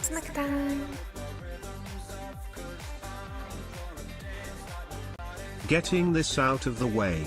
Snack time! Getting this out of the way.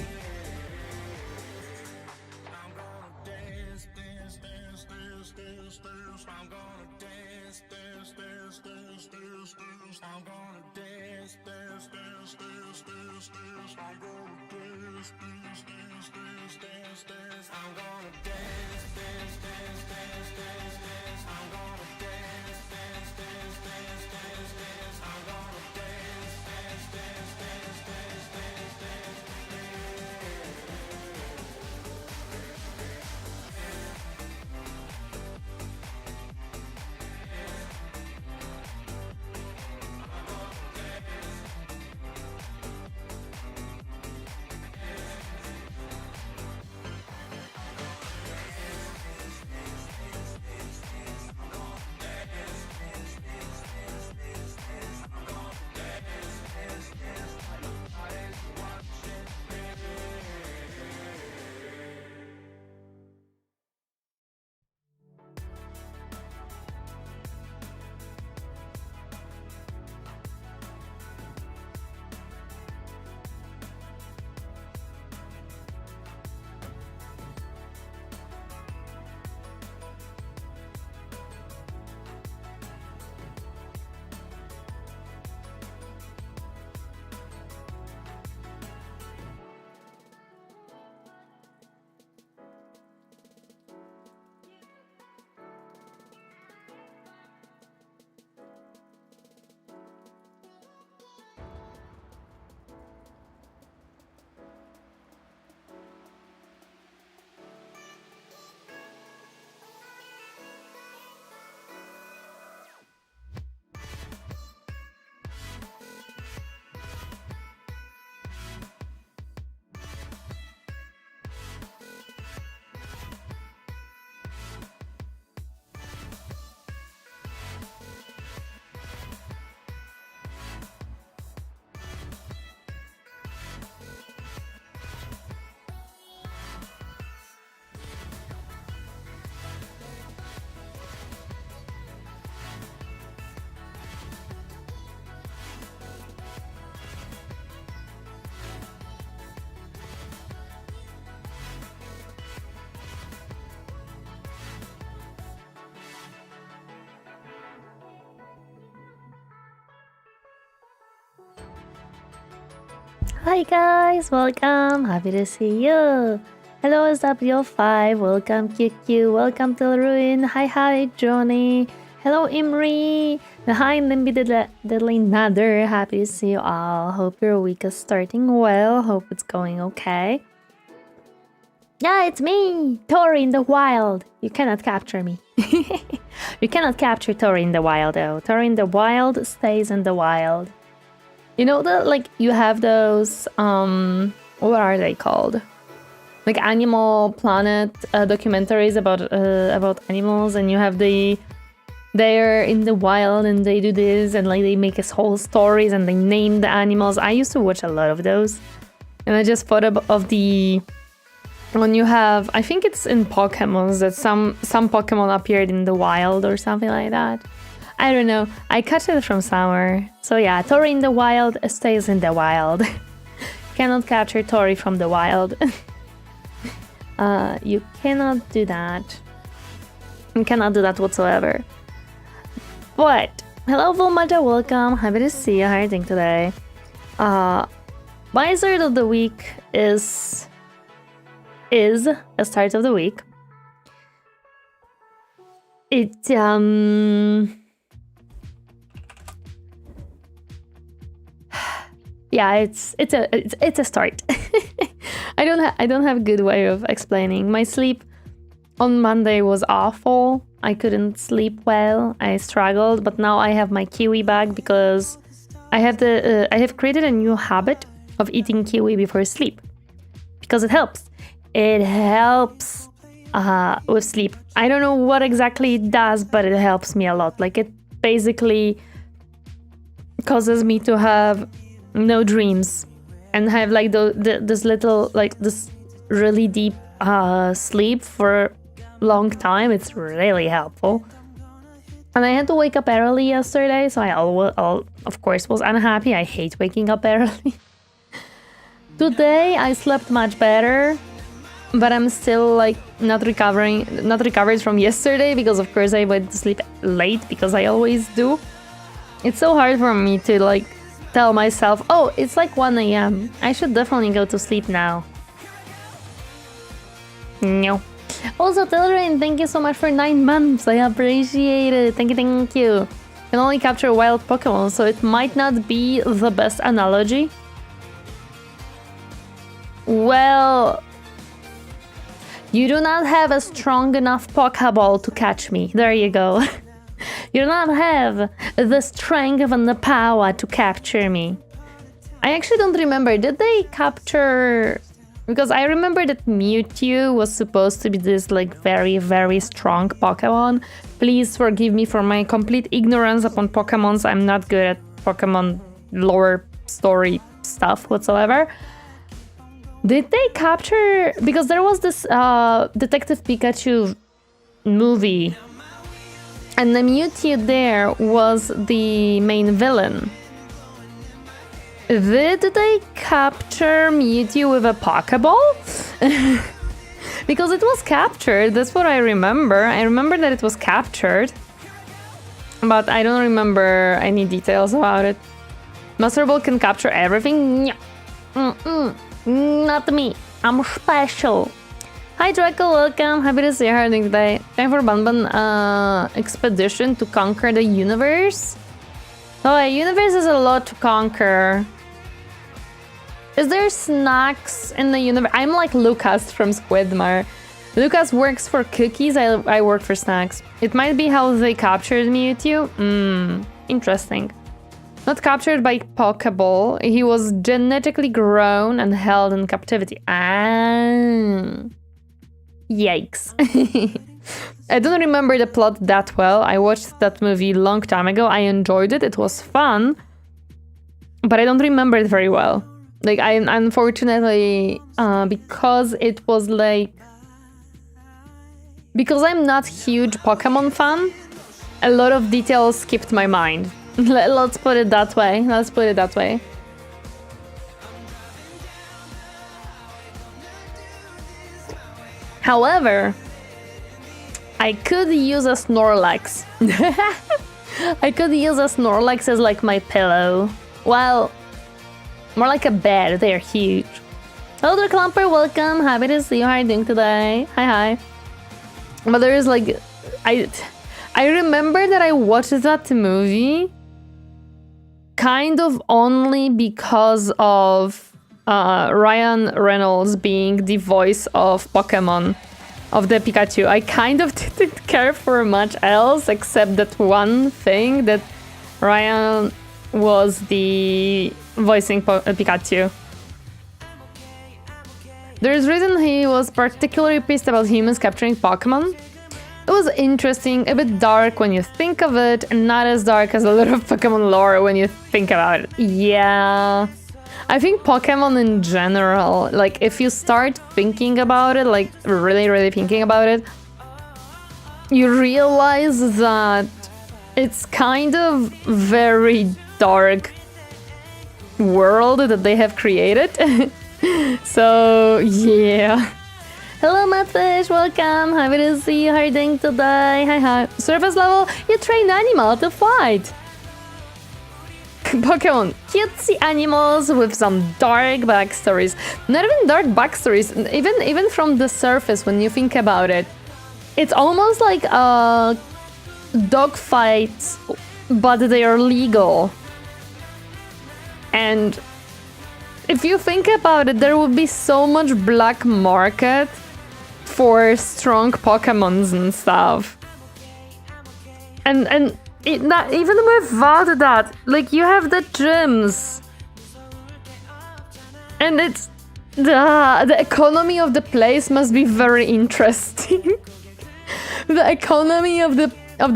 Hi guys, welcome, happy to see you. Hello SW5, welcome QQ, welcome to Ruin, hi Johnny, hello Imri, hi Limby Diddly Nather, happy to see you all. Hope your week is starting well, hope it's going okay. Yeah, it's me, Tori in the wild. You cannot capture me. You cannot capture Tori in the wild though. Tori in the wild stays in the wild. You know that, like, you have those, what are they called? like Animal Planet documentaries about animals, and you have they're in the wild and they do this and like they make us whole stories and they name the animals. I used to watch a lot of those, and I just thought of the when you have, I think it's in Pokemon that some Pokemon appeared in the wild or something like that. I don't know. I catch it from somewhere. So yeah, Tori in the wild stays in the wild. Cannot capture Tori from the wild. You cannot do that. You cannot do that whatsoever. But hello Volmaja, welcome. Happy to see you. How are you doing today? My start of the week is a start of the week. Yeah, it's a start. I don't have a good way of explaining. My sleep on Monday was awful. I couldn't sleep well. I struggled, but now I have my kiwi back because I have created a new habit of eating kiwi before sleep because it helps. It helps with sleep. I don't know what exactly it does, but it helps me a lot. Like it basically causes me to have no dreams and have like this little like this really deep sleep for a long time. It's really helpful. And I had to wake up early yesterday, so I of course was unhappy. I hate waking up early. Today I slept much better, but I'm still like not recovered from yesterday because of course I went to sleep late because I always do. It's so hard for me to like tell myself, oh, it's like 1 a.m. I should definitely go to sleep now. No. Also, Tilrain, thank you so much for 9 months. I appreciate it. Thank you. You can only capture wild Pokemon, so it might not be the best analogy. Well, you do not have a strong enough Pokeball to catch me. There you go. You do not have the strength and the power to capture me. I actually don't remember. Did they capture... Because I remember that Mewtwo was supposed to be this like very, very strong Pokemon. Please forgive me for my complete ignorance upon Pokemons. I'm not good at Pokemon lore story stuff whatsoever. Did they capture... Because there was this Detective Pikachu movie. And the Mewtwo there was the main villain. Did they capture Mewtwo with a Pokeball? Because it was captured, that's what I remember. I remember that it was captured. But I don't remember any details about it. Master Ball can capture everything? Not me. I'm special. Hi Draco, welcome. Happy to see you here today. Time for Banban expedition to conquer the universe. Oh, the universe is a lot to conquer. Is there snacks in the universe? I'm like Lucas from Squidmar. Lucas works for cookies, I work for snacks. It might be how they captured Mewtwo. Interesting. Not captured by Pokeball. He was genetically grown and held in captivity. Yikes. I don't remember the plot that well. I watched that movie a long time ago. I enjoyed it. It was fun. But I don't remember it very well. Like, I unfortunately, because it was like... Because I'm not huge Pokemon fan, a lot of details skipped my mind. Let's put it that way. However, I could use a Snorlax. I could use a Snorlax as like my pillow. Well, more like a bed. They're huge. Elder Clumper, welcome. Happy to see you. How are you doing today? Hi. But there is like... I remember that I watched that movie kind of only because of Ryan Reynolds being the voice of Pokemon, of the Pikachu. I kind of didn't care for much else except that one thing, that Ryan was the voicing Pikachu. There's reason he was particularly pissed about humans capturing Pokemon. It was interesting, a bit dark when you think of it, and not as dark as a lot of Pokemon lore when you think about it. Yeah. I think Pokemon in general, like if you start thinking about it, like really thinking about it, you realize that it's kind of very dark world that they have created. So yeah. Hello Matfish, welcome. Happy to see you. How are you doing today? Hi. Surface level, you train animal to fight. Pokemon, cutesy animals with some dark backstories. Not even dark backstories, even from the surface when you think about it. It's almost like dog fights, but they are legal. And if you think about it, there would be so much black market for strong Pokemons and stuff. And not even without that, like you have the gyms. And it's the economy of the place must be very interesting. The economy of the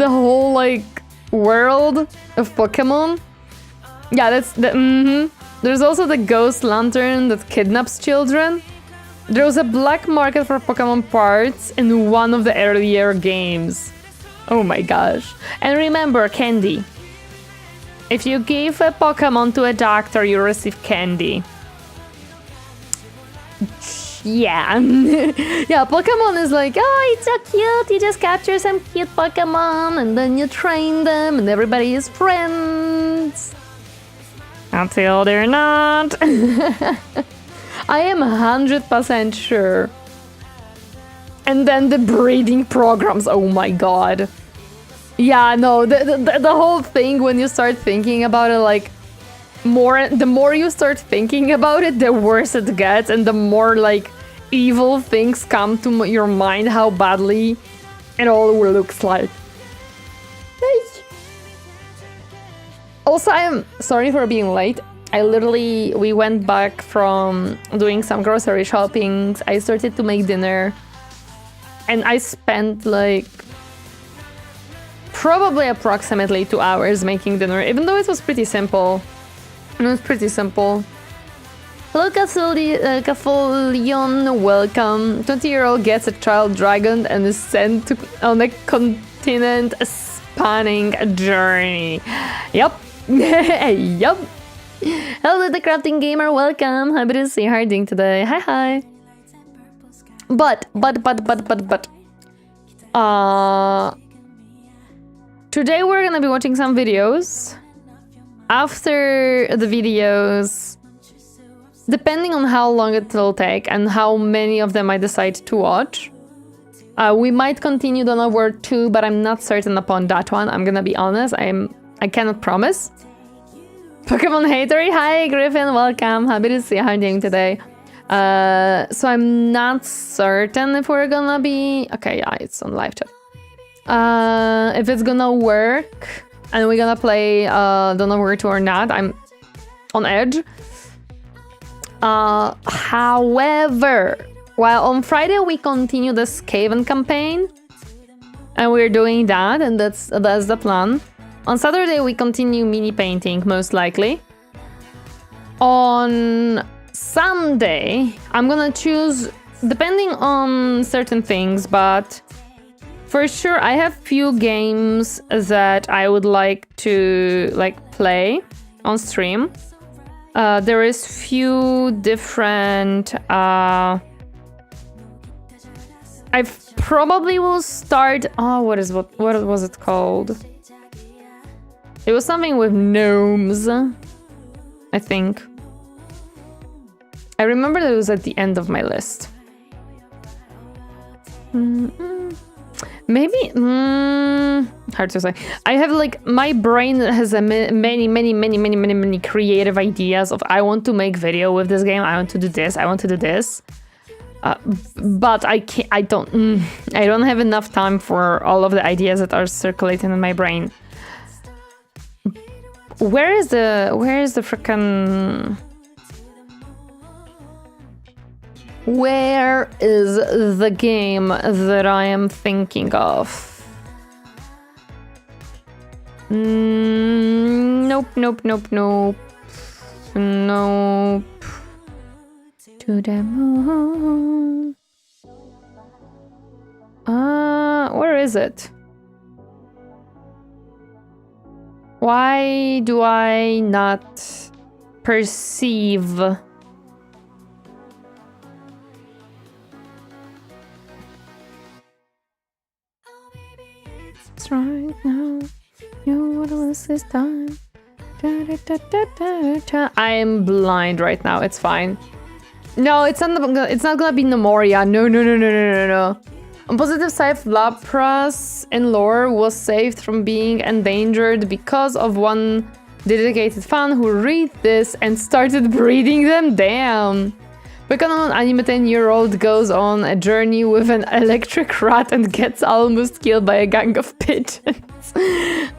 whole like world of Pokemon. Yeah, that's the There's also the Ghost Lantern that kidnaps children. There was a black market for Pokemon parts in one of the earlier games. Oh my gosh. And remember, candy. If you give a Pokemon to a doctor, you receive candy. Yeah. Yeah, Pokemon is like, oh, it's so cute. You just capture some cute Pokemon and then you train them and everybody is friends. Until they're not. I am 100% sure. And then the breeding programs, oh my god. Yeah, no, the whole thing when you start thinking about it, like, the more you start thinking about it, the worse it gets, and the more, like, evil things come to your mind, how badly it all looks like. Also, I am sorry for being late. We went back from doing some grocery shopping. I started to make dinner. And I spent like probably approximately 2 hours making dinner, even though it was pretty simple. Hello, Cafolion, welcome. 20-year-old gets a child dragon and is sent on a continent spanning journey. Yup. Yup. Hello, the crafting gamer, welcome. Happy to see you. How are you doing today? Hi. But today we're gonna be watching some videos. After the videos, depending on how long it will take and how many of them I decide to watch, we might continue Dawn of War 2, but I'm not certain upon that one. I'm gonna be honest, I cannot promise. Pokemon Hatery, hi Griffin, welcome. Happy to see you. How are you doing today? So I'm not certain if we're gonna be... Okay, yeah, it's on live chat. If it's gonna work and we're gonna play Dawn of War 2 or not, I'm on edge. However, while on Friday we continue the Skaven campaign, and we're doing that, and that's the plan. On Saturday we continue mini painting, most likely. On Sunday, I'm gonna choose, depending on certain things, but for sure I have few games that I would like to play on stream. There is few different... I probably will start... Oh, what was it called? It was something with gnomes, I think. I remember that it was at the end of my list. Maybe... hard to say. I have my brain has many creative ideas of I want to make video with this game, I want to do this, I want to do this. But I don't have enough time for all of the ideas that are circulating in my brain. Where is the frickin'... Where is the game that I am thinking of? Nope, nope, nope, nope. Nope. To the moon. Where is it? Why do I not perceive? It's right now. You what was this time? I am blind right now. It's fine. No, it's not gonna be Nomoria. No, no, no, no, no, no, no. On positive side, Lapras in lore was saved from being endangered because of one dedicated fan who read this and started breeding them. Damn. Pokemon anime 10-year-old goes on a journey with an electric rat and gets almost killed by a gang of pigeons.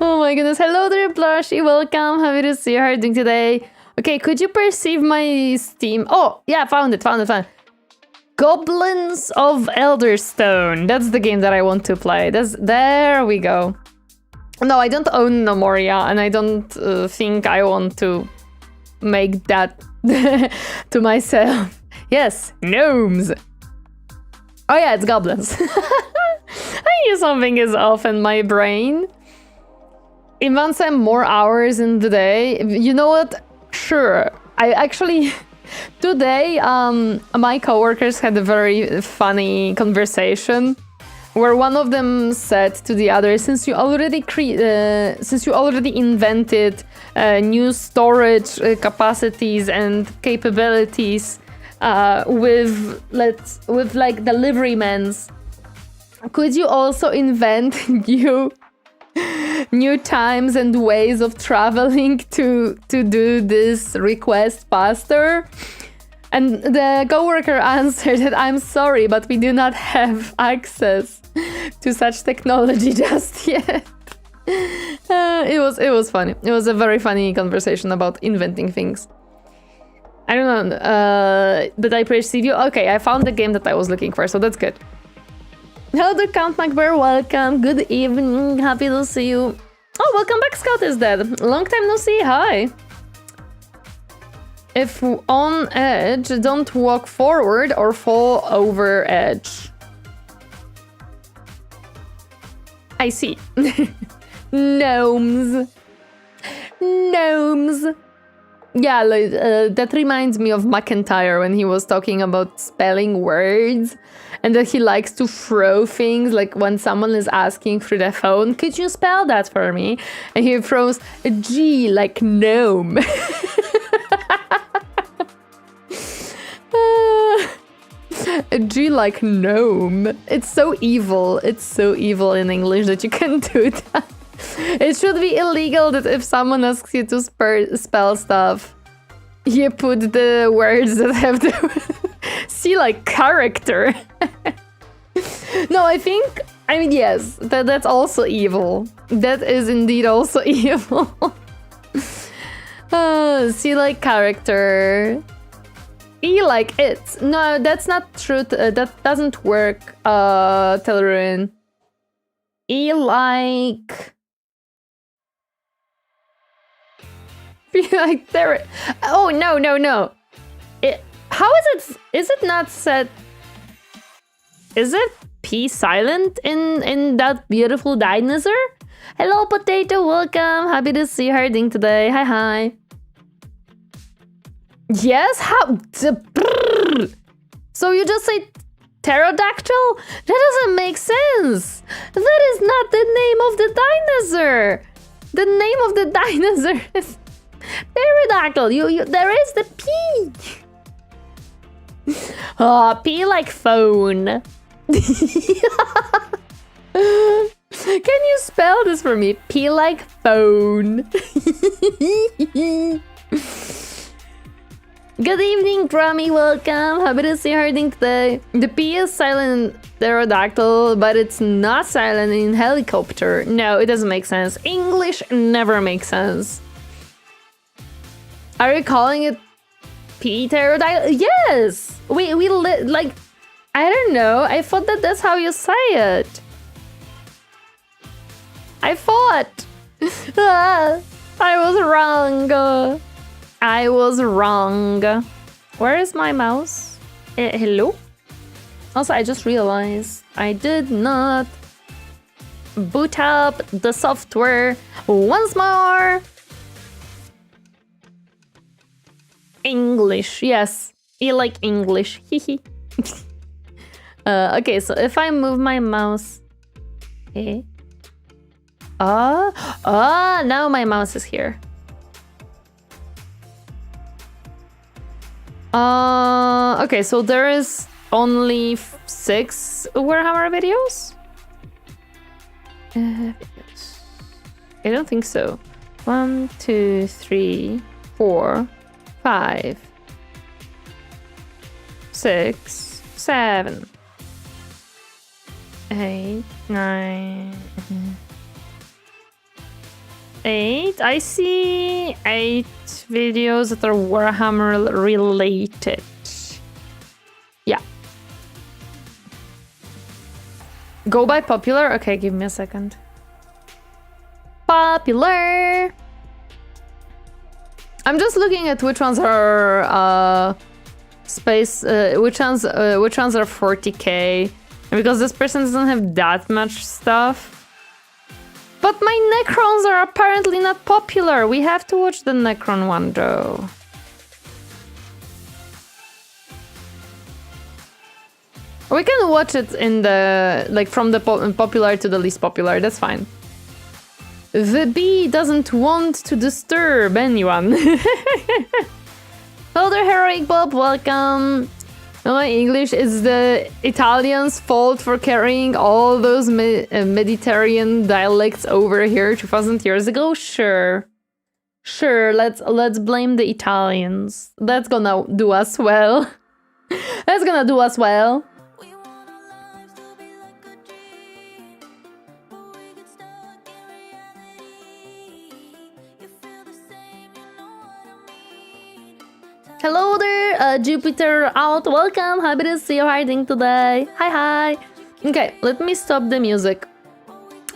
Oh my goodness. Hello there, Plushie. Welcome. Happy to see you. How are you doing today? Okay, could you perceive my Steam? Oh, yeah, found it. Goblins of Elderstone. That's the game that I want to play. There we go. No, I don't own Nomoria, and I don't think I want to make that to myself. Yes, gnomes. Oh yeah, it's goblins. I knew something is off in my brain. Invent some more hours in the day. You know what? Sure. I actually... Today, my coworkers had a very funny conversation where one of them said to the other, since you already invented new storage capacities and capabilities with like deliverymans, could you also invent new times and ways of traveling to do this request faster? And the coworker answered that I'm sorry, but we do not have access to such technology just yet. It was funny. It was a very funny conversation about inventing things. I don't know, but I perceive you. Okay, I found the game that I was looking for, so that's good. Hello there, Count MacBear, welcome. Good evening, happy to see you. Oh, welcome back, Scout is dead. Long time no see, hi. If on edge, don't walk forward or fall over edge. I see. Gnomes. Gnomes. Yeah, that reminds me of McIntyre when he was talking about spelling words. And that he likes to throw things, like when someone is asking through the phone, could you spell that for me? And he throws a G like gnome. A G like gnome. It's so evil. It's so evil in English that you can do that. It should be illegal that if someone asks you to spell stuff, you put the words that have the C like character. No, I mean, yes, that's also evil. That is indeed also evil. C like character. E like it. No, that's not true. That doesn't work, Telerin. E like... like there. Oh, no. How is it not set? Is it P silent in that beautiful dinosaur? Hello, Potato, welcome. Happy to see you herding today. Hi. Yes, how? So you just say pterodactyl? That doesn't make sense. That is not the name of the dinosaur. The name of the dinosaur is pterodactyl. There is the P. Oh, P like phone. Can you spell this for me? P like phone. Good evening, Grammy, welcome. Happy to see you herding today. The P is silent in pterodactyl, but it's not silent in helicopter. No, it doesn't make sense. English never makes sense. Are you calling it Peter, yes! Like, I don't know. I thought that that's how you say it. I thought. I was wrong. I was wrong. Where is my mouse? Hello? Also, I just realized I did not boot up the software once more. English, yes. You like English. Okay, so if I move my mouse... Okay. Now my mouse is here. Okay, so there is only 6 Warhammer videos? I don't think so. 1, 2, 3, 4, 5, 6, 7, 8, 9, 8. I see 8 videos that are Warhammer related. Yeah. Go by popular? Okay, give me a second. Popular! I'm just looking at which ones are which ones are 40k, because this person doesn't have that much stuff. But my Necrons are apparently not popular. We have to watch the Necron one though. We can watch it in the, like, from the popular to the least popular, that's fine. The bee doesn't want to disturb anyone. Hello there, Heroic Bob, welcome. My English is the Italians' fault for carrying all those Mediterranean dialects over here 2000 years ago? Sure. Sure, let's blame the Italians. That's gonna do us well. That's gonna do us well. Hello there, Jupiter out, welcome, happy to see you hiding today. Hi. Okay, let me stop the music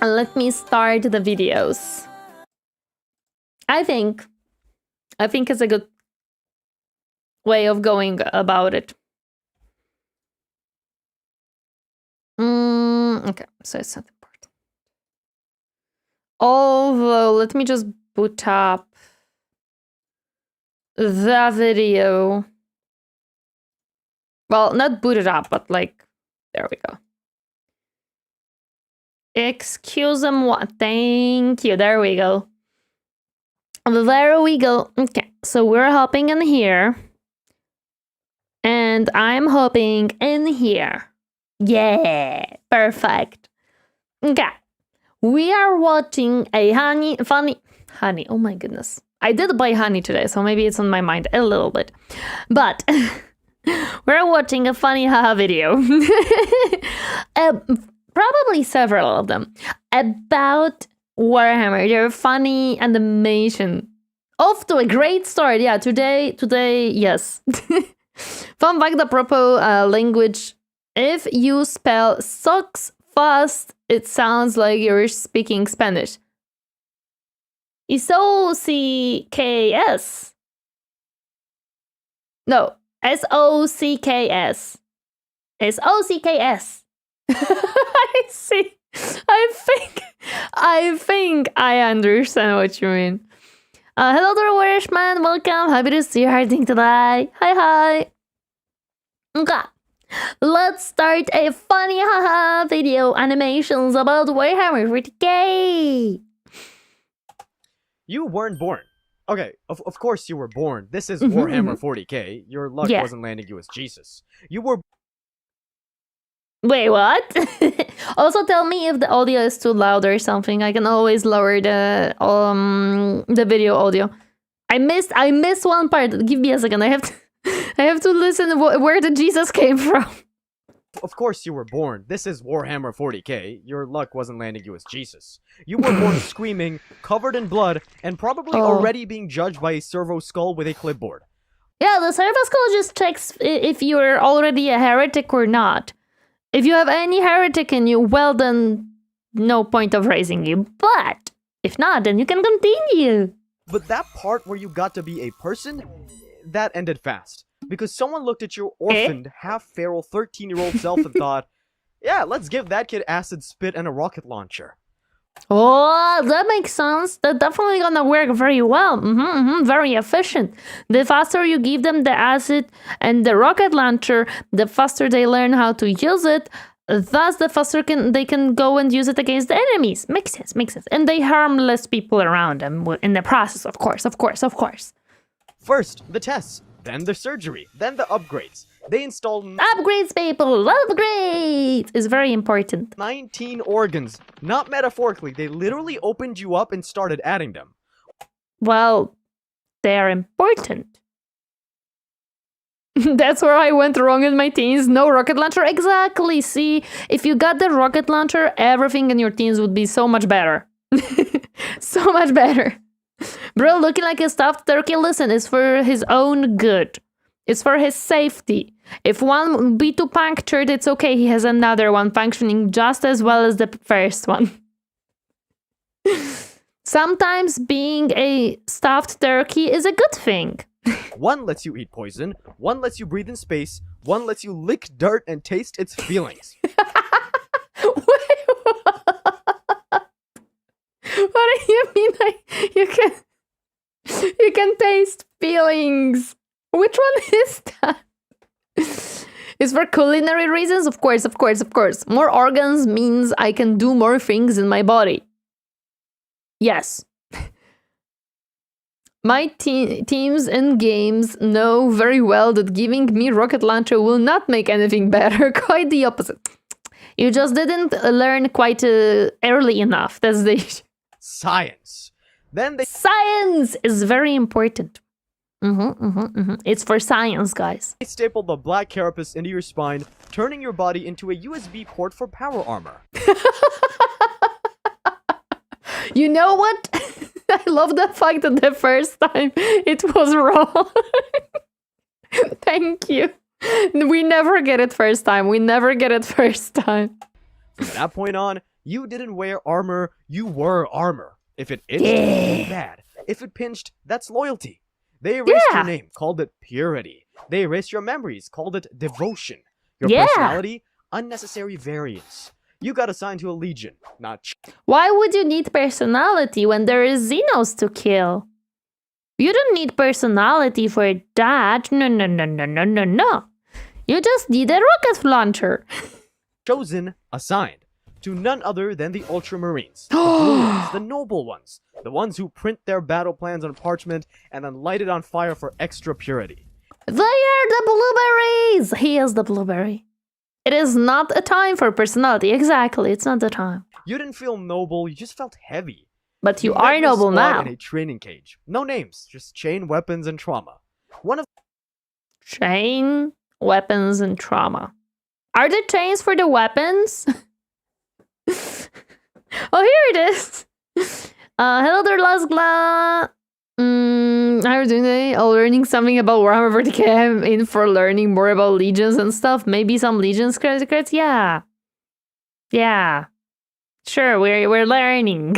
and let me start the videos. I think it's a good way of going about it. Okay, so it's not important. Although, let me just boot up the video. Well, not boot it up, but like, there we go. Excuse me, what? Thank you. There we go. There we go. Okay, so we're hopping in here. And I'm hopping in here. Yeah, perfect. Okay, we are watching a honey. Oh my goodness. I did buy honey today, so maybe it's on my mind a little bit. But we're watching a funny haha video. Probably several of them. About Warhammer. They're funny animation. Off to a great start. Yeah, today, yes. Fun fact apropos language. If you spell socks fast, it sounds like you're speaking Spanish. S-O-C-K-S. No, S-O-C-K-S. S-O-C-K-S. I see. I think I understand what you mean. Hello there, Warishman. Welcome. Happy to see you hiding today. Hi. Okay. Let's start a funny haha video animations about Warhammer 40k. You weren't born. Okay, of course you were born. This is Warhammer 40k. Your luck wasn't landing you as Jesus. You were... Wait, what? Also, tell me if the audio is too loud or something. I can always lower the video audio. I missed one part. Give me a second. I have to listen where the Jesus came from. Of course you were born. This is Warhammer 40k. Your luck wasn't landing you as Jesus. You were born screaming, covered in blood, and probably already being judged by a servo skull with a clipboard. Yeah, the server skull just checks if you're already a heretic or not. If you have any heretic in you, well then, no point of raising you. But if not, then you can continue. But that part where you got to be a person, that ended fast. Because someone looked at your orphaned, half-feral 13-year-old self and thought, yeah, let's give that kid acid spit and a rocket launcher. Oh, that makes sense. That's definitely gonna work very well. Very efficient. The faster you give them the acid and the rocket launcher, the faster they learn how to use it. Thus, the faster they can go and use it against the enemies. Makes sense, makes sense. And they harm less people around them in the process, of course. First, the tests, then the surgery, then the upgrades. They installed Upgrades, people! Upgrades! Is very important. 19 organs. Not metaphorically, they literally opened you up and started adding them. Well, they are important. That's where I went wrong in my teens. No rocket launcher. Exactly. See, if you got the rocket launcher, everything in your teens would be so much better. So much better. Bro, looking like a stuffed turkey, listen, it's for his own good. It's for his safety. If one B2 punctured, it's okay. He has another one functioning just as well as the first one. Sometimes being a stuffed turkey is a good thing. One lets you eat poison, one lets you breathe in space, one lets you lick dirt and taste its feelings. Wait, what do you mean? You can taste feelings. Which one is that? It's for culinary reasons? Of course. More organs means I can do more things in my body. Yes. My teams and games know very well that giving me rocket launcher will not make anything better. Quite the opposite. You just didn't learn quite early enough. That's the issue. Science. Science is very important. It's for science, guys. They stapled the black carapace into your spine, turning your body into a USB port for power armor. You know what? I love the fact that the first time it was wrong. Thank you. We never get it first time. From that point on, you didn't wear armor, you were armor. If it itched, it was bad. If it pinched, that's loyalty. They erased your name, called it purity. They erased your memories, called it devotion. Your personality, unnecessary variance. You got assigned to a legion, not... Why would you need personality when there is Xenos to kill? You don't need personality for that. No. You just need a rocket launcher. Chosen, assigned. To none other than the Ultramarines. The blue ones, the noble ones. The ones who print their battle plans on parchment and then light it on fire for extra purity. They are the blueberries! He is the blueberry. It is not a time for personality. Exactly, it's not the time. You didn't feel noble, you just felt heavy. But you are noble now. In a training cage. No names, just chain, weapons, and trauma. Chain, weapons, and trauma. Are the chains for the weapons? Oh, here it is. Hello there, Lasgla. How are you doing today? Oh, learning something about Warhammer 40K. I'm in for learning more about legions and stuff. Maybe some legions credits. Yeah. Sure, we're learning.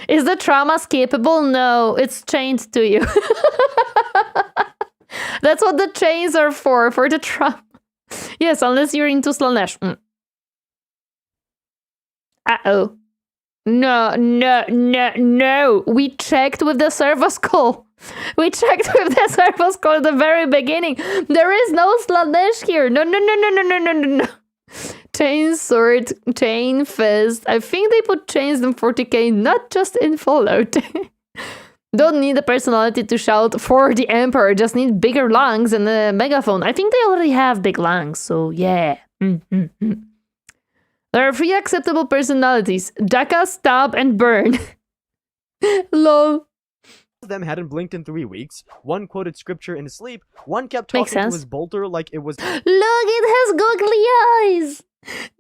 Is the trauma skippable? No, it's chained to you. That's what the chains are for the trauma. Yes, unless you're into Slanesh. Uh-oh. No. We checked with the servo skull. At the very beginning. There is no Slanesh here. No. Chain sword, chain fist. I think they put chains in 40K, not just in Fallout. Don't need a personality to shout for the Emperor. Just need bigger lungs and a megaphone. I think they already have big lungs, so yeah. There are 3 acceptable personalities. Daka, Stab, and Burn. Lol. Of them hadn't blinked in 3 weeks. One quoted scripture in his sleep. One kept talking to his bolter like it was... Look, it has googly eyes!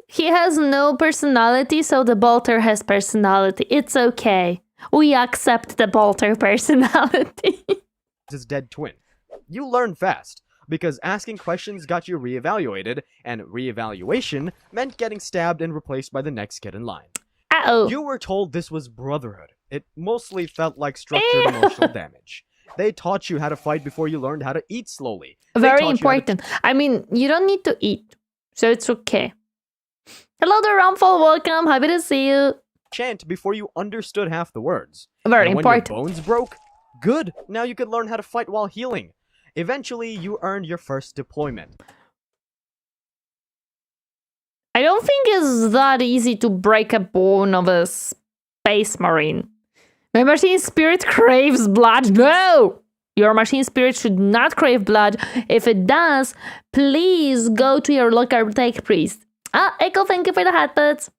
He has no personality, so the bolter has personality. It's okay. We accept the bolter personality. His dead twin. You learned fast, because asking questions got you reevaluated, and reevaluation meant getting stabbed and replaced by the next kid in line. Uh-oh. You were told this was brotherhood. It mostly felt like structured emotional damage. They taught you how to fight before you learned how to eat slowly. Very important. I mean, you don't need to eat, so it's okay. Hello there, Rumful. Welcome. Happy to see you. Chant before you understood half the words. Very and important. When your bones broke, good. Now you could learn how to fight while healing. Eventually, you earned your first deployment. I don't think it's that easy to break a bone of a space marine. My machine spirit craves blood. No! Your machine spirit should not crave blood. If it does, please go to your local tech priest. Ah, Echo, thank you for the hat buds.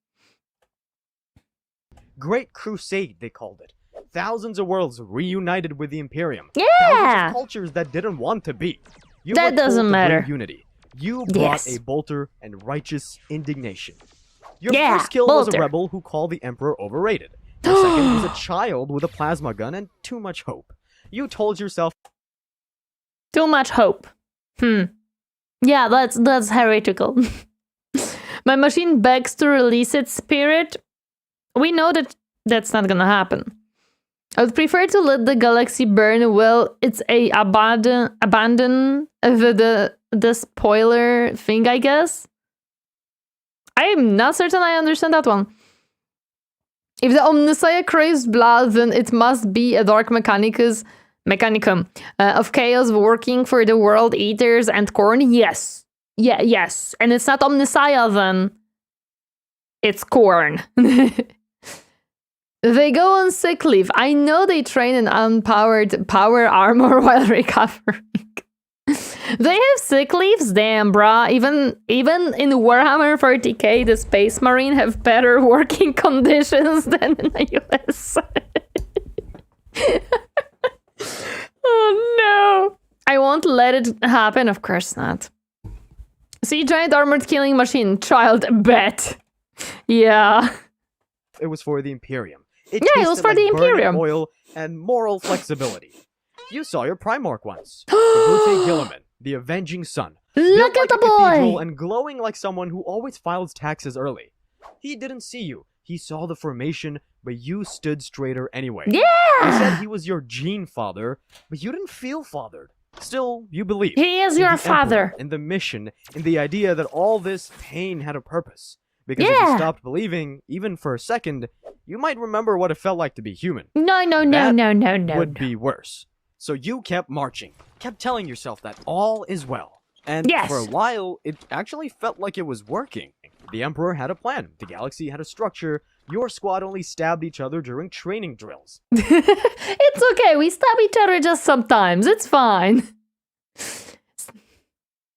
Great Crusade, they called it. Thousands of worlds reunited with the Imperium. Yeah! Thousands of cultures that didn't want to be. You That were told doesn't to matter. bring unity. You brought Yes. a bolter and righteous indignation. Your Yeah, first kill was bolter. a rebel who called the Emperor overrated. Your second was a child with a plasma gun and too much hope. You told yourself, Too much hope. Yeah, that's heretical. My machine begs to release its spirit. We know that that's not gonna happen. I would prefer to let the galaxy burn. Well, it's a abandon the spoiler thing, I guess. I am not certain I understand that one. If the OMNISSIAH craves blood, then it must be a dark mechanicum of chaos working for the world eaters and corn. Yes. Yeah, yes. And it's not OMNISSIAH then. It's corn. They go on sick leave. I know they train in unpowered power armor while recovering. They have sick leaves? Damn, brah. Even in Warhammer 40K, the Space Marine have better working conditions than in the US. Oh no. I won't let it happen, of course not. See, giant armored killing machine. Child, bet. Yeah. it was for the Imperium. Yeah, it was tasted for like the burning Imperium. oil and moral flexibility. You saw your Primarch once. Brute Gilliman, the Avenging Sun. Look Built at the like a cathedral boy! and glowing like someone who always files taxes early. He didn't see you. He saw the formation, but you stood straighter anyway. He Yeah! said he was your gene father, but you didn't feel fathered. Still, you believe. He is in your the father. Emperor, in the mission, in the idea that all this pain had a purpose. Because if Yeah. you stopped believing, even for a second, you might remember what it felt like to be human. No. Would be worse. So you kept marching, kept telling yourself that all is well. And Yes. for a while, it actually felt like it was working. The Emperor had a plan, the galaxy had a structure, your squad only stabbed each other during training drills. It's okay. We stab each other just sometimes. It's fine.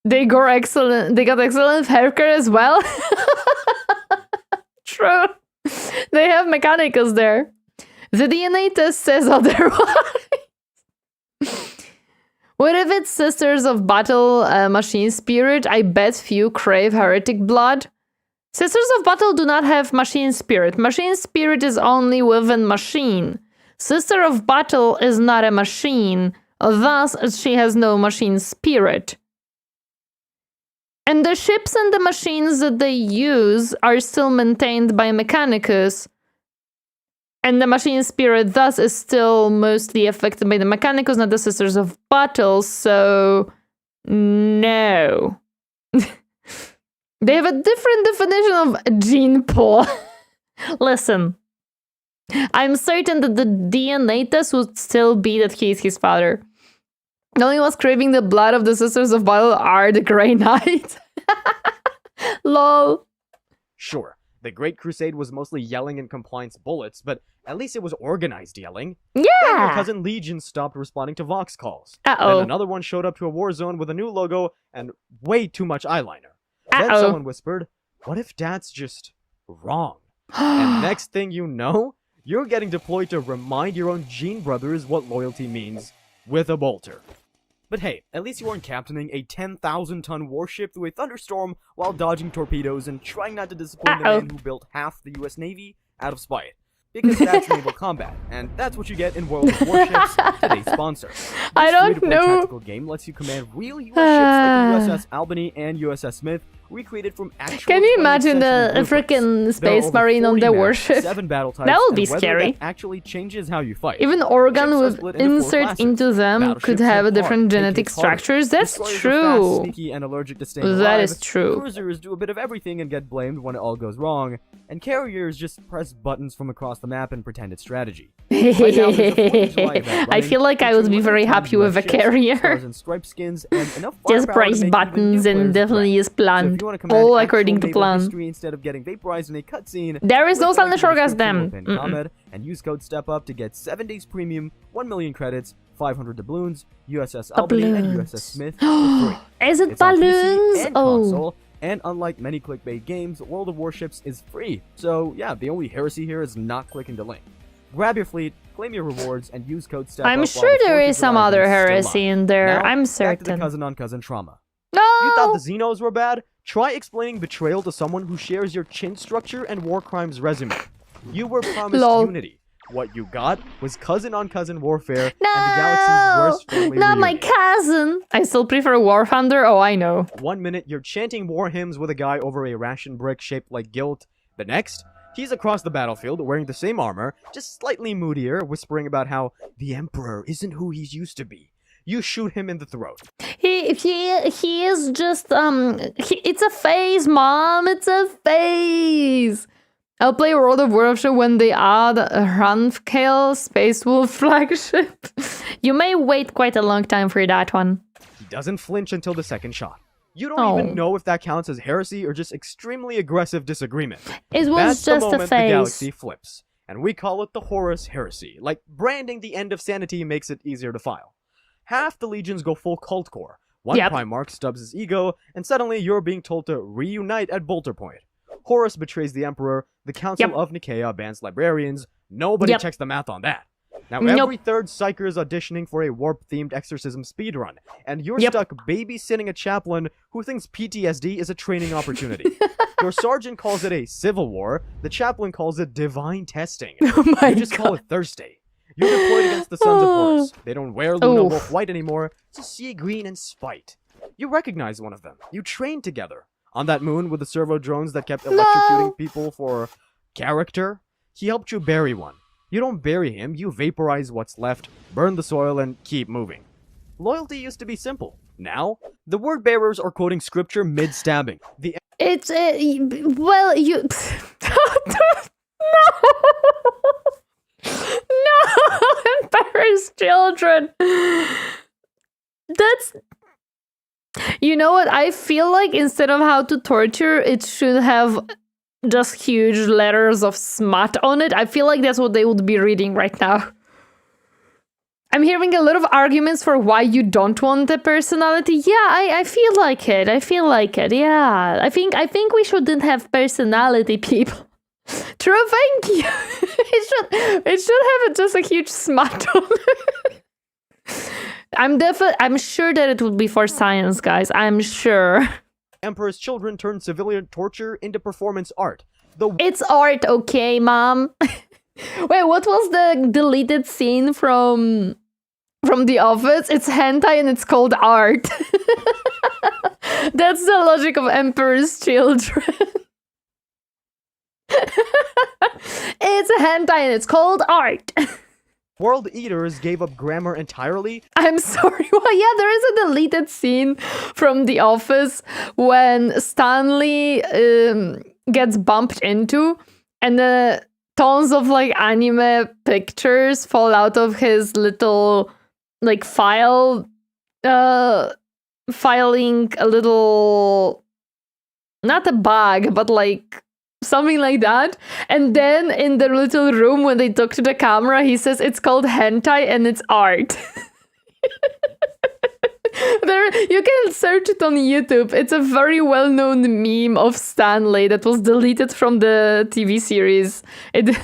They got excellent haircare as well. True. They have mechanicals there. The DNA test says otherwise. What if it's Sisters of Battle machine spirit? I bet few crave heretic blood. Sisters of Battle do not have machine spirit. Machine spirit is only within machine. Sister of Battle is not a machine. Thus, she has no machine spirit. And the ships and the machines that they use are still maintained by Mechanicus. And the machine spirit thus is still mostly affected by the Mechanicus, not the Sisters of Battle, so no. They have a different definition of gene pool. Listen, I'm certain that the DNA test would still be that he is his father. The only ones craving the blood of the Sisters of Battle are the Grey Knight. Lol. Sure, the Great Crusade was mostly yelling and compliance bullets, but at least it was organized yelling. Then your Yeah. cousin Legion stopped responding to Vox calls. Uh-oh. Then another one showed up to a war zone with a new logo and way too much eyeliner. Then Uh-oh. someone whispered, "What if Dad's just wrong?" And next thing you know, you're getting deployed to remind your own gene brothers what loyalty means with a bolter. But hey, at least you weren't captaining a 10,000-ton warship through a thunderstorm while dodging torpedoes and trying not to disappoint the Uh-oh. man who built half the US Navy out of spite. because that's naval combat, and that's what you get in World of Warships, today's sponsor. This I don't free-to-play know. tactical game lets you command real US ships like the USS Albany and USS Smith, recreated from actual. Can you 20th imagine the century blueprints. freaking There are space over marine on 40 the maps, warship? 7 battle types, That would be and whether scary. that actually changes how you fight. Even organ Ships are with split into 4 insert classes. into them Battleships could have a hit different hard, genetic take hits harder. structures. That's Destroyers are true. fast, sneaky, and allergic to staying That alive. is true. Cruisers do a bit of everything and get blamed when it all goes wrong. And carriers just press buttons from across the map and pretend it's strategy. Right now, there's a 4th of July event I feel like I would be very happy with a carrier. And striped skins and enough Just firepower to press make even buttons new and players definitely regret. is So if planned. you want to command All actual according to naval plan. history instead of getting vaporized in a cutscene, There is no click on the Sunday description Orgasm. or pinned comment and use code STEPUP to get 7 days premium, 1 million credits, 500 doubloons, USS Albany and Doubloons. USS Smith for free. Is it It's on PC balloons? and Oh. console, and unlike many clickbait games, World of Warships is free. So yeah, the only heresy here is not clicking the link. Grab your fleet, claim your rewards, and use code STEPUP. I'm while sure the there 4th of is some July other event's still heresy live. in there. Now, I'm back to the certain. cousin-on-cousin trauma. No! You thought the Xenos were bad? Try explaining betrayal to someone who shares your chin structure and war crimes resume. You were promised Lol. unity. What you got was cousin-on-cousin warfare No! and the galaxy's worst family Not my reunion. cousin! I still prefer War Thunder. Oh, I know. 1 minute, you're chanting war hymns with a guy over a ration brick shaped like guilt. The next, he's across the battlefield wearing the same armor, just slightly moodier, whispering about how the Emperor isn't who he's used to be. You shoot him in the throat. He is just it's a phase, Mom. It's a phase. I'll play World of Warship when they add a Ranfkale Space Wolf flagship. You may wait quite a long time for that one. He doesn't flinch until the second shot. You don't Oh. even know if that counts as heresy or just extremely aggressive disagreement. It was That's the just a moment the phase. galaxy flips, and we call it the Horus Heresy. Like branding the end of sanity makes it easier to file. Half the legions go full cult core. One Yep. Primarch stubs his ego, and suddenly you're being told to reunite at Bolter Point. Horus betrays the Emperor, the Council Yep. of Nicaea bans librarians, nobody Yep. checks the math on that. Now Nope. every third psyker is auditioning for a warp-themed exorcism speedrun, and you're Yep. stuck babysitting a chaplain who thinks PTSD is a training opportunity. Your sergeant calls it a civil war, the chaplain calls it divine testing. Oh my You just call god. it Thursday. You're deployed against the Sons of Horus. They don't wear Luna Oof. Wolf White anymore. It's a sea green and spite. You recognize one of them. You trained together. On that moon with the servo drones that kept electrocuting people for character, he helped you bury one. You don't bury him, you vaporize what's left, burn the soil, and keep moving. Loyalty used to be simple. Now, the word bearers are quoting scripture mid-stabbing. The It's well, you no, embarrass children. That's, you know what? I feel like instead of how to torture, it should have just huge letters of smut on it. I feel like that's what they would be reading right now. I'm hearing a lot of arguments for why you don't want the personality. Yeah, I feel like it. I feel like it. Yeah, I think we shouldn't have personality, people. True, thank you. it should have just a huge smut on it. I'm sure that it would be for science, guys. I'm sure. Emperor's children turned civilian torture into performance art. It's art, okay, Mom. Wait, what was the deleted scene from The Office? It's hentai and it's called art. That's the logic of Emperor's Children. It's a hentai and it's called art. World Eaters gave up grammar entirely. I'm sorry. Well, yeah, there is a deleted scene from The Office when Stanley gets bumped into and the tons of like anime pictures fall out of his little like filing a little, not a bag, but like something like that. And then in the little room when they talk to the camera, he says it's called hentai and it's art. You can search it on YouTube. It's a very well-known meme of Stanley that was deleted from the TV series. It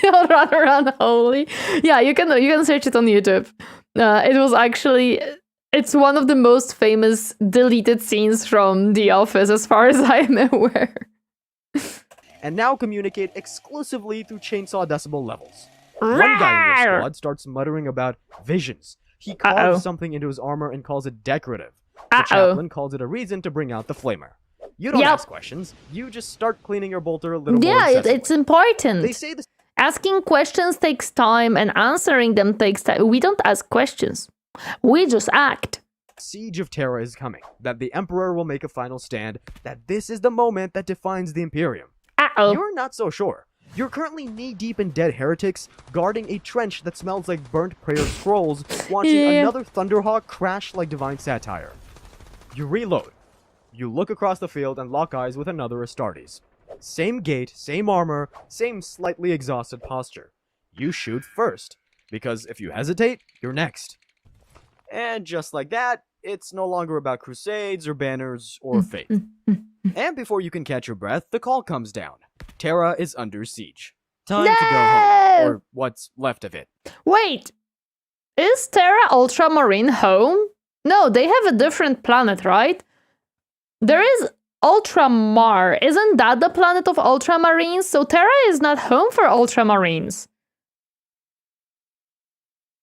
run holy. Yeah, you can search it on YouTube. It was actually, it's one of the most famous deleted scenes from The Office as far as I am aware. and now communicate exclusively through chainsaw decibel levels. One guy in your squad starts muttering about visions. He carves something into his armor and calls it decorative. The chaplain calls it a reason to bring out the flamer. You don't ask questions. You just start cleaning your bolter a little more incessantly. It's important. They say this. Asking questions takes time and answering them takes time. We don't ask questions. We just act. Siege of Terra is coming. That the Emperor will make a final stand. That this is the moment that defines the Imperium. You're not so sure. You're currently knee-deep in dead heretics, guarding a trench that smells like burnt prayer scrolls, watching another Thunderhawk crash like divine satire. You reload. You look across the field and lock eyes with another Astartes. Same gait, same armor, same slightly exhausted posture. You shoot first, because if you hesitate, you're next. And just like that, it's no longer about crusades or banners or faith. And before you can catch your breath, the call comes down. Terra is under siege. Time to go home, or what's left of it. Wait, is Terra Ultramarine home? No, they have a different planet, right? There is Ultramar. Isn't that the planet of Ultramarines? So Terra is not home for Ultramarines.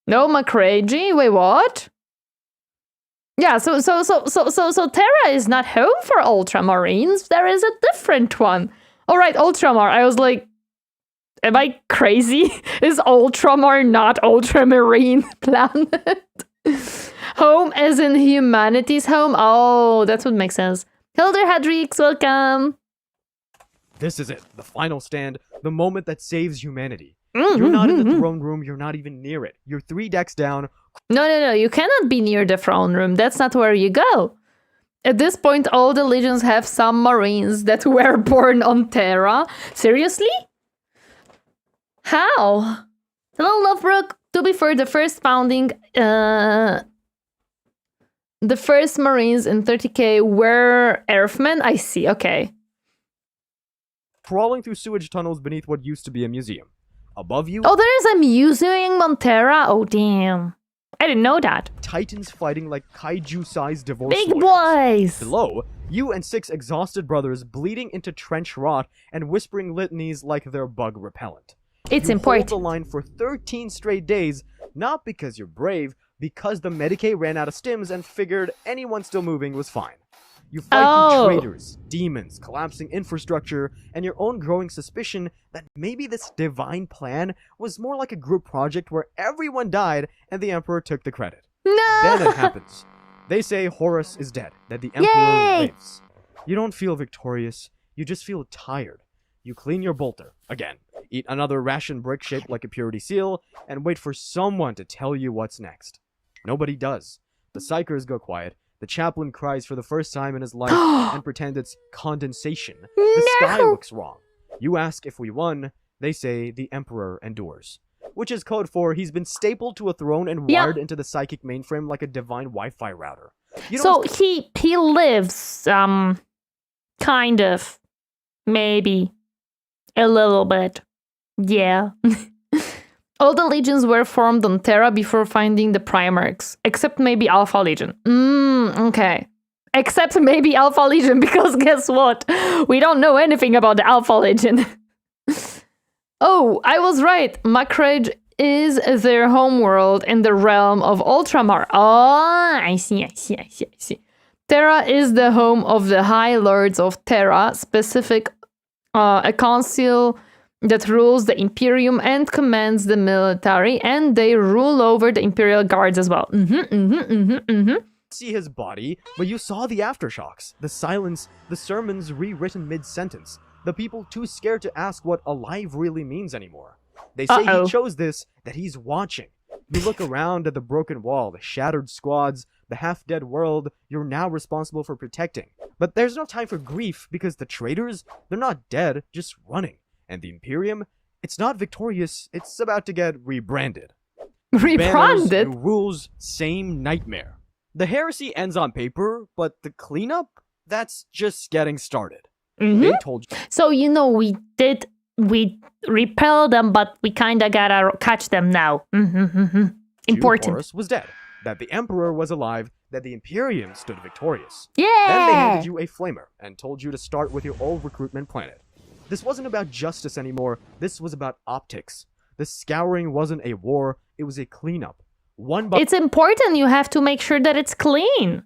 No, Macragey? Wait, what? Yeah, so Terra is not home for Ultramarines. There is a different one. All right, Ultramar. I was like, am I crazy? Is Ultramar not Ultramarine planet? Home as in humanity's home? Oh, that's what makes sense. Hilder Hadrix, welcome. This is it. The final stand. The moment that saves humanity. You're not in the throne room. You're not even near it. You're 3 decks down. No. You cannot be near the throne room. That's not where you go. At this point, all the legions have some marines that were born on Terra. Seriously? How? Hello, Lovebrook. To be fair, the first founding, the first marines in 30k were Earthmen. I see, okay. Crawling through sewage tunnels beneath what used to be a museum. Above you... Oh, there is a museum on Terra? Oh, damn. I didn't know that. Titans fighting like kaiju-sized divorce Big lawyers. boys! Below, you and 6 exhausted brothers bleeding into trench rot and whispering litanies like they're bug repellent. It's you important. hold the line for 13 straight days, not because you're brave, because the Medicaid ran out of stims and figured anyone still moving was fine. You fight through traitors, demons, collapsing infrastructure, and your own growing suspicion that maybe this divine plan was more like a group project where everyone died and the Emperor took the credit. No! Then it happens. They say Horus is dead, that the Emperor lives. You don't feel victorious, you just feel tired. You clean your bolter, again, eat another ration brick shaped like a purity seal, and wait for someone to tell you what's next. Nobody does. The psychers go quiet. The chaplain cries for the first time in his life and pretends it's condensation. The sky looks wrong. You ask if we won. They say the Emperor endures. Which is code for he's been stapled to a throne and wired into the psychic mainframe like a divine Wi-Fi router. So he lives, kind of. Maybe. A little bit. Yeah. All the legions were formed on Terra before finding the Primarchs, except maybe Alpha Legion. Okay. Except maybe Alpha Legion, because guess what? We don't know anything about the Alpha Legion. Oh, I was right. Macrage is their homeworld in the realm of Ultramar. Oh, I see. Terra is the home of the High Lords of Terra, specific, a council that rules the Imperium and commands the military, and they rule over the Imperial Guards as well. See his body, but you saw the aftershocks, the silence, the sermons rewritten mid-sentence, the people too scared to ask what alive really means anymore. They say he chose this, that he's watching. You look around at the broken wall, the shattered squads, the half-dead world you're now responsible for protecting. But there's no time for grief, because the traitors, they're not dead, just running. And the Imperium, it's not victorious, it's about to get rebranded. Rebranded? Banners, new rules, same nightmare. The heresy ends on paper, but the cleanup, that's just getting started. They told you. So, we repel them, but we kinda gotta catch them now. Important. Horus was dead, that the Emperor was alive, that the Imperium stood victorious. Yeah! Then they handed you a flamer, and told you to start with your old recruitment planet. This wasn't about justice anymore, this was about optics. The scouring wasn't a war, it was a cleanup. One by It's important. You have to make sure that it's clean.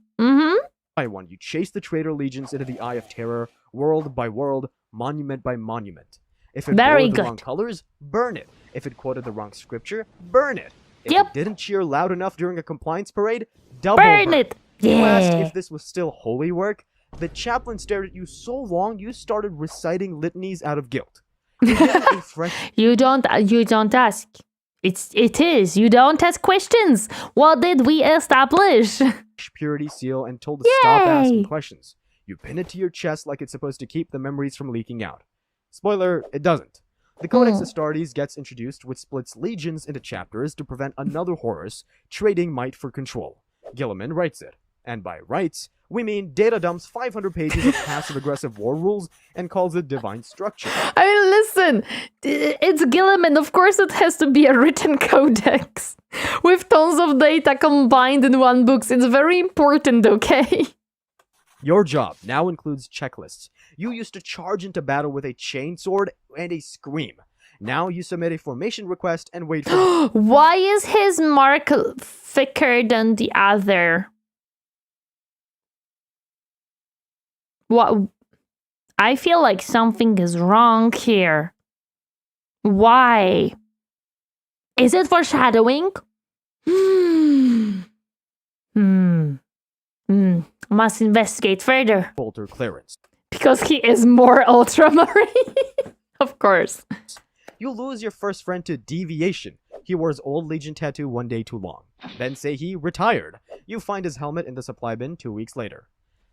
by one, you chased the traitor legions into the Eye of Terror, world by world, monument by monument. If it Very wore the good. wrong colors, burn it. If it quoted the wrong scripture, burn it. If Yep. it didn't cheer loud enough during a compliance parade, double Burn it. You asked Yeah. if this was still holy work. The chaplain stared at you so long you started reciting litanies out of guilt. You get a fresh You don't ask. It is. You don't ask questions. What did we establish? purity seal and told to stop asking Yay. questions. You pin it to your chest like it's supposed to keep the memories from leaking out. Spoiler, it doesn't. The Codex Astartes gets introduced, which splits legions into chapters to prevent another Horus trading might for control. Gilliman writes it. And by writes, we mean Data dumps 500 pages of passive-aggressive war rules and calls it divine structure. I mean, listen, it's Gilliman. Of course, it has to be a written codex with tons of data combined in one book. It's very important, okay? Your job now includes checklists. You used to charge into battle with a chainsword and a scream. Now you submit a formation request and wait for... Why is his mark thicker than the other? What? I feel like something is wrong here. Why? Is it foreshadowing? Must investigate further. bolter clearance. Because he is more ultramarine. Of course. You lose your first friend to deviation. He wore his old Legion tattoo one day too long. Then say he retired. You find his helmet in the supply bin 2 weeks later.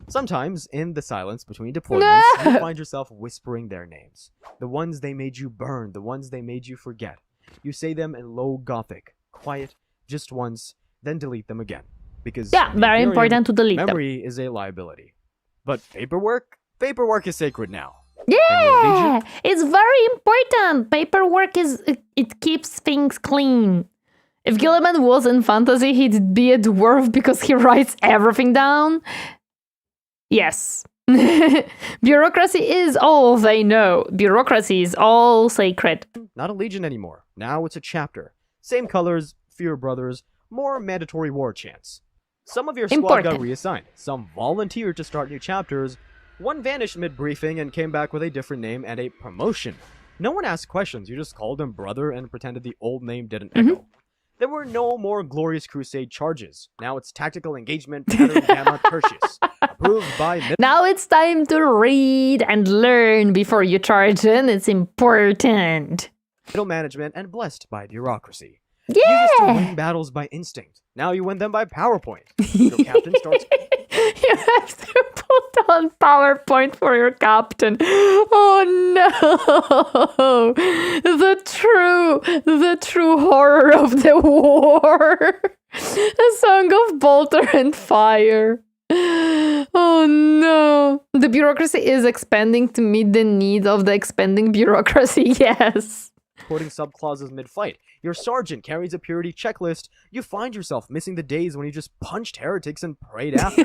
Sometimes, in the silence between deployments, you find yourself whispering their names. The ones they made you burn, the ones they made you forget. You say them in low Gothic, quiet, just once, then delete them again. Because Yeah, in very Imperium, important to delete them. memory is a liability. But paperwork? Paperwork is sacred now. Yeah, it's very important. Paperwork it keeps things clean. If Gilliman was in fantasy, he'd be a dwarf because he writes everything down. Yes. Bureaucracy is all they know. Bureaucracy is all sacred. Not a legion anymore. Now it's a chapter. Same colors, fewer brothers, more mandatory war chants. Some of your squad got Important. reassigned. Some volunteered to start new chapters. One vanished mid-briefing and came back with a different name and a promotion. No one asked questions. You just called him brother and pretended the old name didn't echo. There were no more glorious crusade charges. Now it's tactical engagement pattern gamma tertius. Approved by Now it's time to read and learn before you charge in. It's important. middle management and blessed by bureaucracy. You used to Yeah. win battles by instinct. Now you win them by PowerPoint. Your captain starts You have to put on PowerPoint for your captain. Oh no! The true horror of the war. A song of bolter and fire. Oh no! The bureaucracy is expanding to meet the needs of the expanding bureaucracy. Yes. quoting subclauses mid-fight. Your sergeant carries a purity checklist. You find yourself missing the days when you just punched heretics and prayed after.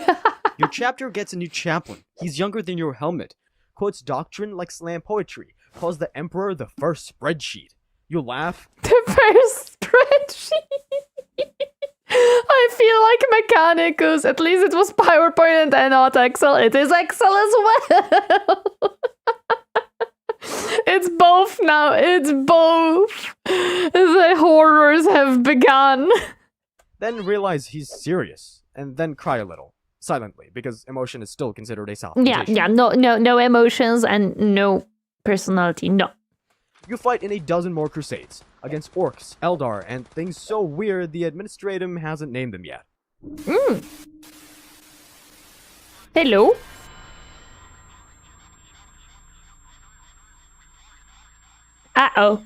Your chapter gets a new chaplain. He's younger than your helmet. Quotes doctrine like slam poetry. Calls the emperor the first spreadsheet. You laugh. The first spreadsheet. I feel like Mechanicus. At least it was PowerPoint and not Excel. It is Excel as well. It's both now. It's both. The horrors have begun. Then realize he's serious. And then cry a little. Silently, because emotion is still considered a soft Yeah. No emotions and no personality. No. You fight in a dozen more crusades. Against orcs, Eldar, and things so weird the administratum hasn't named them yet. Hello. Uh-oh.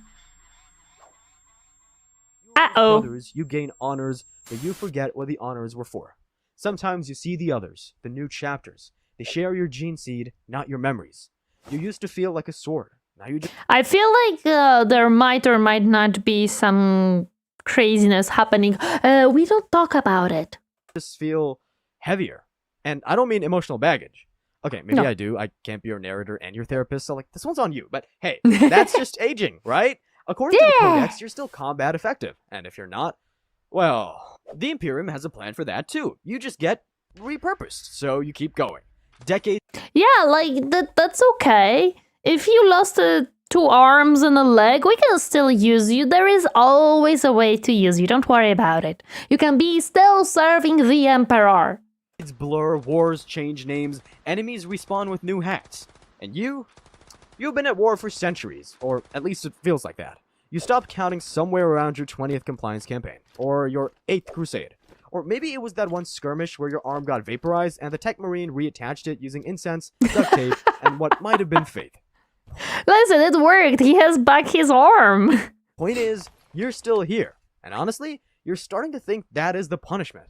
Uh-oh. Brothers, you gain honors, but you forget what the honors were for. Sometimes you see the others, the new chapters. They share your gene seed, not your memories. You used to feel like a sword. Now you just I feel like there might or might not be some craziness happening. We don't talk about it. feel heavier. And I don't mean emotional baggage. Okay, maybe No. I do. I can't be your narrator and your therapist, so like this one's on you. But hey, that's just aging, right? According to the Yeah. Codex, you're still combat effective, and if you're not, well, the Imperium has a plan for that too. You just get repurposed, so you keep going. Decades Yeah, like that's okay. If you lost 2 arms and a leg, we can still use you. There is always a way to use you. Don't worry about it. You can be still serving the Emperor. blur, wars change names, enemies respawn with new hats, and you've been at war for centuries, or at least it feels like that. You stopped counting somewhere around your 20th compliance campaign, or your 8th crusade. Or maybe it was that one skirmish where your arm got vaporized and the tech marine reattached it using incense, duct tape, and what might have been faith. Listen, it worked. He has back his arm. Point is, you're still here. And honestly, you're starting to think that is the punishment.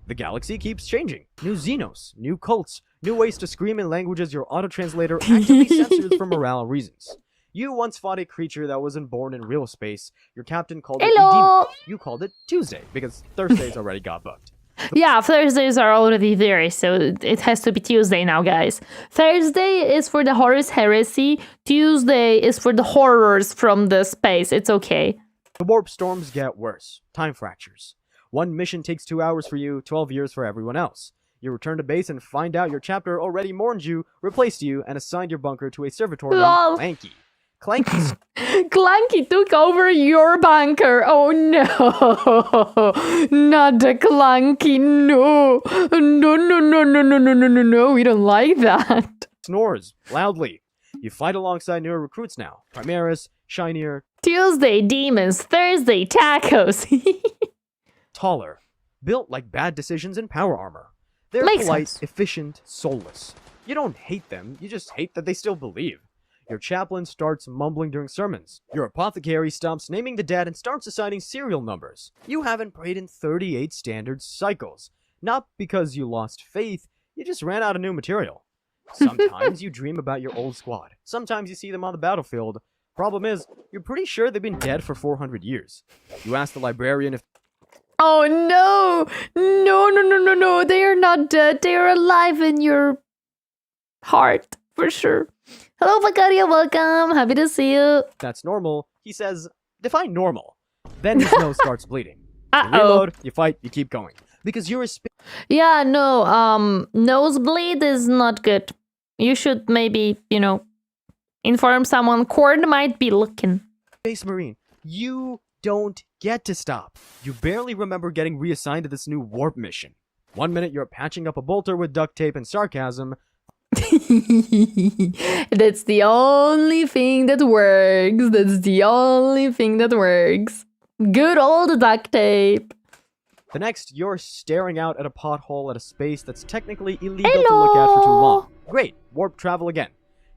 The galaxy keeps changing. New Xenos, new cults, new ways to scream in languages your auto-translator actively censors for morale reasons. You once fought a creature that wasn't born in real space. Your captain called it a demon. Hello. You called it Tuesday, because Thursdays already got booked. Yeah, Thursdays are already there, so it has to be Tuesday now, guys. Thursday is for the Horus Heresy. Tuesday is for the horrors from the space. It's okay. The warp storms get worse. Time fractures. One mission takes 2 hours for you, 12 years for everyone else. You return to base and find out your chapter already mourned you, replaced you, and assigned your bunker to a servitor named Lol. Clanky. Clanky's Clanky took over your bunker. Oh no. Not the Clanky. No. No. We don't like that. snores loudly. You fight alongside newer recruits now. Primaris, shinier, Tuesday, demons. Thursday, tacos. taller. Built like bad decisions in power armor. They're Makes polite, sense. efficient, soulless. You don't hate them, you just hate that they still believe. Your chaplain starts mumbling during sermons. Your apothecary stops naming the dead and starts assigning serial numbers. You haven't prayed in 38 standard cycles. Not because you lost faith, you just ran out of new material. Sometimes you dream about your old squad. Sometimes you see them on the battlefield. Problem is, you're pretty sure they've been dead for 400 years. You ask the librarian if Oh no. No. They are not dead. They are alive in your heart, for sure. Hello, Vicaria. Welcome. Happy to see you. that's normal. He says, define normal. Then his nose starts bleeding. You Uh-oh. reload, you fight, you keep going. Because you're a Yeah, no, nosebleed is not good. You should maybe, inform someone. Cord might be looking. Space Marine. You don't get to stop. You barely remember getting reassigned to this new warp mission. 1 minute you're patching up a bolter with duct tape and sarcasm. That's the only thing that works. That's the only thing that works. Good old duct tape. The next, you're staring out at a pothole at a space that's technically illegal to look at for too long. Great, warp travel again.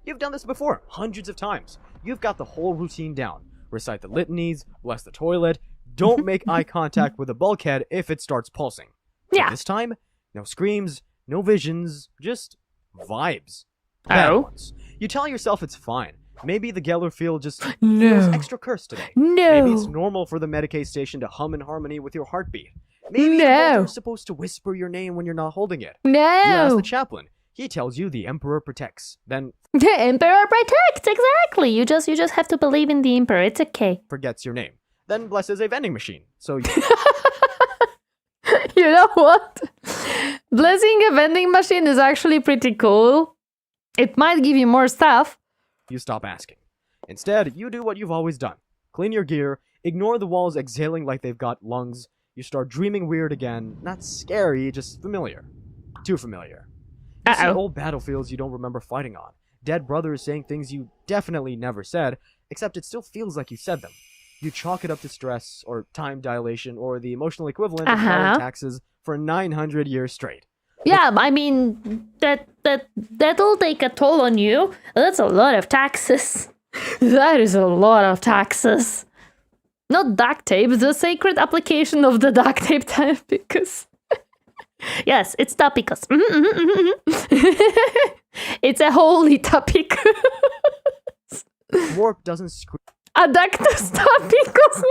You've done this before, hundreds of times. You've got the whole routine down. Recite the litanies, bless the toilet, don't make eye contact with the bulkhead if it starts pulsing. Yeah. This time, no screams, no visions, just vibes. Bad Oh. ones. You tell yourself it's fine. Maybe the Geller field just feels No. extra cursed today. Maybe it's No. normal for the Medicaid station to hum in harmony with your heartbeat. Maybe No. the bolter's supposed to whisper your name when you're not holding it. You ask No. the chaplain. He tells you the Emperor protects. Then The Emperor protects. Exactly. You just have to believe in the Emperor. It's okay. forgets your name. Then blesses a vending machine. So You know what? Blessing a vending machine is actually pretty cool. It might give you more stuff. you stop asking. Instead, you do what you've always done. Clean your gear, ignore the walls exhaling like they've got lungs. You start dreaming weird again. Not scary, just familiar. Too familiar. You see Uh-oh. old battlefields you don't remember fighting on. Dead brothers saying things you definitely never said, except it still feels like you said them. You chalk it up to stress, or time dilation, or the emotional equivalent of filing taxes for 900 years straight. Yeah, I mean that'll take a toll on you. That's a lot of taxes. That is a lot of taxes. Not duct tape, the sacred application of the duct tape because yes, it's topicus. It's a holy topicus. Warp doesn't scream. Adactus topicus.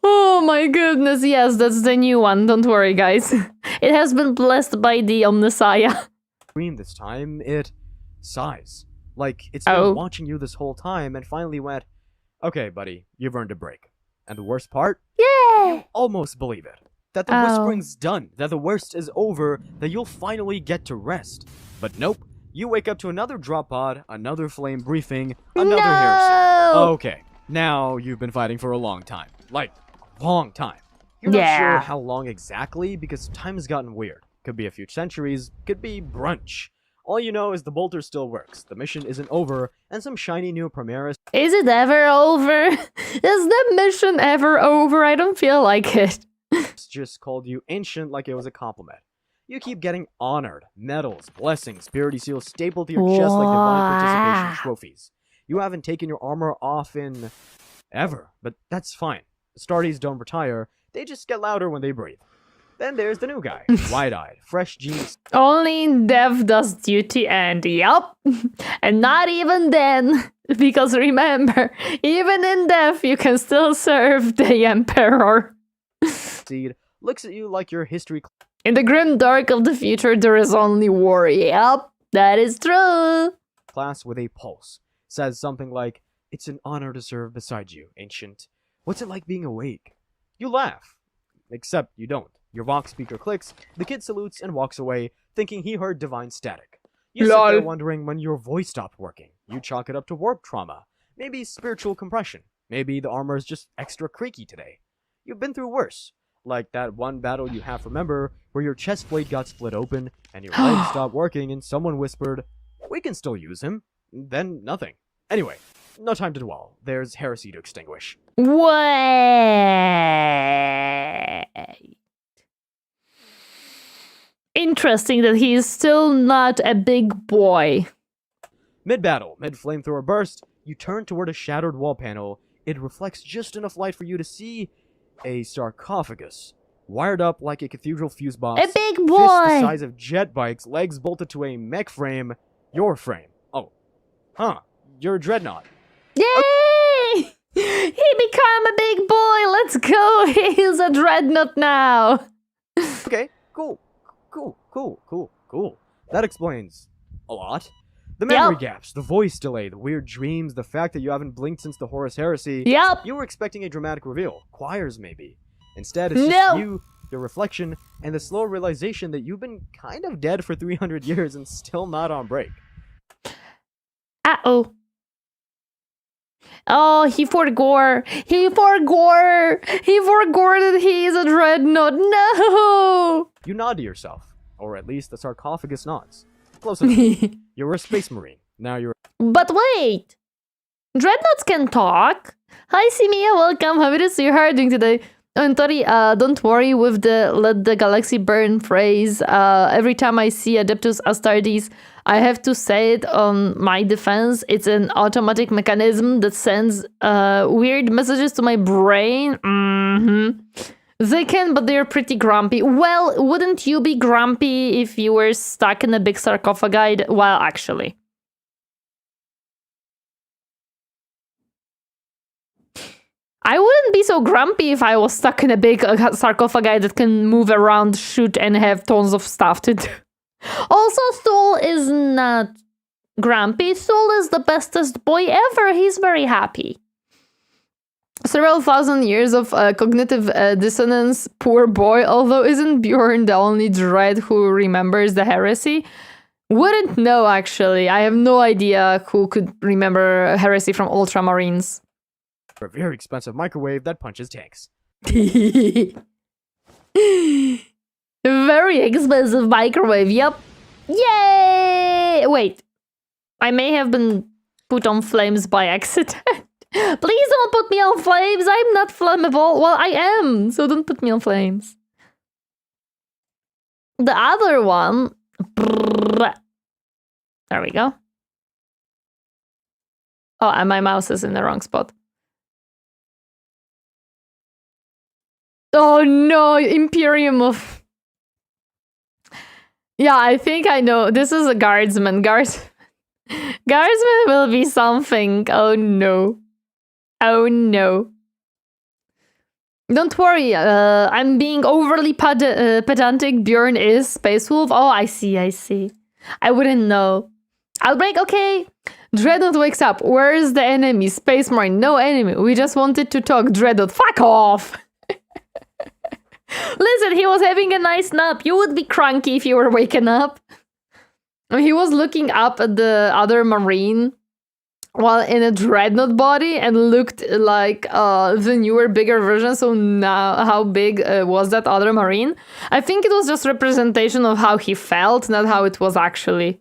Oh my goodness, yes, that's the new one. Don't worry, guys. It has been blessed by the OMNISSIAH. This time, it sighs. Like it's been watching you this whole time and finally went, okay, buddy, you've earned a break. And the worst part? Yay! Almost believe it. That the whispering's done, that the worst is over, that you'll finally get to rest. But nope, you wake up to another drop pod, another flame briefing, another heresy. Okay, now you've been fighting for a long time. Like, long time. You're not sure how long exactly, because time has gotten weird. Could be a few centuries, could be brunch. All you know is the bolter still works, the mission isn't over, and some shiny new Primaris... Is it ever over? Is the mission ever over? I don't feel like it. just called you ancient like it was a compliment. You keep getting honored, medals, blessings, purity seals stapled to your chest like divine participation trophies. You haven't taken your armor off in... ever, but that's fine. Starties don't retire, they just get louder when they breathe. Then there's the new guy, wide-eyed, fresh jeans. Only in death does duty end, yup. And not even then, because remember, even in death you can still serve the Emperor. Seed looks at you like your history. In the grim dark of the future there is only war, yup, that is true. Class with a pulse, says something like, it's an honor to serve beside you, ancient. What's it like being awake? You laugh. Except you don't. Your Vox speaker clicks, the kid salutes and walks away, thinking he heard divine static. You sit there wondering when your voice stopped working. You chalk it up to warp trauma. Maybe spiritual compression. Maybe the armor is just extra creaky today. You've been through worse. Like that one battle you half remember, where your chest plate got split open, and your legs stopped working, and someone whispered, we can still use him. Then nothing. Anyway, no time to dwell. There's heresy to extinguish. Wait. Interesting that he is still not a big boy. Mid-battle, mid-flamethrower burst, you turn toward a shattered wall panel. It reflects just enough light for you to see a sarcophagus, wired up like a cathedral fuse box. A big boy! Fist the size of jet bikes, legs bolted to a mech frame. Your frame. Oh. Huh. You're a dreadnought. Yay! He became a big boy! Let's go! He's a dreadnought now! Okay, cool. Cool. That explains a lot. The memory gaps, the voice delay, the weird dreams, the fact that you haven't blinked since the Horus Heresy. Yep. You were expecting a dramatic reveal. Choirs, maybe. Instead, it's just you, your reflection, and the slow realization that you've been kind of dead for 300 years and still not on break. Uh-oh. Oh, he forgot that he's a dreadnought. No! You nod to yourself. Or at least the sarcophagus nods. Close enough. You were a space marine. Now you're... But wait! Dreadnoughts can talk. Hi, Simia, welcome. Happy to see you. How are you doing today? And Tori, don't worry with the let the galaxy burn phrase. Every time I see Adeptus Astartes, I have to say it on my defense. It's an automatic mechanism that sends weird messages to my brain. They can, but they're pretty grumpy. Well, wouldn't you be grumpy if you were stuck in a big sarcophagi? Well, actually. I wouldn't be so grumpy if I was stuck in a big sarcophagi that can move around, shoot, and have tons of stuff to do. Also, Soul is not grumpy. Soul is the bestest boy ever. He's very happy. Several thousand years of cognitive dissonance, poor boy. Although isn't Bjorn the only dread who remembers the heresy? Wouldn't know, actually. I have no idea who could remember heresy from Ultramarines. A very expensive microwave that punches tanks. Very expensive microwave, yep. Yay! Wait. I may have been put on flames by accident. Please don't put me on flames. I'm not flammable. Well, I am, so don't put me on flames. The other one... There we go. Oh, and my mouse is in the wrong spot. Oh no, Imperium of... Yeah, I think I know. This is a guardsman. Guardsman will be something. Oh no. Oh no. Don't worry, I'm being overly pedantic. Bjorn is Space Wolf. Oh, I see. I wouldn't know. Outbreak, okay. Dreadnought wakes up. Where is the enemy? Space Marine, no enemy. We just wanted to talk. Dreadnought, fuck off. Listen, he was having a nice nap. You would be cranky if you were waking up. He was looking up at the other Marine while in a Dreadnought body and looked like the newer, bigger version. So now, how big was that other Marine? I think it was just representation of how he felt, not how it was actually.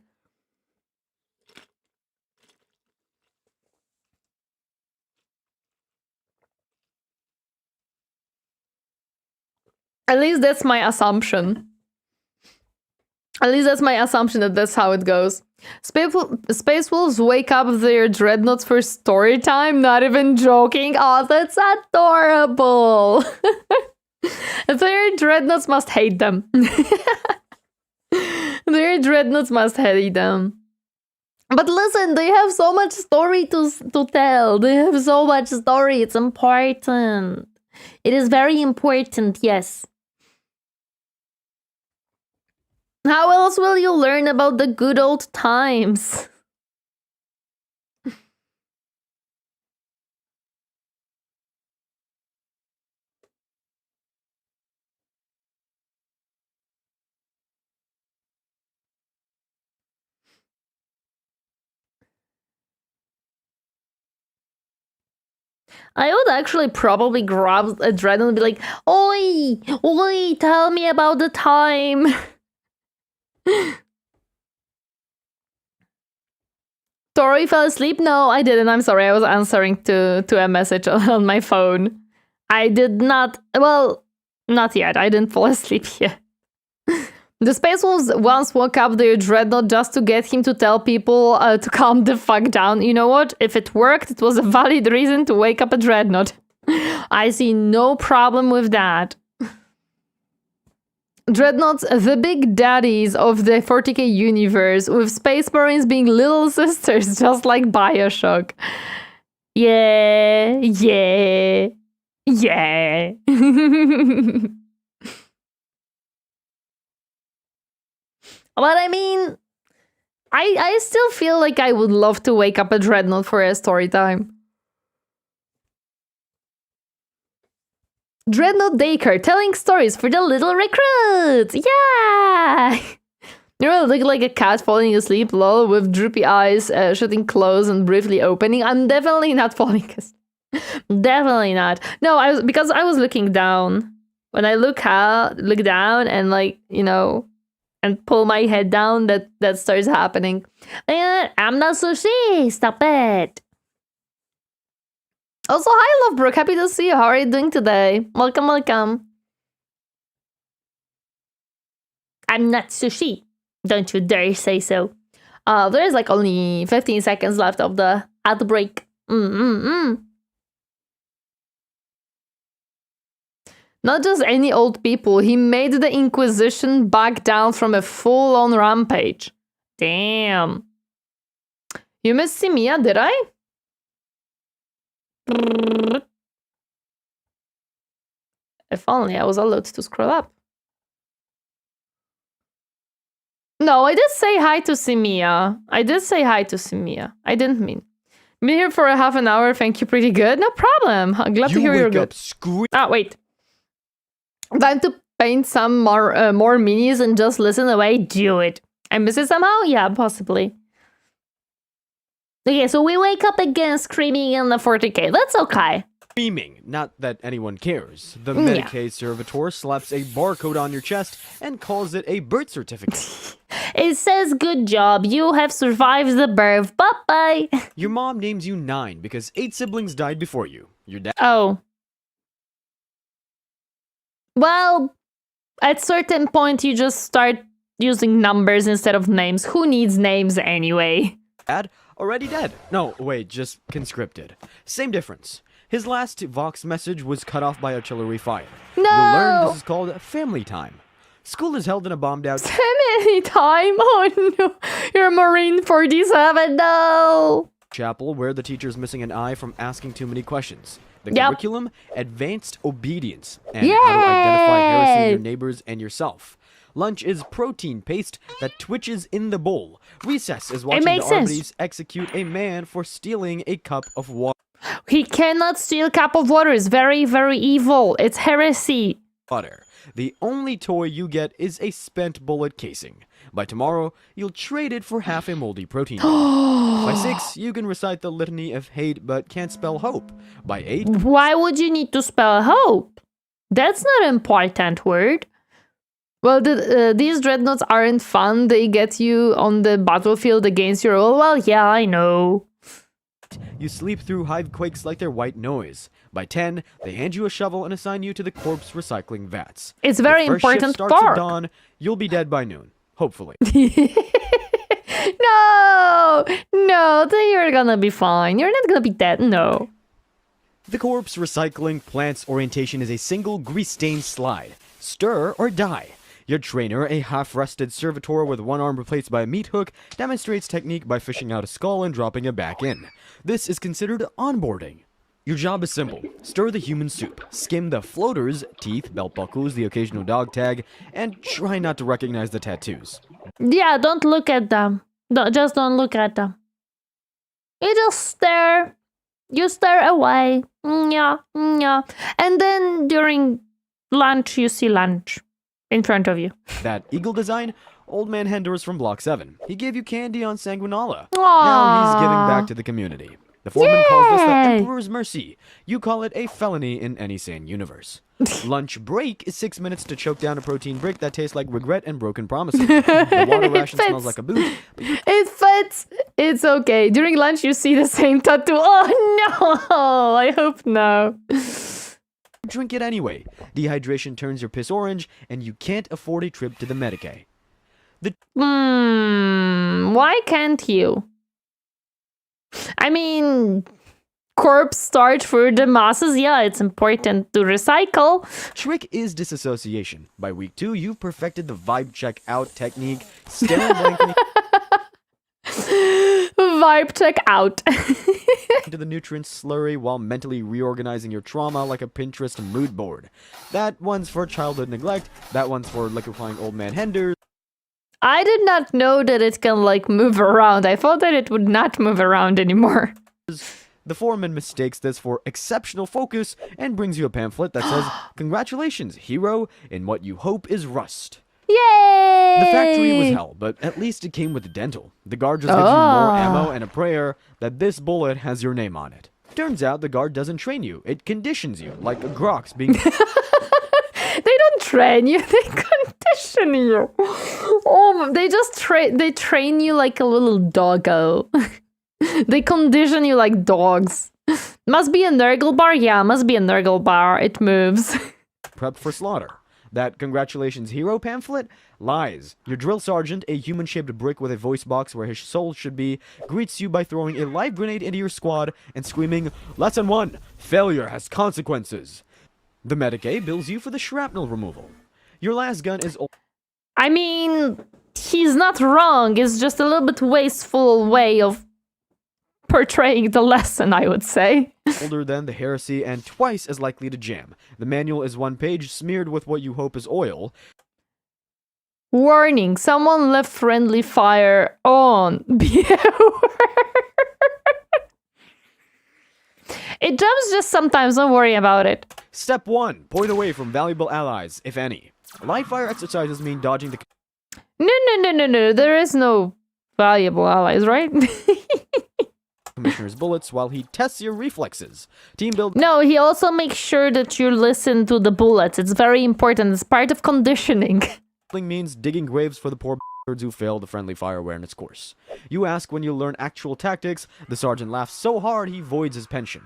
At least that's my assumption. At least that's my assumption that that's how it goes. Space Wolves wake up their dreadnoughts for story time. Not even joking. Oh, that's adorable. Their dreadnoughts must hate them. Their dreadnoughts must hate them. But listen, they have so much story to tell. They have so much story. It's important. It is very important, yes. How else will you learn about the good old times? I would actually probably grab a dreadnought and be like, "Oi, oi, tell me about the time." Tori fell asleep? No, I didn't. I'm sorry. I was answering to a message on my phone. I did not. Well, not yet. I didn't fall asleep yet. The Space Wolves once woke up their dreadnought just to get him to tell people to calm the fuck down. You know what? If it worked, it was a valid reason to wake up a dreadnought. I see no problem with that. Dreadnoughts, the big daddies of the 40k universe, with Space Marines being little sisters, just like Bioshock. Yeah. But I mean, I still feel like I would love to wake up a dreadnought for a story time. Dreadnought Daycare, telling stories for the little recruits! Yeah! You really look like a cat falling asleep, lol, with droopy eyes, shutting closed and briefly opening. I'm definitely not falling asleep. Definitely not. No, because I was looking down. When I look down and like, you know, and pull my head down, that starts happening. I'm not sushi! Stop it! Also, hi, Lovebrook. Happy to see you. How are you doing today? Welcome, welcome. I'm not sushi. Don't you dare say so. There is like only 15 seconds left of the ad break. Not just any old people. He made the Inquisition back down from a full-on rampage. Damn. You missed Simia, did I? If only I was allowed to scroll up. No, I did say hi to Simia. I didn't mean. Been here for a half an hour. Thank you. Pretty good. No problem. I'm glad to hear you're good. Ah, wait. Time to paint some more minis and just listen away. Do it. I miss it somehow? Yeah, possibly. Okay, so we wake up again screaming in the 40k. That's okay. Screaming, not that anyone cares. The Medicaid servitor slaps a barcode on your chest and calls it a birth certificate. It says, "Good job, you have survived the birth. Bye-bye." Your mom names you 9 because 8 siblings died before you. Your dad... Oh. Well, at certain point you just start using numbers instead of names. Who needs names anyway? Dad? Already dead. No, wait, just conscripted. Same difference. His last Vox message was cut off by artillery fire. No! You'll learn this is called family time. School is held in a bombed out... Family time? Oh no. You're Marine 47, no! Chapel where the teacher's missing an eye from asking too many questions. The Yep. curriculum, advanced obedience, and how to identify heresy in your neighbors and yourself. Lunch is protein paste that twitches in the bowl. Recess is watching the makes sense. Arbites execute a man for stealing a cup of water. He cannot steal a cup of water. It's very, very evil. It's heresy. The only toy you get is a spent bullet casing. By tomorrow, you'll trade it for half a moldy protein. By 6, you can recite the litany of hate but can't spell hope. By 8, Why would you need to spell hope? That's not an important word. Well, these dreadnoughts aren't fun. They get you on the battlefield against your own. Well, yeah, I know. you sleep through hive quakes like they're white noise. By 10, they hand you a shovel and assign you to the corpse recycling vats. It's very If first shift important starts at part. dawn, you'll be dead by noon. Hopefully. No, then you're gonna be fine. You're not gonna be dead, no. The corpse recycling plant's orientation is a single grease-stained slide. Stir or die. Your trainer, a half-rusted servitor with one arm replaced by a meat hook, demonstrates technique by fishing out a skull and dropping it back in. This is considered onboarding. Your job is simple. Stir the human soup, skim the floaters, teeth, belt buckles, the occasional dog tag, and try not to recognize the tattoos. Yeah, don't look at them. Just don't look at them. You just stare. You stare away. Yeah. And then during lunch, you see lunch in front of you. That eagle design? Old Man Hendors from Block 7. He gave you candy on Sanguinala. Aww. Now he's giving back to the community. The foreman calls this the Yay! Emperor's Mercy. You call it a felony in any sane universe. Lunch break is 6 minutes to choke down a protein brick that tastes like regret and broken promises. The water ration fits. smells like a boot, but you It fits. It's okay. During lunch, you see the same tattoo. Oh no! I hope no. drink it anyway. Dehydration turns your piss orange, and you can't afford a trip to the Medicaid. Why can't you? I mean, corpse starch for the masses. Yeah, it's important to recycle. Trick is disassociation. By week 2, you've perfected the vibe check out technique, staring blankly Vibe check out. into the nutrient slurry while mentally reorganizing your trauma like a Pinterest mood board. That one's for childhood neglect, that one's for liquefying old man Henders. I did not know that it can like move around. I thought that it would not move around anymore. The foreman mistakes this for exceptional focus and brings you a pamphlet that says, "Congratulations, hero, in what you hope is rust." Yay! The factory was hell, but at least it came with dental. The guard just gives you more ammo and a prayer that this bullet has your name on it. Turns out the guard doesn't train you, it conditions you, like a Grox being They don't train you, they condition you. Oh, they train you like a little doggo. They condition you like dogs. Must be a Nurgle bar? Yeah, must be a Nurgle bar. It moves. prepped for slaughter. That congratulations hero pamphlet? Lies. Your drill sergeant, a human-shaped brick with a voice box where his soul should be, greets you by throwing a live grenade into your squad and screaming, "Lesson 1, failure has consequences." The Medicaid bills you for the shrapnel removal. Your last gun is I mean, he's not wrong. It's just a little bit wasteful way of portraying the lesson, I would say. older than the heresy and twice as likely to jam. The manual is 1 page smeared with what you hope is oil. Warning, someone left friendly fire on. It jumps just sometimes, don't worry about it. Step 1, point away from valuable allies, if any. Live fire exercises mean dodging the No, there is no valuable allies, right? commissioner's bullets while he tests your reflexes. Team build No, he also makes sure that you listen to the bullets. It's very important. It's part of conditioning. means digging graves for the poor birds who failed the friendly fire awareness course. You ask when you learn actual tactics, the sergeant laughs so hard he voids his pension.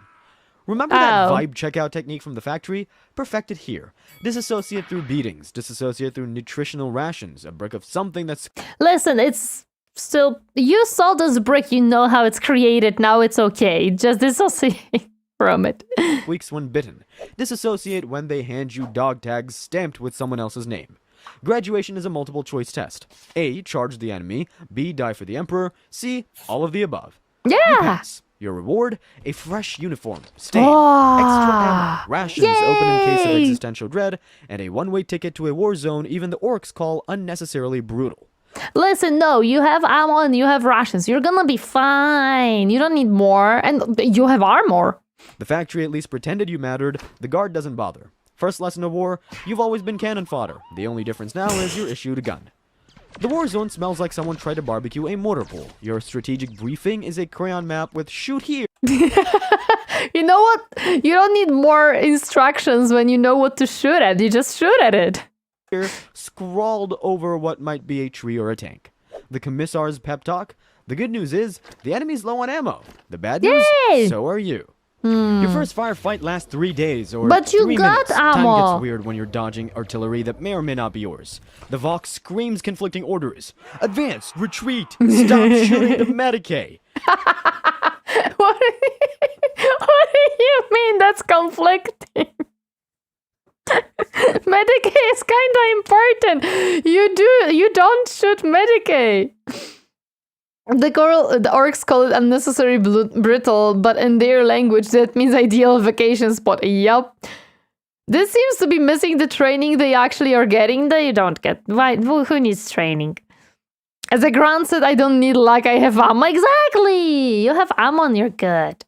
Remember that Oh. vibe checkout technique from the factory? Perfect it here. Disassociate through beatings, disassociate through nutritional rations, a brick of something that's Listen, it's still... You saw this brick, you know how it's created. Now it's okay. Just dissociate from it. squeaks when bitten. Disassociate when they hand you dog tags stamped with someone else's name. Graduation is a multiple choice test. A, charge the enemy. B, die for the emperor. C, all of the above. You Yeah! pass. Your reward? A fresh uniform, stain, extra ammo, rations open in case of existential dread, and a one-way ticket to a war zone even the orcs call unnecessarily brutal. Listen, no, you have ammo and you have rations. You're gonna be fine. You don't need more. And you have armor. The factory at least pretended you mattered. The guard doesn't bother. First lesson of war, you've always been cannon fodder. The only difference now is you're issued a gun. The war zone smells like someone tried to barbecue a mortar pool. Your strategic briefing is a crayon map with shoot here. You know what? You don't need more instructions when you know what to shoot at. You just shoot at it. Scrawled over what might be a tree or a tank. The commissar's pep talk. The good news is, the enemy's low on ammo. The bad news, so are you. Your first firefight lasts 3 days, or but you 3 got minutes. ammo. Time gets weird when you're dodging artillery that may or may not be yours. The Vox screams conflicting orders. Advance, retreat, stop shooting the Medicaid. What do you mean that's conflicting? Medicaid is kind of important. You don't shoot Medicaid. The orcs call it unnecessary brittle, but in their language that means ideal vacation spot. Yup. This seems to be missing the training they actually are getting. They don't get. Why? Who needs training? As a grunt said, I don't need luck, I have ammo. Exactly! You have ammo and you're good.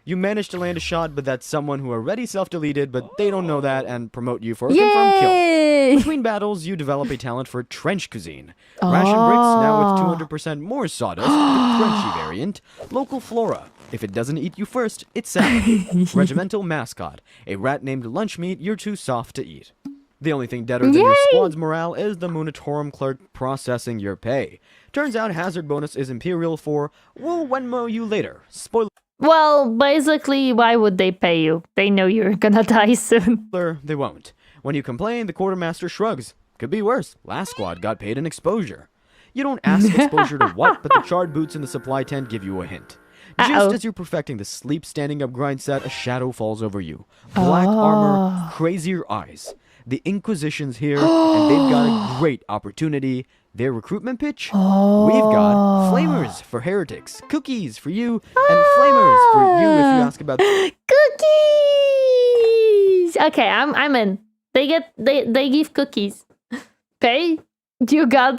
You manage to land a shot, but that's someone who already self-deleted, but they don't know that and promote you for a confirmed kill. Between battles, you develop a talent for trench cuisine. Ration bricks, now with 200% more sawdust, the crunchy variant. Local flora. If it doesn't eat you first, it's salad. Regimental mascot. A rat named Lunchmeat you're too soft to eat. The only thing deader than your squad's morale is the Munitorum clerk processing your pay. Turns out hazard bonus is imperial for, we'll Venmo you later. Spoiler. Well, basically, why would they pay you? They know you're gonna die soon. They won't. When you complain, the quartermaster shrugs. Could be worse. Last squad got paid in exposure. You don't ask exposure to what, but the charred boots in the supply tent give you a hint. Just as you're perfecting the sleep standing up grind set, a shadow falls over you. Black armor, crazier eyes. The Inquisition's here, and they've got a great opportunity. Their recruitment pitch? We've got flamers for heretics, cookies for you, and flamers for you if you ask about cookies. Okay, I'm in. They give cookies. Okay, you get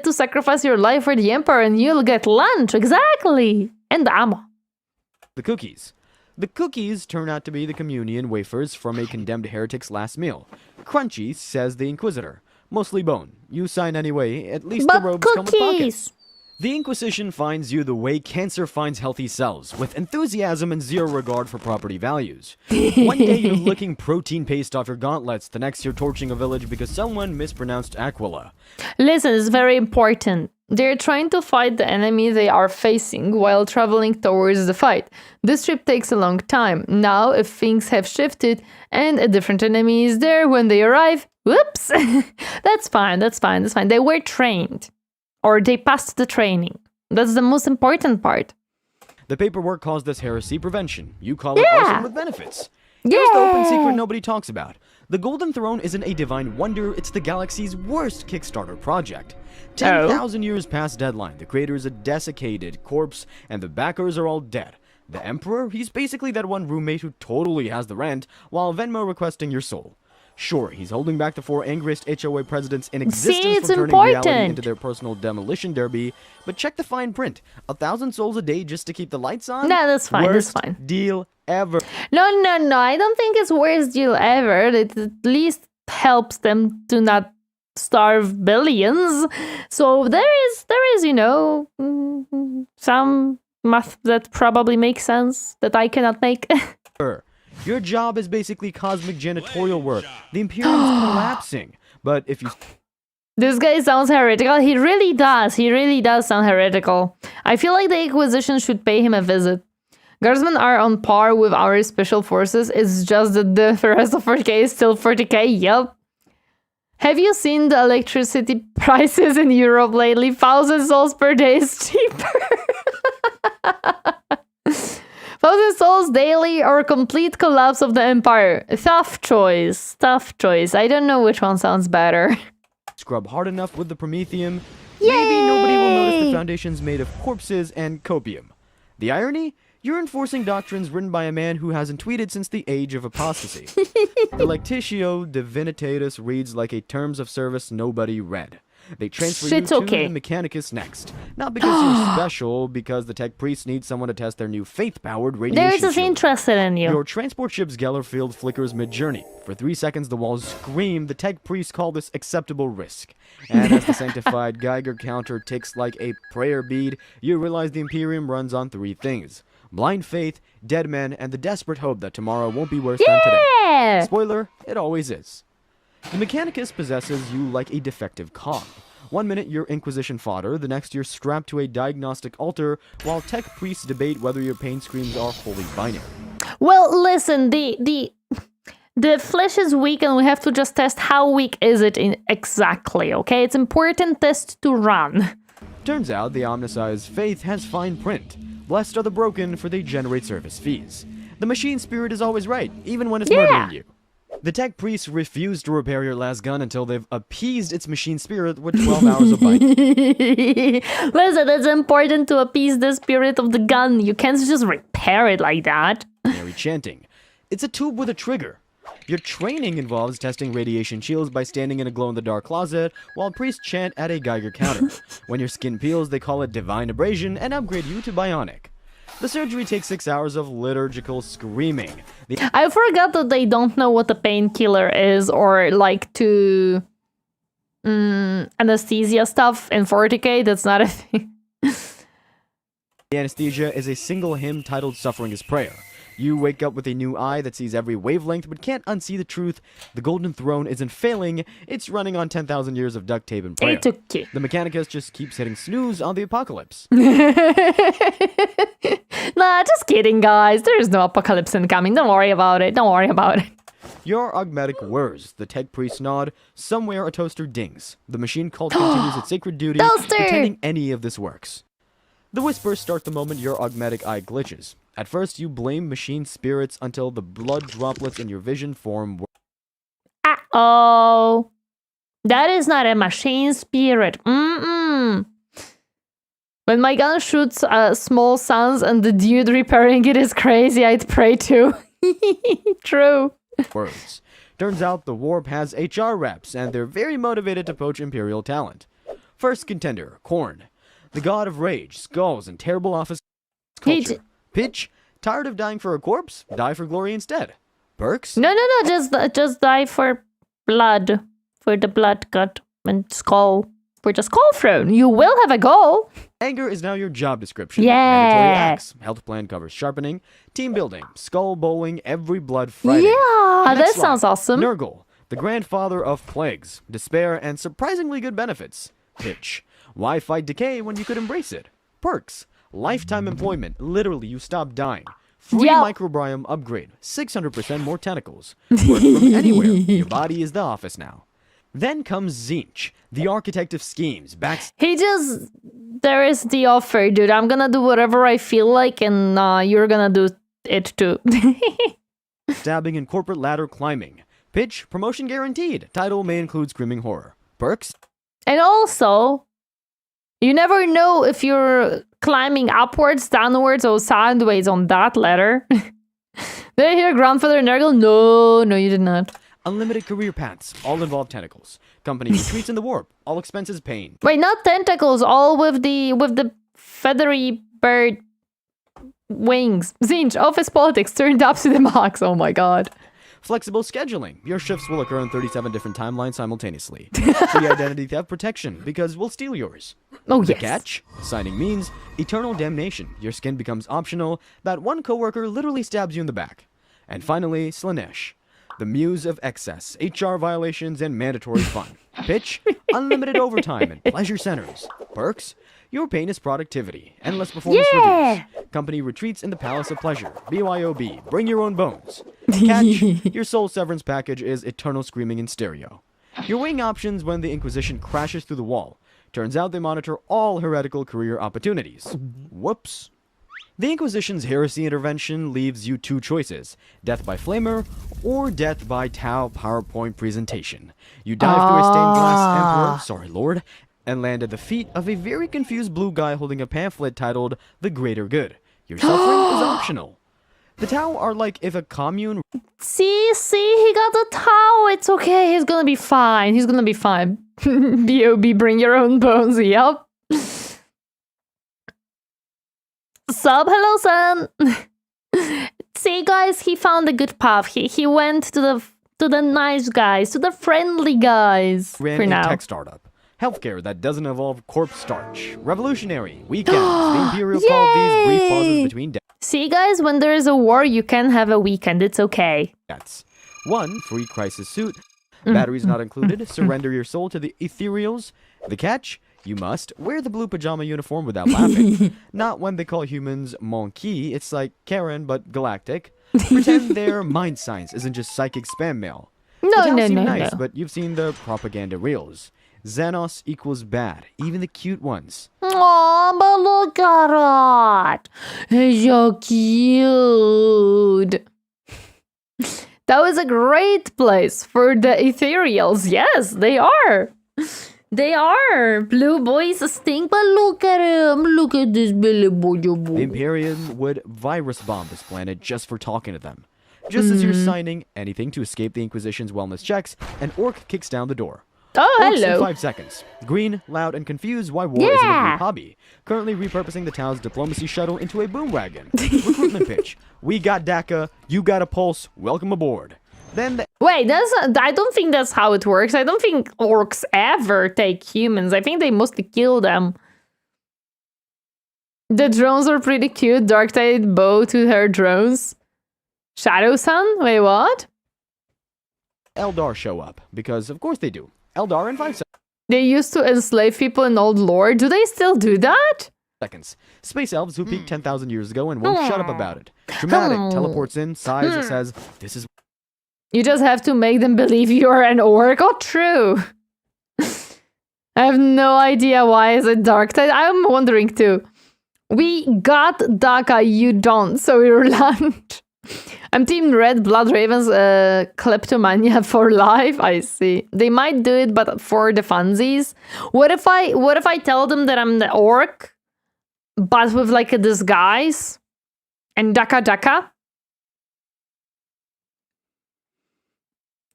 to sacrifice your life for the Emperor, and you'll get lunch exactly, and ammo. the cookies. The cookies turn out to be the communion wafers from a condemned heretic's last meal. Crunchy, says the Inquisitor. Mostly bone. You sign anyway, at least the robes come with pockets. The Inquisition finds you the way cancer finds healthy cells, with enthusiasm and zero regard for property values. One day you're licking protein paste off your gauntlets, the next you're torching a village because someone mispronounced Aquila. Listen, it's very important. They're trying to fight the enemy they are facing while traveling towards the fight. This trip takes a long time. Now, if things have shifted and a different enemy is there when they arrive, whoops! That's fine. They were trained. Or they passed the training. That's the most important part. The paperwork calls this heresy prevention. You call it arson with benefits. Here's the open secret nobody talks about. The Golden Throne isn't a divine wonder, it's the galaxy's worst Kickstarter project. 10,000 years past deadline, the creator is a desiccated corpse, and the backers are all dead. The Emperor, he's basically that one roommate who totally has the rent, while Venmo requesting your soul. Sure, he's holding back the 4 angriest HOA presidents in existence from turning reality into their personal demolition derby, but check the fine print. 1,000 souls a day just to keep the lights on? No, that's fine, Worst that's fine. deal ever. No, I don't think it's worst deal ever. It at least helps them to not starve billions. So there is, you know, some math that probably makes sense that I cannot make. Your job is basically cosmic janitorial work. The Imperium's collapsing. But if you... This guy sounds heretical. He really does. He really does sound heretical. I feel like the Inquisition should pay him a visit. Guardsmen are on par with our special forces. It's just that the rest of 40K is still 40K. Yup. Have you seen the electricity prices in Europe lately? 1,000 souls per day is cheaper. 1,000 souls daily or complete collapse of the empire. Tough choice. I don't know which one sounds better. Scrub hard enough with the Prometheum, maybe nobody will notice the foundation's made of corpses and copium. The irony? You're enforcing doctrines written by a man who hasn't tweeted since the age of apostasy. Electitio Divinitatis reads like a terms of service nobody read. They transfer you to the Mechanicus next. Not because you're special, because the tech priest needs someone to test their new faith-powered radiation They're just shield. interested in you. Your transport ship's Geller field flickers mid-journey. For 3 seconds, the walls scream. The tech priests call this acceptable risk. And as the sanctified Geiger counter ticks like a prayer bead, you realize the Imperium runs on 3 things. Blind faith, dead men, and the desperate hope that tomorrow won't be worse than today. Spoiler, it always is. The Mechanicus possesses you like a defective cog. 1 minute you're Inquisition fodder, the next you're strapped to a diagnostic altar, while tech priests debate whether your pain screams are wholly binary. Well, listen, the flesh is weak and we have to just test how weak is it exactly, okay? It's important test to run. Turns out the OMNISSIAH's faith has fine print. Blessed are the broken, for they generate service fees. The machine spirit is always right, even when it's murdering you. The tech priests refuse to repair your last gun until they've appeased its machine spirit with 12 hours of bite. Listen, it's important to appease the spirit of the gun. You can't just repair it like that. Mary chanting. It's a tube with a trigger. Your training involves testing radiation shields by standing in a glow-in-the-dark closet while priests chant at a Geiger counter. When your skin peels, they call it divine abrasion and upgrade you to bionic. The surgery takes 6 hours of liturgical screaming. I forgot that they don't know what a painkiller is or like to anesthesia stuff in 40K. That's not a thing. The anesthesia is a single hymn titled Suffering is Prayer. You wake up with a new eye that sees every wavelength but can't unsee the truth. The golden throne isn't failing, it's running on 10,000 years of duct tape and prayer. The Mechanicus just keeps hitting snooze on the apocalypse. Nah, just kidding, guys. There's no apocalypse incoming. Don't worry about it. Don't worry about it. Your augmetic whirs. The tech priest nod. Somewhere a toaster dings. The machine cult continues its sacred duty, pretending any of this works. The whispers start the moment your augmetic eye glitches. At first, you blame machine spirits until the blood droplets in your vision form. Uh-oh. That is not a machine spirit. Mm-mm. When my gun shoots small suns and the dude repairing it is crazy, I'd pray too. True. Words. Turns out the warp has HR reps, and they're very motivated to poach Imperial talent. First contender, Korn. The god of rage, skulls, and terrible office culture. Pitch, tired of dying for a corpse? Die for glory instead. Perks? No, just die for blood. For the blood god and skull. For the skull throne. You will have a goal. Anger is now your job description. Yeah. Mandatory acts. Health plan covers sharpening, team building, skull bowling, every blood Friday. Yeah, that sounds awesome. Nurgle, the grandfather of plagues, despair, and surprisingly good benefits. Pitch. Why fight decay when you could embrace it? Perks. Lifetime employment. Literally, you stop dying. Free microbiome upgrade. 600% more tentacles. Work from anywhere. Your body is the office now. Then comes Zinch, the architect of schemes. There is the offer, dude. I'm gonna do whatever I feel like, and you're gonna do it too. Stabbing and corporate ladder climbing. Pitch, promotion guaranteed. Title may include screaming horror. Perks. And also, you never know if you're climbing upwards, downwards, or sideways on that ladder. Did I hear grandfather Nurgle? No, you did not. Unlimited career paths. All involve tentacles. Company retreats in the warp. All expenses paid. Wait, not tentacles. All with the feathery bird wings. Zinch, office politics turned up to the max. Oh my god. Flexible scheduling. Your shifts will occur in 37 different timelines simultaneously. Free identity theft protection, because we'll steal yours. Oh, The yes. catch? Signing means eternal damnation. Your skin becomes optional. That one coworker literally stabs you in the back. And finally, Slanesh. The muse of excess, HR violations, and mandatory fun. Pitch? Unlimited overtime and pleasure centers. Perks? Your pain is productivity. Endless performance reviews. Company retreats in the Palace of Pleasure. BYOB. Bring your own bones. Catch? Your soul severance package is eternal screaming in stereo. Your wing options when the Inquisition crashes through the wall. Turns out they monitor all heretical career opportunities. Whoops. The Inquisition's heresy intervention leaves you 2 choices. Death by flamer or death by Tau PowerPoint presentation. You dive through a stained glass emperor, sorry lord, and land at the feet of a very confused blue guy holding a pamphlet titled The Greater Good. Your suffering is optional. The Tau are like if a commune... See, he got the Tau. It's okay. He's gonna be fine. He's gonna be fine. B.O.B. bring your own bones. Yup. Sup, hello, son. See, guys, he found a good path. He went to the nice guys, to the friendly guys. Ran for a now. tech startup. Healthcare that doesn't involve corpse starch. Revolutionary. Weekends. The Imperial called these brief pauses between See, guys, when there is a war, you can have a weekend. It's okay. deaths. 1. Free crisis suit. Batteries not included. Surrender your soul to the ethereals. The catch? You must wear the blue pajama uniform without laughing. Not when they call humans monkey. It's like Karen, but galactic. Pretend their mind science isn't just psychic spam mail. No, Seem no, nice, no. but you've seen the propaganda reels. Xenos equals bad, even the cute ones. Aw, but look at it. It's so cute. That was a great place for the ethereals. Yes, they are. They are. Blue boys stink, but look at him. Look at this Billy Boy. The Imperium would virus bomb this planet just for talking to them. Just as you're signing anything to escape the Inquisition's wellness checks, an orc kicks down the door. Oh, Orcs in hello. 5 seconds. Green, loud, and confused why war isn't a new hobby. Currently repurposing the town's diplomacy shuttle into a boom wagon. Recruitment pitch. We got DACA, you got a pulse, welcome aboard. Then the Wait, I don't think that's how it works. I don't think orcs ever take humans. I think they mostly kill them. The drones are pretty cute. Dark-Tide bow to her drones. Shadowsun? Wait, what? Eldar show up, because of course they do. Eldar in 5 They used to enslave people in old lore. Do they still do that? seconds. Space elves who peaked 10,000 years ago and won't shut up about it. Dramatic, teleports in, sighs, says, this is... You just have to make them believe you're an orc. Oh, true. I have no idea why is it Dark-Tide. I'm wondering too. We got DACA, you don't, so you're lunch. I'm Team Red, Blood Ravens, kleptomania for life. I see. They might do it, but for the funsies. What if I tell them that I'm the orc, but with like a disguise and DACA?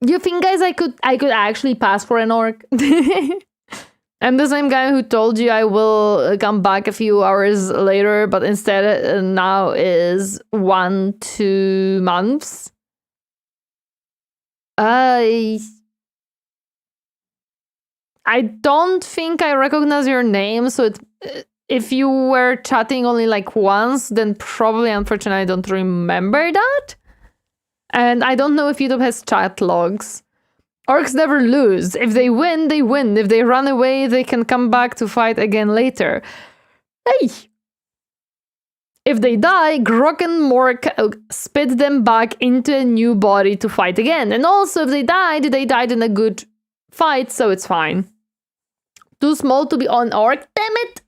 You think, guys, I could actually pass for an orc? I'm the same guy who told you I will come back a few hours later, but instead now is 1-2 months. I don't think I recognize your name, so if you were chatting only like once, then probably, unfortunately, I don't remember that. And I don't know if YouTube has chat logs. Orcs never lose. If they win, they win. If they run away, they can come back to fight again later. Hey! If they die, Grok and Mork spit them back into a new body to fight again. And also, if they died in a good fight, so it's fine. Too small to be on orc? Damn it!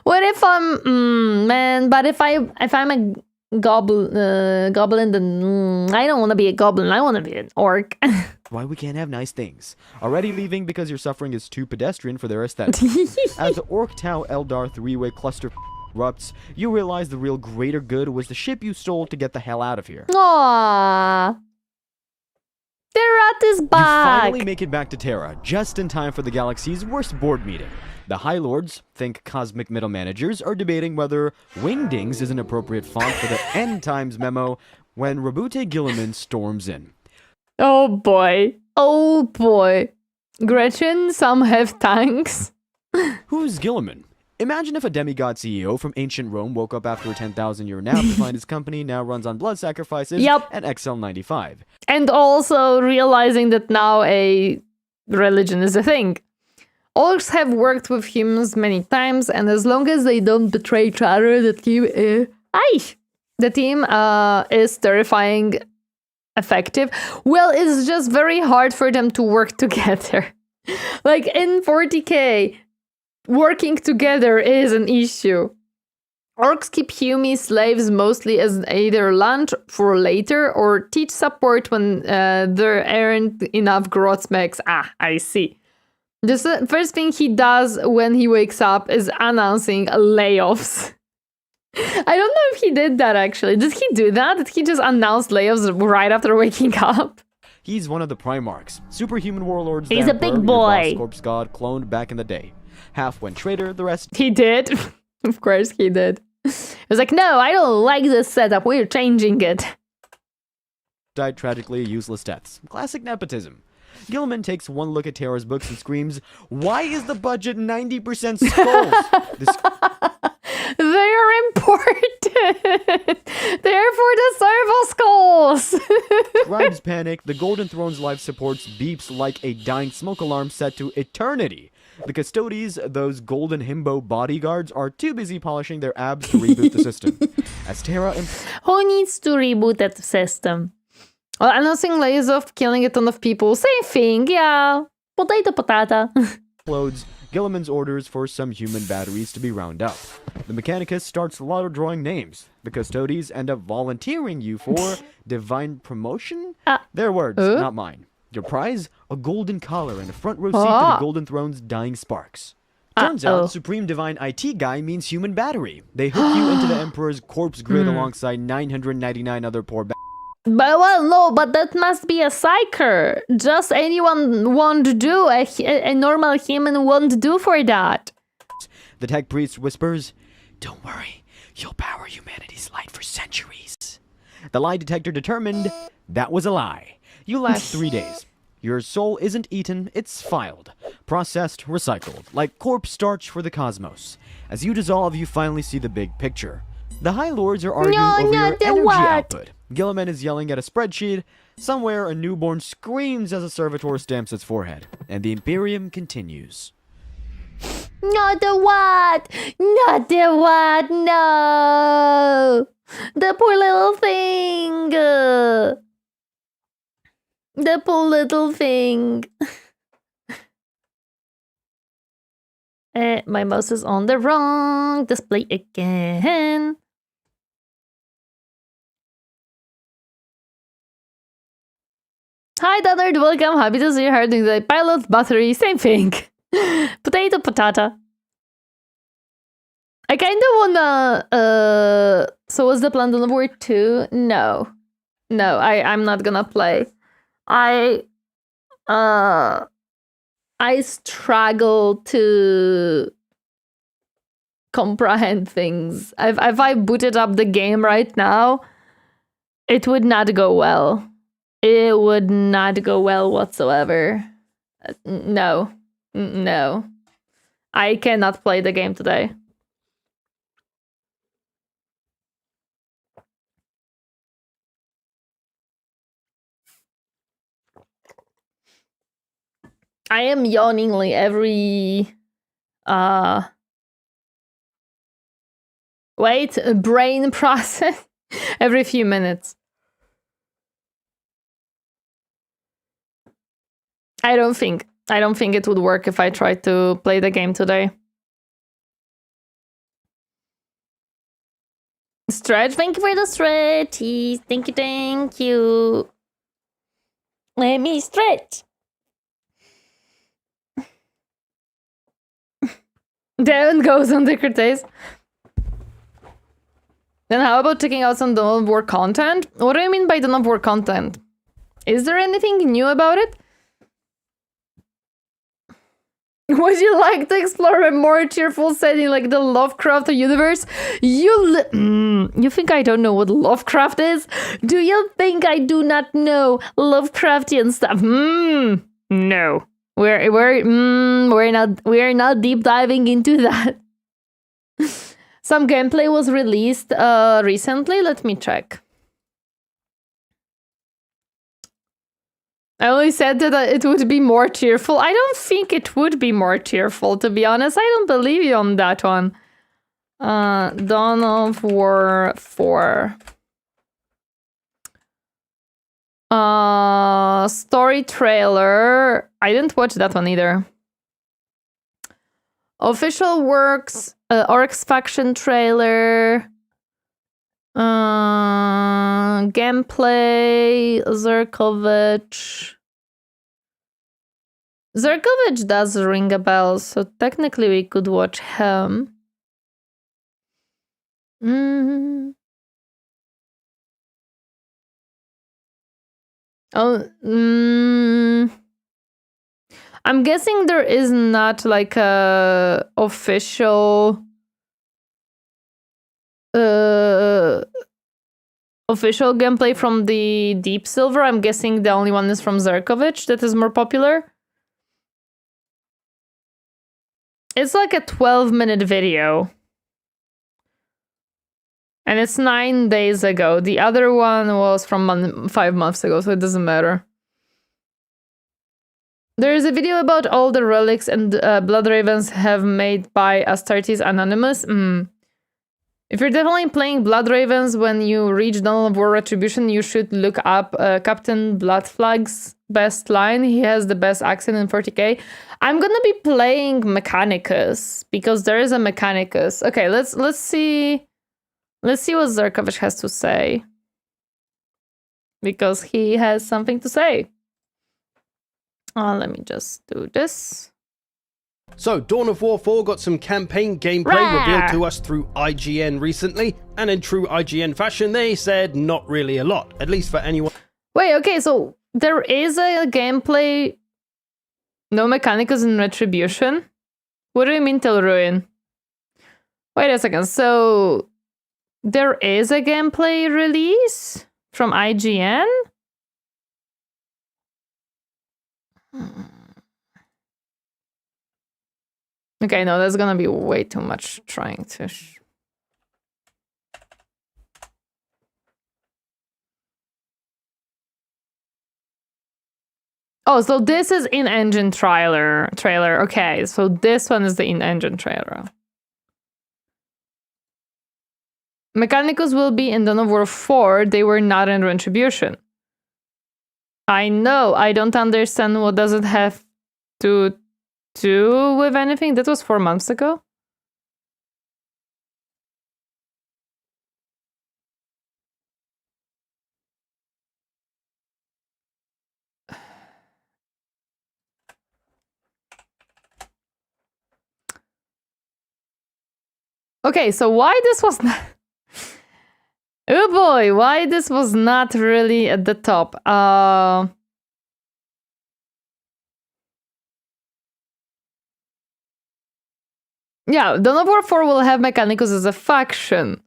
What if I'm... man, but if I'm a goblin, then I don't want to be a goblin. I want to be an orc. Why we can't have nice things. Already leaving because your suffering is too pedestrian for their aesthetic. As the Orc Tau Eldar three-way cluster erupts, you realize the real greater good was the ship you stole to get the hell out of here. Aww. The rat is You back. finally make it back to Terra, just in time for the galaxy's worst board meeting. The High Lords, think cosmic middle managers, are debating whether Wingdings is an appropriate font for the End Times memo when Rabute Gilliman storms in. Oh boy. Oh boy. Gretchen, some have tanks. Who's Gilliman? Imagine if a demigod CEO from ancient Rome woke up after a 10,000-year nap to find his company now runs on blood sacrifices and XL95. And also realizing that now a religion is a thing. Orcs have worked with humans many times, and as long as they don't betray each other, the team is terrifying effective. Well, it's just very hard for them to work together. Like in 40K, working together is an issue. Orcs keep Humi slaves mostly as either lunch for later or teach support when there aren't enough growth mechs. Ah, I see. The first thing he does when he wakes up is announcing layoffs. I don't know if he did that actually. Did he do that? Did he just announce layoffs right after waking up? He's one of the Primarchs, superhuman warlords. He's the a big Emperor, boy. Your boss, corpse god, cloned back in the day. Half went traitor, the rest He did. Of course he did. He was like, no, I don't like this setup. We're changing it. died tragically useless deaths. Classic nepotism. Gilliman takes one look at Tara's books and screams, "Why is the budget 90% skulls?" This They are important. They're for the serval skulls. scribes panic. The Golden Throne's life supports beeps like a dying smoke alarm set to eternity. The custodies, those golden himbo bodyguards, are too busy polishing their abs to reboot the system. As Tara Who needs to reboot that system? Well, announcing layoffs, killing a ton of people. Same thing, yeah. Potato, patata. implodes, Gilliman's orders for some human batteries to be round up. The Mechanicus starts lotto drawing names. The custodies end up volunteering you for divine promotion? Their words, not mine. Your prize? A golden collar and a front row seat to the Golden Throne's dying sparks. Turns out, Supreme Divine IT Guy means human battery. They hook you into the Emperor's corpse grid alongside 999 other poor But well, no, but that must be a psyker. Just anyone won't do. A normal human won't do for that. The tech priest whispers, "Don't worry, you'll power humanity's light for centuries." The lie detector determined that was a lie. You last 3 days. Your soul isn't eaten, it's filed, processed, recycled, like corpse starch for the cosmos. As you dissolve, you finally see the big picture. The High Lords are arguing over your energy output. Gilliman is yelling at a spreadsheet. Somewhere, a newborn screams as a servitor stamps its forehead. And the Imperium continues. Not the what? Not the what? No! The poor little thing! The poor little thing. My mouse is on the wrong display again. Hi, Donald, welcome. Happy to see you hurting the pilot battery. Same thing. Potato, patata. I kind of wanna. So, what's the plan? Dawn of War 2? No, I'm not gonna play. I struggle to comprehend things. If I booted up the game right now, it would not go well. It would not go well whatsoever. No. I cannot play the game today. I am yawning like every brain process every few minutes. I don't think it would work if I tried to play the game today. Stretch, thank you for the stretchies. Thank you. Let me stretch. Darren goes on the Cretaceous. Then how about checking out some Dawn of War content? What do you mean by Dawn of War content? Is there anything new about it? Would you like to explore a more cheerful setting like the Lovecraft universe? You think I don't know what Lovecraft is? Do you think I do not know Lovecraftian stuff? No. We're not deep diving into that. Some gameplay was released recently. Let me check. I only said that it would be more cheerful. I don't think it would be more cheerful, to be honest. I don't believe you on that one. Dawn of War 4. Story trailer. I didn't watch that one either. Official works. Orcs faction trailer. Gameplay. Zerkovich does ring a bell, so technically we could watch him. Mm. Oh, I'm guessing there is not like a official official gameplay from the Deep Silver. I'm guessing the only one is from Zerkovich that is more popular. It's like a 12-minute video. And it's 9 days ago. The other one was from 5 months ago, so it doesn't matter. There is a video about all the relics and blood ravens have made by Astartes Anonymous. If you're definitely playing Blood Ravens when you reach Dawn of War Retribution, you should look up Captain Bloodflag's best line. He has the best accent in 40k. I'm gonna be playing Mechanicus because there is a Mechanicus. Okay, let's see. Let's see what Zerkovich has to say. Because he has something to say. Let me just do this. So, Dawn of War 4 got some campaign gameplay revealed to us through IGN recently, and in true IGN fashion, they said not really a lot, at least for anyone. Wait, okay, so there is a gameplay, no Mechanicus in Retribution? What do you mean till ruin? Wait a second, so there is a gameplay release from IGN? Okay, no, that's gonna be way too much trying to... Oh, so this is in-engine trailer. Okay, so this one is the in-engine trailer. Mechanicus will be in Dawn of War 4. They were not in Retribution. I know, I don't understand what does it have to do with anything. That was 4 months ago. Okay, so why this was not... Oh boy, why this was not really at the top? Yeah, Dawn of War 4 will have Mechanicus as a faction.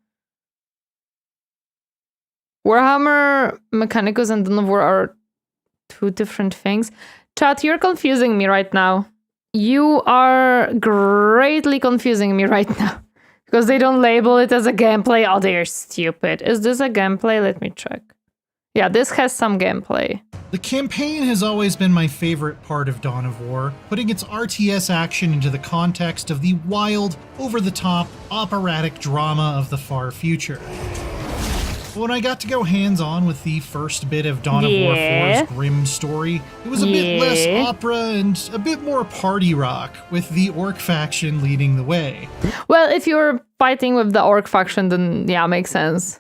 Warhammer, Mechanicus, and Dawn of War are two different things. Chat, you're confusing me right now. You are greatly confusing me right now. Because they don't label it as a gameplay. Oh, they're stupid. Is this a gameplay? Let me check. Yeah, this has some gameplay. The campaign has always been my favorite part of Dawn of War, putting its RTS action into the context of the wild, over-the-top, operatic drama of the far future. When I got to go hands-on with the first bit of Dawn of War 4's grim story, it was a bit less opera and a bit more party rock, with the Orc faction leading the way. Well, if you're fighting with the Orc faction, then yeah, makes sense.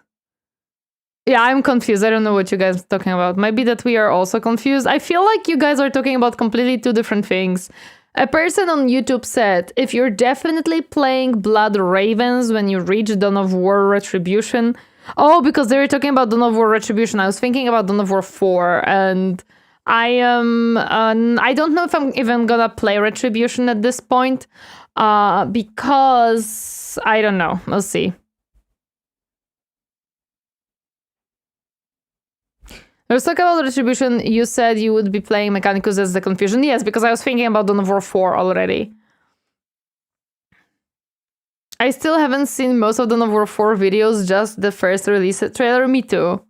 Yeah, I'm confused. I don't know what you guys are talking about. Maybe that we are also confused. I feel like you guys are talking about completely two different things. A person on YouTube said, if you're definitely playing Blood Ravens when you reach Dawn of War Retribution... Oh, because they were talking about Dawn of War Retribution. I was thinking about Dawn of War 4, and I don't know if I'm even gonna play Retribution at this point, because I don't know. We'll see. Let's talk about Retribution. You said you would be playing Mechanicus as the confusion. Yes, because I was thinking about Dawn of War 4 already. I still haven't seen most of Dawn of War 4 videos, just the first release trailer. Me too.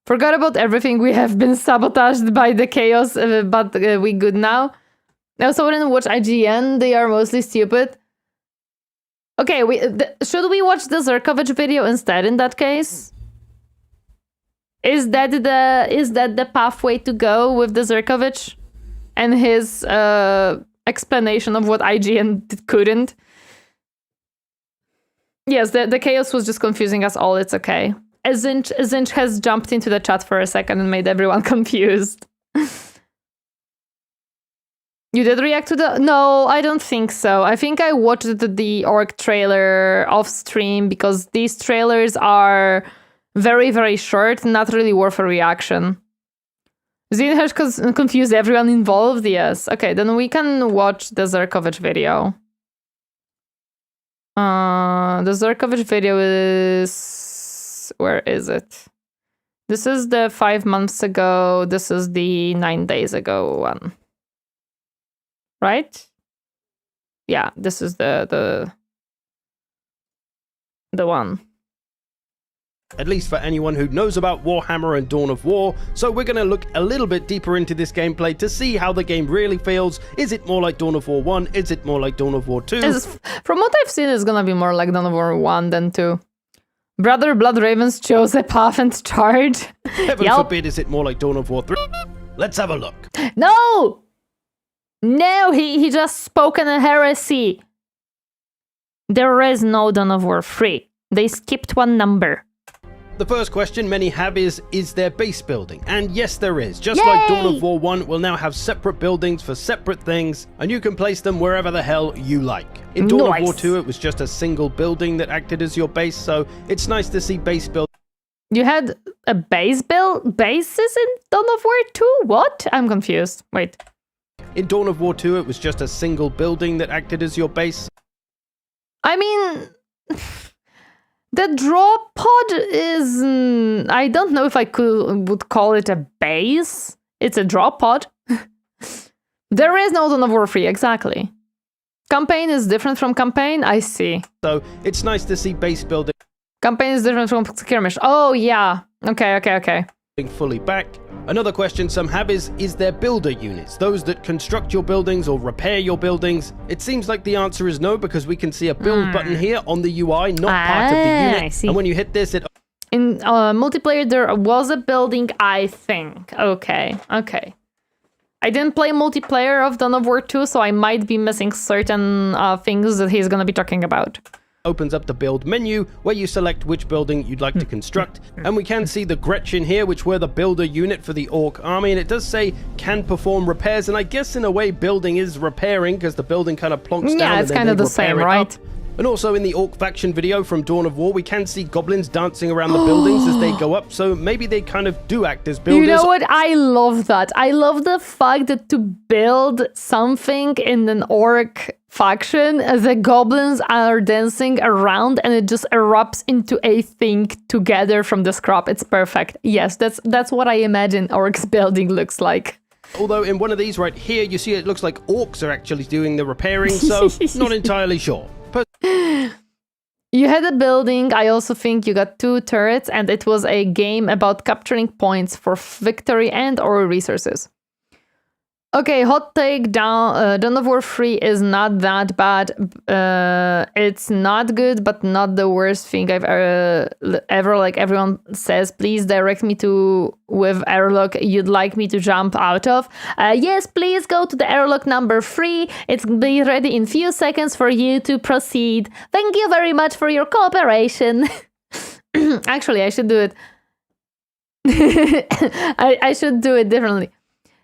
Forgot about everything. We have been sabotaged by the chaos, but we good now. I also wouldn't watch IGN. They are mostly stupid. Okay, should we watch the Zerkovich video instead in that case? Is that the pathway to go with the Zerkovich and his explanation of what IGN couldn't? Yes, the chaos was just confusing us all. It's okay. Zinch has jumped into the chat for a second and made everyone confused. You did react to the... No, I don't think so. I think I watched the orc trailer off stream because these trailers are very, very short, not really worth a reaction. Zin has confused everyone involved, yes. Okay, then we can watch the Zerkovich video. The Zerkovich video is... Where is it? This is the 5 months ago. This is the 9 days ago one. Right? Yeah, this is the one. At least for anyone who knows about Warhammer and Dawn of War, so we're going to look a little bit deeper into this gameplay to see how the game really feels. Is it more like Dawn of War 1? Is it more like Dawn of War 2? From what I've seen, it's gonna be more like Dawn of War 1 than 2. Brother Blood Ravens chose a path and charge. Heaven forbid, is it more like Dawn of War 3? Let's have a look. No! No, he just spoken a heresy. There is no Dawn of War 3. They skipped one number. The first question many have is there base building? And yes, there is. Just like Dawn of War 1 will now have separate buildings for separate things, and you can place them wherever the hell you like. In Dawn of War 2, it was just a single building that acted as your base, so it's nice to see base building. You had a bases in Dawn of War 2? What? I'm confused. Wait. In Dawn of War 2, it was just a single building that acted as your base. I mean... The drop pod is... I don't know if I would call it a base. It's a drop pod. There is no Dawn of War 3, exactly. Campaign is different from campaign? I see. So, it's nice to see base building. Campaign is different from skirmish. Oh, yeah. Okay. Fully back. Another question some have is there builder units? Those that construct your buildings or repair your buildings? It seems like the answer is no, because we can see a build button here on the UI, not part of the unit. I see. And when you hit this, it... In multiplayer, there was a building, I think. Okay. I didn't play multiplayer of Dawn of War 2, so I might be missing certain things that he's gonna be talking about. Opens up the build menu where you select which building you'd like to construct, and we can see the Gretchen here, which were the builder unit for the orc army, and it does say can perform repairs, and I guess in a way building is repairing because the building kind of plonks down. Yeah, it's kind of the same, right? And also in the orc faction video from Dawn of War, we can see goblins dancing around the buildings as they go up, so maybe they kind of do act as builders. You know what? I love that. I love the fact that to build something in an orc faction, the goblins are dancing around and it just erupts into a thing together from the scrap. It's perfect. Yes, that's what I imagine orcs building looks like. Although in one of these right here, you see it looks like orcs are actually doing the repairing, so not entirely sure. You had a building. I also think you got 2 turrets, and it was a game about capturing points for victory and or resources. Okay, hot take, Dawn of War 3 is not that bad. It's not good, but not the worst thing I've ever, like everyone says, please direct me to with airlock you'd like me to jump out of. Yes, please go to the airlock number 3. It's be ready in few seconds for you to proceed. Thank you very much for your cooperation. Actually, I should do it. I should do it differently.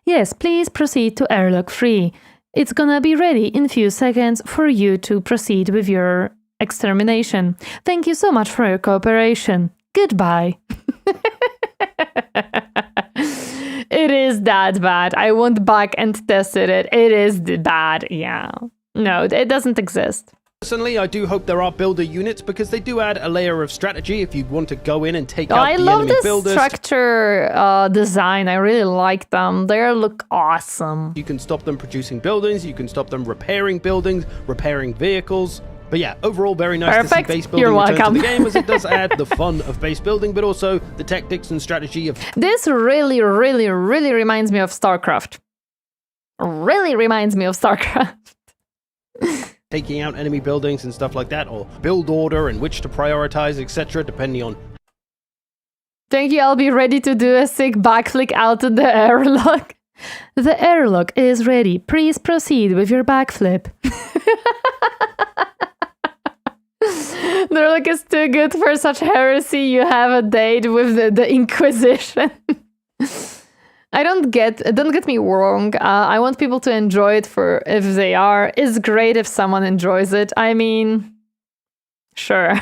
Yes, please proceed to airlock 3. It's gonna be ready in few seconds for you to proceed with your extermination. Thank you so much for your cooperation. Goodbye. It is that bad. I went back and tested it. It is bad, yeah. No, it doesn't exist. Personally, I do hope there are builder units because they do add a layer of strategy if you want to go in and take out the enemy builders. I love the structure design. I really like them. They look awesome. You can stop them producing buildings. You can stop them repairing buildings, repairing vehicles. But yeah, overall, very nice to see base building return to the game, as it does add the fun of base building, but also the tactics and strategy of... This really reminds me of StarCraft. Really reminds me of StarCraft. Taking out enemy buildings and stuff like that, or build order and which to prioritize, etc., depending on... Thank you, I'll be ready to do a sick backflip out of the airlock. The airlock is ready. Please proceed with your backflip. The airlock is too good for such heresy. You have a date with the Inquisition. don't get me wrong. I want people to enjoy it for if they are. It's great if someone enjoys it. I mean, sure.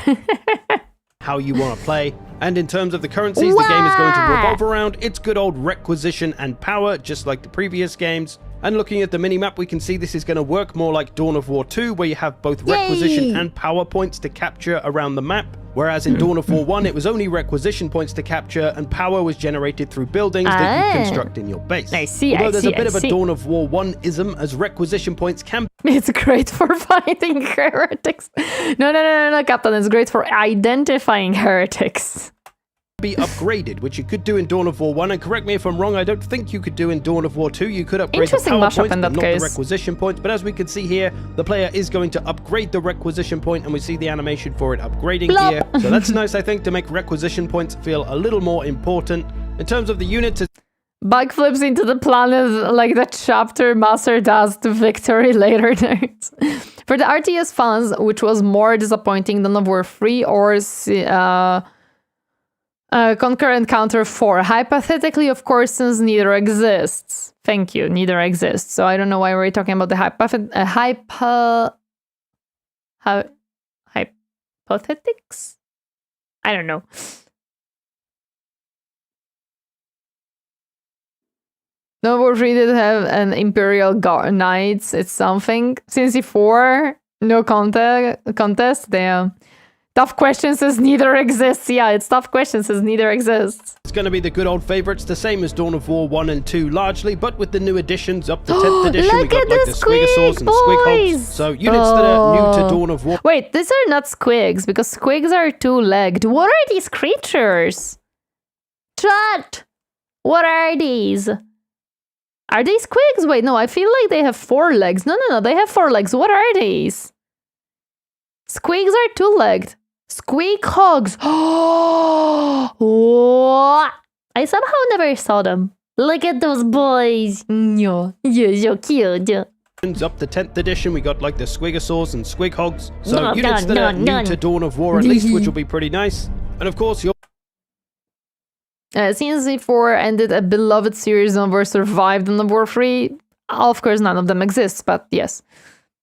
How you want to play. And in terms of the currencies, the game is going to revolve around its good old requisition and power, just like the previous games. And looking at the minimap, we can see this is going to work more like Dawn of War 2, where you have both requisition and power points to capture around the map. Whereas in Dawn of War 1, it was only requisition points to capture, and power was generated through buildings that you construct in your base. I see, Although there's a bit of a Dawn of War 1-ism, as requisition points can It's great for fighting heretics. No, Captain. It's great for identifying heretics. be upgraded, which you could do in Dawn of War 1, and correct me if I'm wrong, I don't think you could do in Dawn of War 2. You could upgrade the power points, but not the requisition points. But as we can see here, the player is going to upgrade the requisition point, and we see the animation for it upgrading here. So that's nice, I think, to make requisition points feel a little more important. In terms of the units, backflips into the planet like the chapter master does to victory later notes. For the RTS fans, which was more disappointing than Dawn of War 3 or Concurrent Counter 4. Hypothetically, of course, since neither exists. Thank you, neither exists. So I don't know why we're talking about the hypothetics? I don't know. Dawn of War 3 did have an Imperial Knights. It's something. Since 4, no contest. Damn. Tough question says neither exists. Yeah, it's tough question says neither exists. It's going to be the good old favorites, the same as Dawn of War 1 and 2 largely, but with the new additions up to 10th edition, we got like the Squigosaurs and Squighogs. So units that are new to Dawn of War. Wait, these are not squigs because squigs are two-legged. What are these creatures? Chat! What are these? Are they squigs? Wait, no, I feel like they have 4 legs. No, they have 4 legs. What are these? Squigs are two-legged. Squighogs. Oh, I somehow never saw them. Look at those boys. You're so cute. Up to 10th edition, we got like the Squigosaurs and Squighogs. So units that are new to Dawn of War at least, which will be pretty nice. And of course, your since Z4 ended a beloved series, Dawn of War survived Dawn of War 3. Of course, none of them exists, but yes.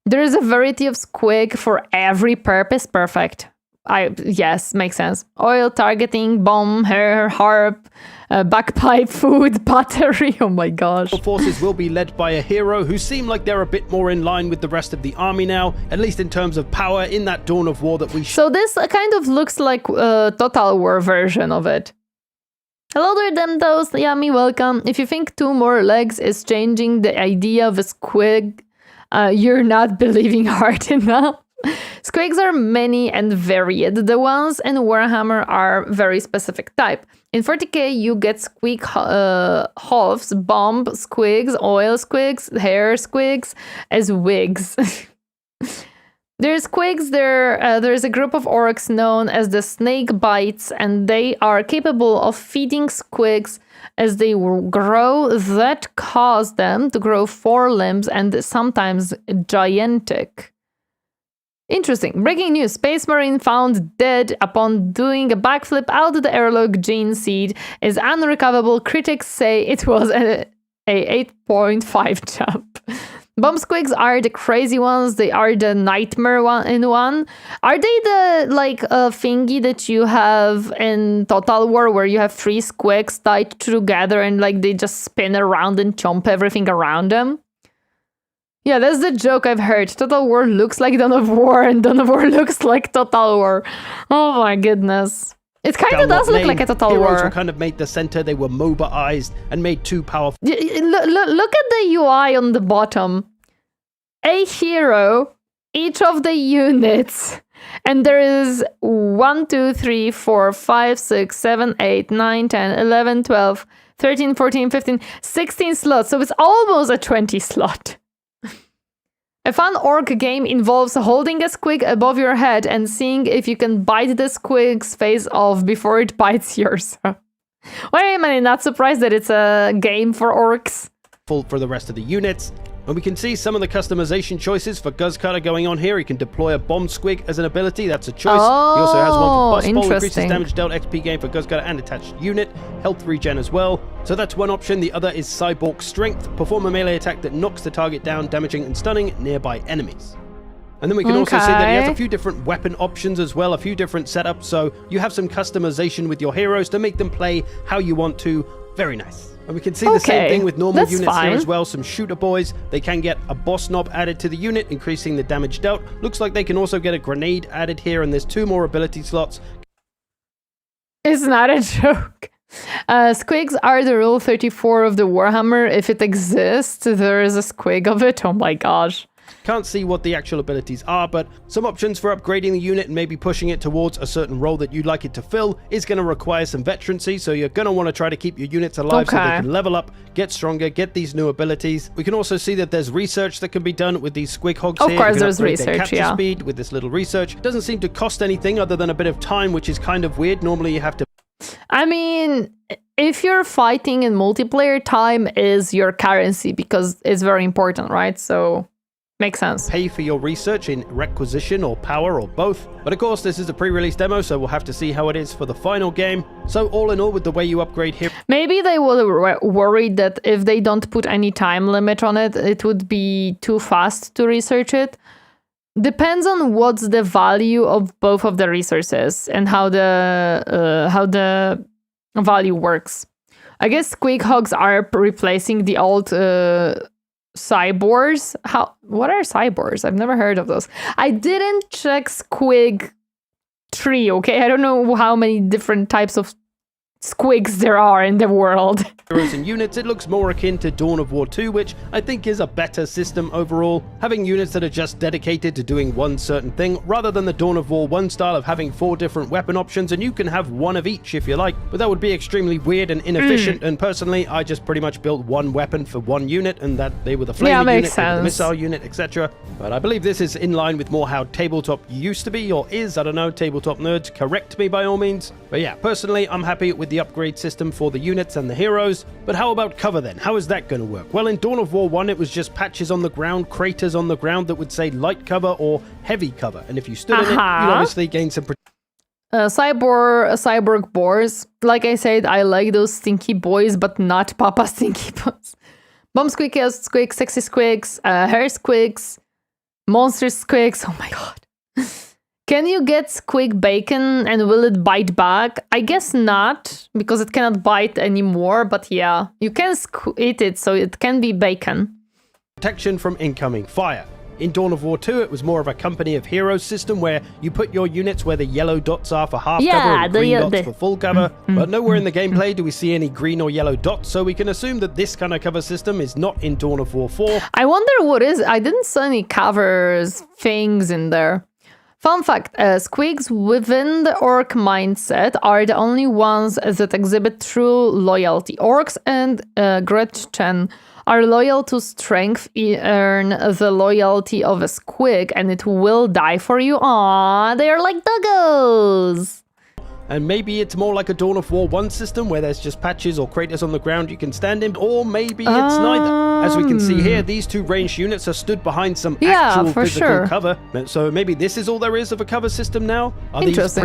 There is a variety of squig for every purpose. Perfect. Yes, makes sense. Oil, targeting, bomb, hair, harp, bagpipe, food, battery. Oh my gosh. Forces will be led by a hero who seem like they're a bit more in line with the rest of the army now, at least in terms of power in that Dawn of War that we So this kind of looks like a Total War version of it. Hello there, Demtos. Yummy, welcome. If you think 2 more legs is changing the idea of a squig, you're not believing hard enough. Squigs are many and varied. The ones in Warhammer are very specific type. In 40k, you get squig halves, bomb squigs, oil squigs, hair squigs, as wigs. There's squigs, there's a group of orcs known as the snake bites, and they are capable of feeding squigs as they grow that cause them to grow 4 limbs and sometimes gigantic. Interesting. Breaking news. Space Marine found dead upon doing a backflip out of the airlock. Gene seed is unrecoverable. Critics say it was a 8.5 jump. Bomb squigs are the crazy ones. They are the nightmare one. Are they the thingy that you have in Total War where you have 3 squigs tied together and they just spin around and chomp everything around them? Yeah, that's the joke I've heard. Total War looks like Dawn of War and Dawn of War looks like Total War. Oh my goodness. It kind of does look like a Total War. Heroes were kind of made the center. They were mobilized and made too powerful. Look at the UI on the bottom. A hero, each of the units, and there is 1, 2, 3, 4, 5, 6, 7, 8, 9, 10, 11, 12, 13, 14, 15, 16 slots. So it's almost a 20 slot. A fun orc game involves holding a squig above your head and seeing if you can bite the squig's face off before it bites yours. Why am I not surprised that it's a game for orcs? For the rest of the units. And we can see some of the customization choices for Guzzcutter going on here. He can deploy a bomb squig as an ability. That's a choice. He also has one for Bus Bowl, increases damage dealt, XP gain for Guzzcutter and attached unit, health regen as well. So that's one option. The other is Cyborg Strength. Perform a melee attack that knocks the target down, damaging and stunning nearby enemies. And then we can also see that he has a few different weapon options as well, a few different setups. So you have some customization with your heroes to make them play how you want to. Very nice. And we can see the same thing with normal units here as well. Some shooter boys. They can get a boss knob added to the unit, increasing the damage dealt. Looks like they can also get a grenade added here, and there's 2 more ability slots. It's not a joke. Squigs are the rule 34 of the Warhammer. If it exists, there is a squig of it. Oh my gosh. Can't see what the actual abilities are, but some options for upgrading the unit and maybe pushing it towards a certain role that you'd like it to fill is going to require some veterancy, so you're going to want to try to keep your units alive so they can level up, get stronger, get these new abilities. We can also see that there's research that can be done with these squig hogs here. Of course there's research, yeah. Speed with this little research. It doesn't seem to cost anything other than a bit of time, which is kind of weird. Normally you have to... I mean, if you're fighting in multiplayer, time is your currency because it's very important, right? So... makes sense. Pay for your research in requisition or power or both. But of course, this is a pre-release demo, so we'll have to see how it is for the final game. So all in all, with the way you upgrade here... Maybe they were worried that if they don't put any time limit on it, it would be too fast to research it. Depends on what's the value of both of the resources and how the value works. I guess squig hogs are replacing the old... cyborgs. What are cyborgs? I've never heard of those. I didn't check squig tree, okay? I don't know how many different types of squigs there are in the world. Heroes and units, it looks more akin to Dawn of War 2, which I think is a better system overall. Having units that are just dedicated to doing one certain thing, rather than the Dawn of War 1 style of having 4 different weapon options, and you can have one of each if you like, but that would be extremely weird and inefficient, and personally, I just pretty much built one weapon for one unit, and that they were the flaming unit, the missile unit, etc. But I believe this is in line with more how tabletop used to be, or is, I don't know, tabletop nerds, correct me by all means. But yeah, personally, I'm happy with the upgrade system for the units and the heroes. But how about cover then? How is that going to work? Well, in Dawn of War 1, it was just patches on the ground, craters on the ground that would say light cover or heavy cover. And if you stood in it, you'd obviously gain some... cyborg boars. Like I said, I like those stinky boys, but not Papa Stinky Boys. Bomb squigs, sexy squigs, hair squigs, monster squigs. Oh my god. Can you get squig bacon and will it bite back? I guess not, because it cannot bite anymore, but yeah. You can eat it, so it can be bacon. Protection from incoming fire. In Dawn of War 2, it was more of a company of heroes system where you put your units where the yellow dots are for half cover and green dots for full cover. But nowhere in the gameplay do we see any green or yellow dots, so we can assume that this kind of cover system is not in Dawn of War 4. I wonder what is... I didn't see any covers, things in there. Fun fact, squigs within the orc mindset are the only ones that exhibit true loyalty. Orcs and Gretchen are loyal to strength, earn the loyalty of a squig, and it will die for you. Aww, they are like doggos! And maybe it's more like a Dawn of War 1 system where there's just patches or craters on the ground you can stand in, or maybe it's neither. As we can see here, these 2 ranged units are stood behind some actual physical cover. So maybe this is all there is of a cover system now? Are these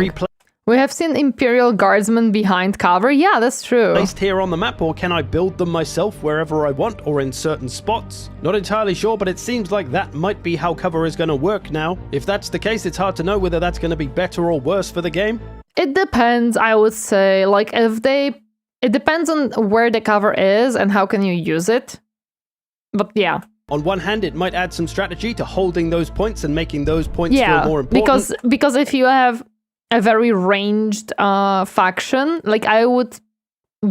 we have seen Imperial Guardsmen behind cover. Yeah, that's true. Placed here on the map, or can I build them myself wherever I want or in certain spots? Not entirely sure, but it seems like that might be how cover is going to work now. If that's the case, it's hard to know whether that's going to be better or worse for the game. It depends, I would say. Like, it depends on where the cover is and how can you use it. But yeah. On one hand, it might add some strategy to holding those points and making those points feel more important. Because if you have a very ranged faction, like I would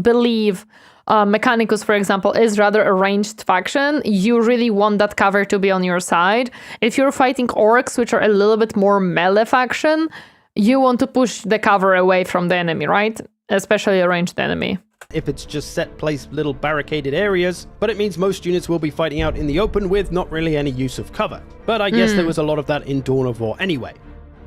believe Mechanicus, for example, is rather a ranged faction. You really want that cover to be on your side. If you're fighting orcs, which are a little bit more melee faction, you want to push the cover away from the enemy, right? Especially a ranged enemy. If it's just set place little barricaded areas, but it means most units will be fighting out in the open with not really any use of cover. But I guess there was a lot of that in Dawn of War anyway.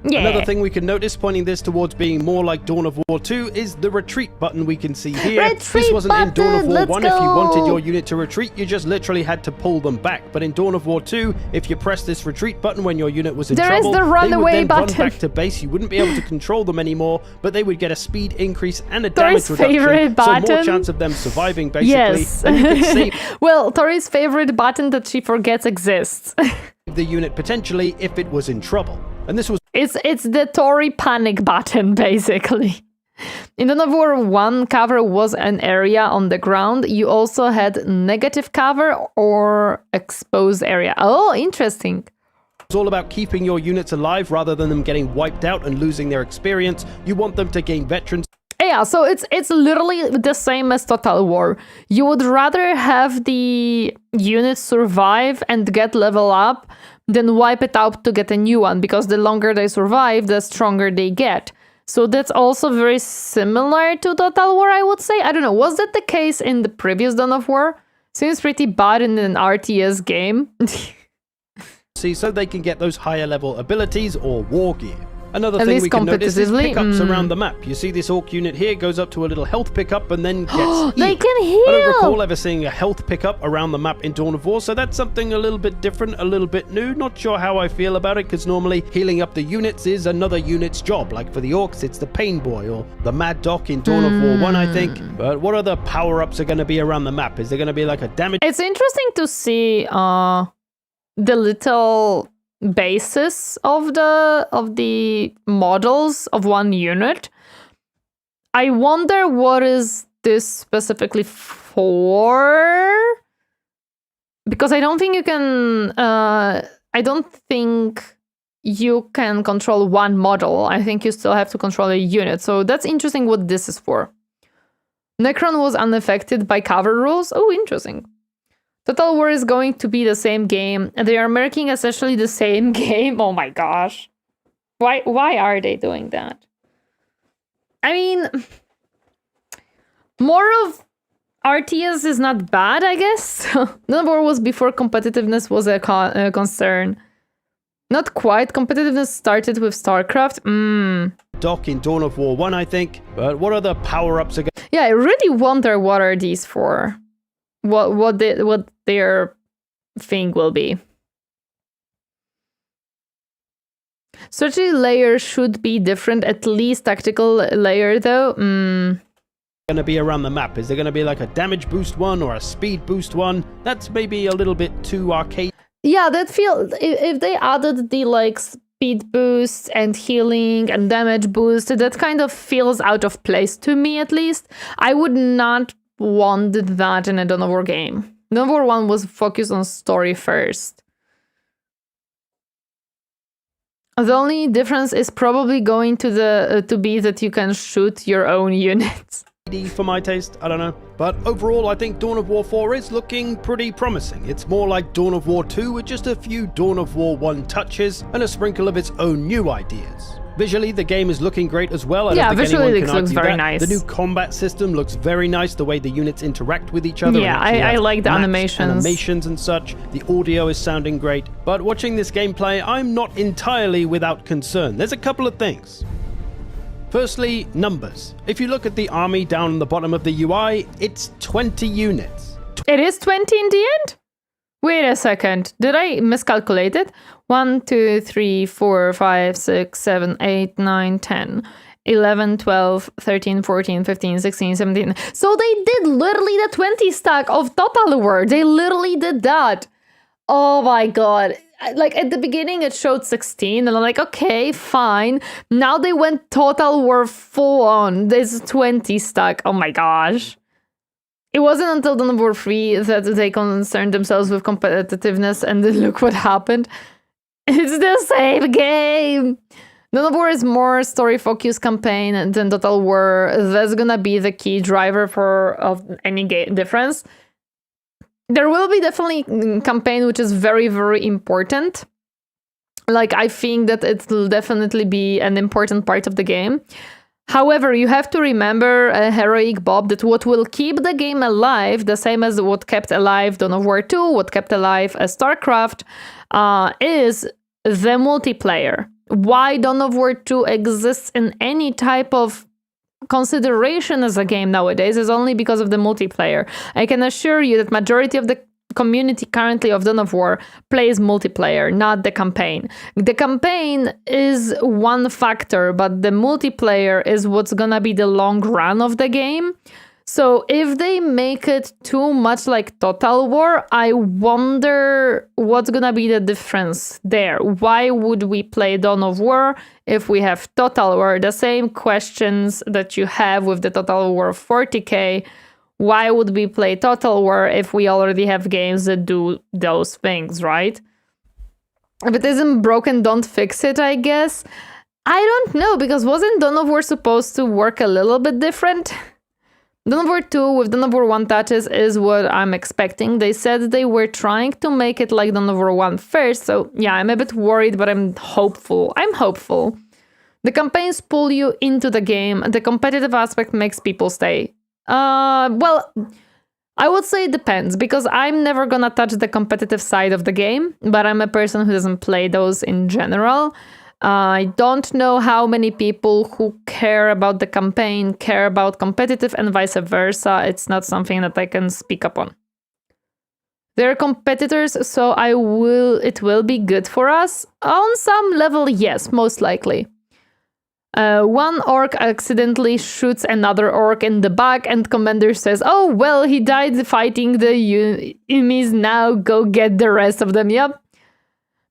Yeah. Another thing we can notice pointing this towards being more like Dawn of War 2 is the retreat button we can see here. Retreat this wasn't in Dawn of War button, 1. let's If you wanted go. your unit to retreat, you just literally had to pull them back. But in Dawn of War 2, if you press this retreat button when your unit was in There is trouble, the they would runaway then button. run back to base. You wouldn't be able to control them anymore, but they would get a speed increase and a Tori's damage reduction. favorite So more button. chance of them surviving, basically. Yes. And you can save Well, Tori's favorite button that she forgets exists. the unit potentially if it was in trouble. And this was It's the Tori panic button, basically. In Dawn of War 1, cover was an area on the ground. You also had negative cover or exposed area. Oh, interesting. It's all about keeping your units alive rather than them getting wiped out and losing their experience. You want them to gain veterans. Yeah, so it's literally the same as Total War. You would rather have the units survive and get level up than wipe it out to get a new one, because the longer they survive, the stronger they get. So that's also very similar to Total War, I would say. I don't know, was that the case in the previous Dawn of War? Seems pretty bad in an RTS game. So they can get those higher level abilities or war gear. Another At thing least we can notice is competitively, pickups around the map. You see this orc unit here goes up to a little health pickup and then gets healed. They can I don't recall heal! ever seeing a health pickup around the map in Dawn of War, so that's something a little bit different, a little bit new. Not sure how I feel about it, because normally healing up the units is another unit's job. Like for the orcs, it's the Pain Boy or the Mad Doc in Dawn of War 1, I think. But what other power-ups are going to be around the map? Is there going to be like a damage It's interesting to see the little basis of the models of one unit. I wonder what is this specifically for, because I don't think you can control one model. I think you still have to control a unit. So that's interesting what this is for. Necron was unaffected by cover rules. Oh, interesting. Total War is going to be the same game. They are making essentially the same game. Oh my gosh. Why are they doing that? I mean, more of RTS is not bad, I guess. Dawn of War was before competitiveness was a concern. Not quite. Competitiveness started with StarCraft. Doc in Dawn of War 1, I think. But what other power-ups are going Yeah, I really wonder what are these for. What their thing will be. Strategy layer should be different, at least tactical layer though. to be around the map? Is there going to be like a damage boost one or a speed boost one? That's maybe a little bit too arcade. Yeah, that feel if they added the like speed boost and healing and damage boost, that kind of feels out of place to me at least. I would not want that in a Dawn of War game. Dawn of War 1 was focused on story first. The only difference is probably going to be that you can shoot your own units. For my taste, I don't know. But overall, I think Dawn of War 4 is looking pretty promising. It's more like Dawn of War 2 with just a few Dawn of War 1 touches and a sprinkle of its own new ideas. Visually, the game is looking great as well. Yeah, visually it it looks very nice. The new combat system looks very nice, the way the units interact with each other. Yeah, I like the animations and such. The audio is sounding great. But watching this gameplay, I'm not entirely without concern. There's a couple of things. Firstly, numbers. If you look at the army down on the bottom of the UI, it's 20 units. It is 20 in the end? Wait a second. Did I miscalculate it? 1, 2, 3, 4, 5, 6, 7, 8, 9, 10, 11, 12, 13, 14, 15, 16, 17. So they did literally the 20 stack of Total War. They literally did that. Oh my god. Like at the beginning it showed 16 and I'm like, okay, fine. Now they went Total War full on. There's 20 stack. Oh my gosh. It wasn't until Dawn of War 3 that they concerned themselves with competitiveness, and then look what happened. It's the same game. Dawn of War is more story-focused campaign than Total War. That's gonna be the key driver of any game difference. There will be definitely a campaign which is very, very important. Like, I think that it will definitely be an important part of the game. However, you have to remember, Heroic Bob, that what will keep the game alive, the same as what kept alive Dawn of War 2, what kept alive StarCraft, is the multiplayer. why Dawn of War 2 exists in any type of consideration as a game nowadays is only because of the multiplayer. I can assure you that majority of the community currently of Dawn of War plays multiplayer, not the campaign. The campaign is one factor, but the multiplayer is what's gonna be the long run of the game. So if they make it too much like Total War, I wonder what's gonna be the difference there. Why would we play Dawn of War if we have Total War? The same questions that you have with the Total War 40K. Why would we play Total War if we already have games that do those things, right? If it isn't broken, don't fix it, I guess. I don't know, because wasn't Dawn of War supposed to work a little bit different? Dawn of War 2 with Dawn of War 1 touches is what I'm expecting. They said they were trying to make it like Dawn of War 1 first, so yeah, I'm a bit worried, but I'm hopeful. The campaigns pull you into the game, and the competitive aspect makes people stay. Well, I would say it depends, because I'm never gonna touch the competitive side of the game, but I'm a person who doesn't play those in general. I don't know how many people who care about the campaign care about competitive and vice versa. It's not something that I can speak upon. They're competitors, so it will be good for us. On some level, yes, most likely. One orc accidentally shoots another orc in the back, and commander says, "Oh, well, he died fighting the enemies, now go get the rest of them." Yep.